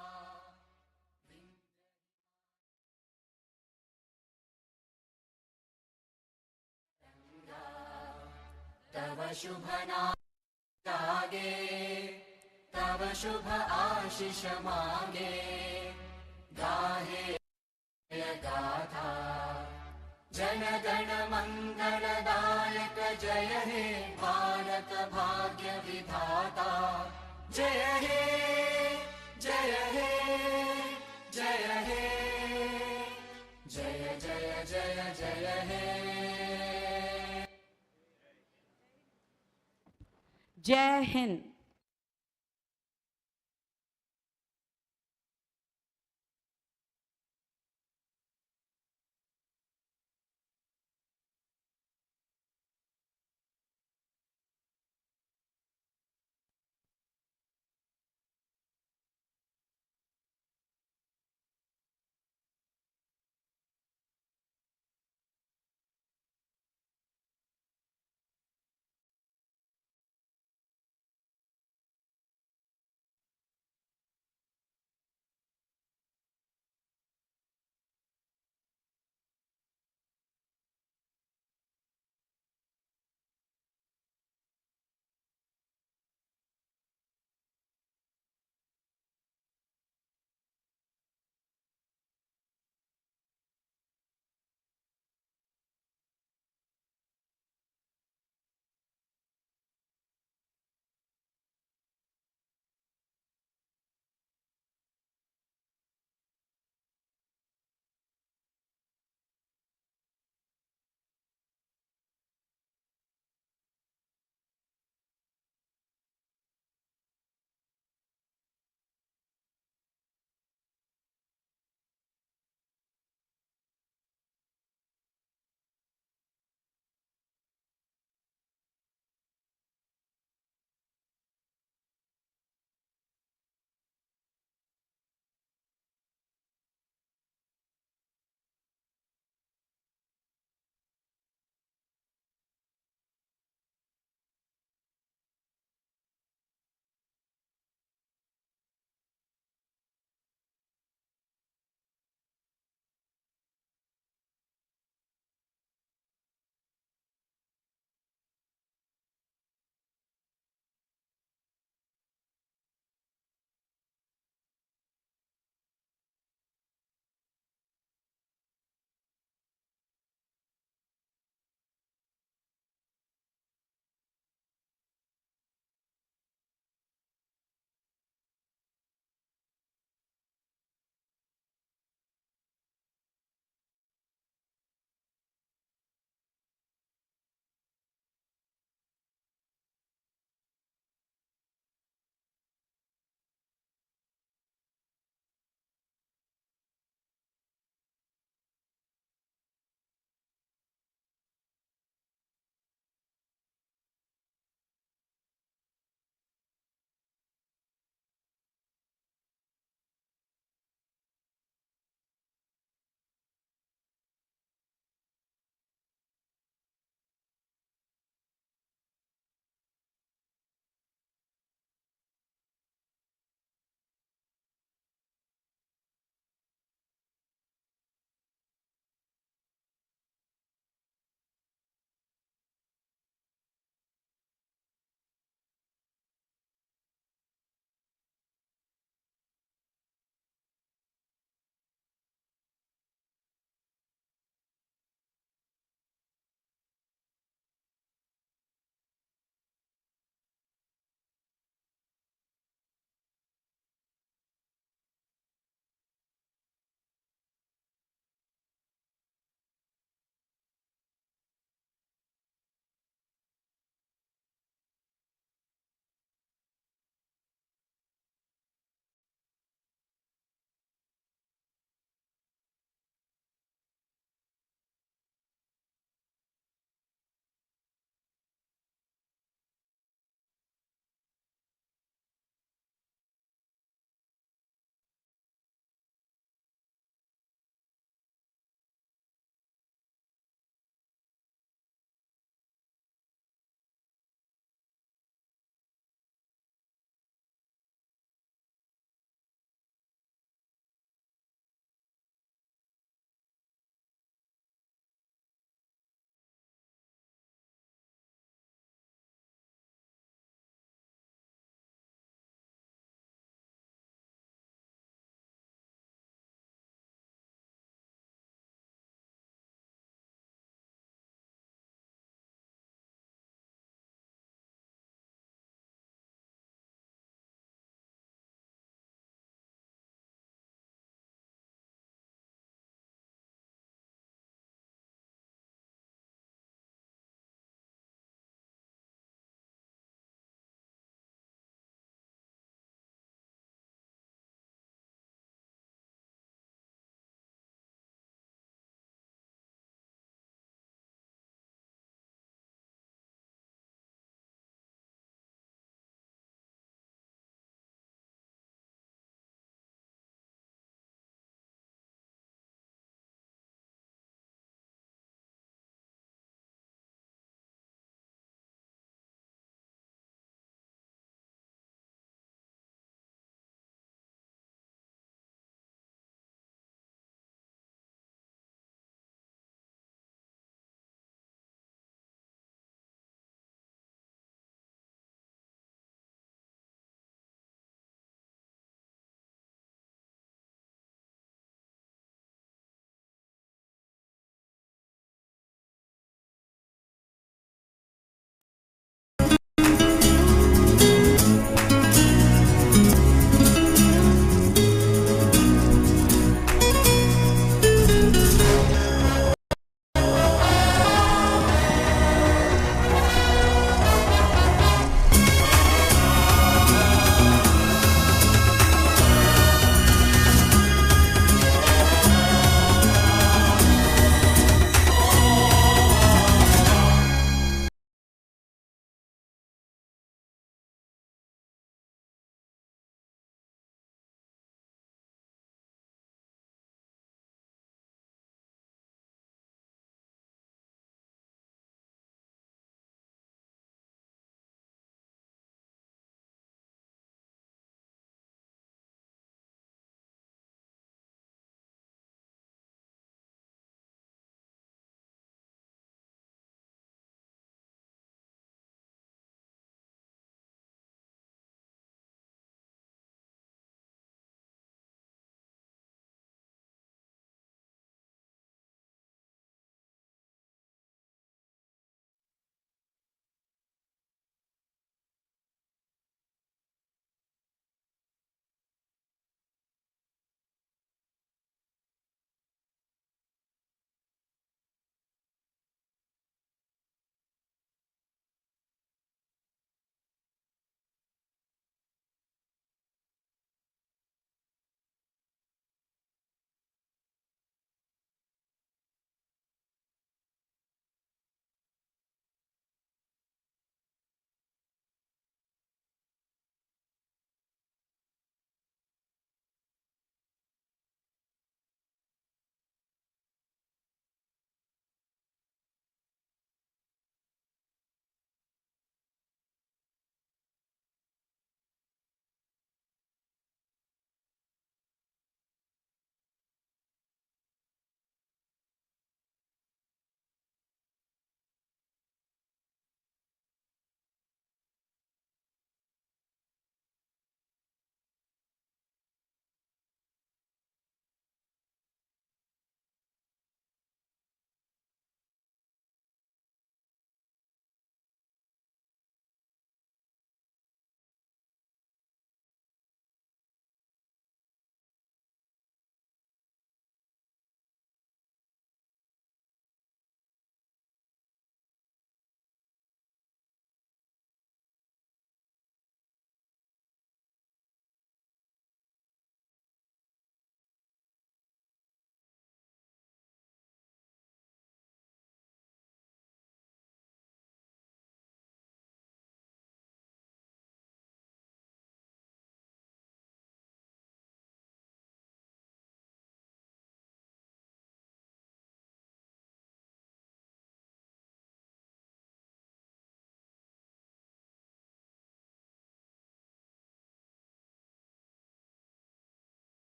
तव शुभ नाम जागे तव शुभ आशीष मांगे गाहे गाथा जन गण मंगलदायक जय हे भारत भाग्य विधाता जय हे जय हे जय हे जय जय जय जय हे Jai Hind.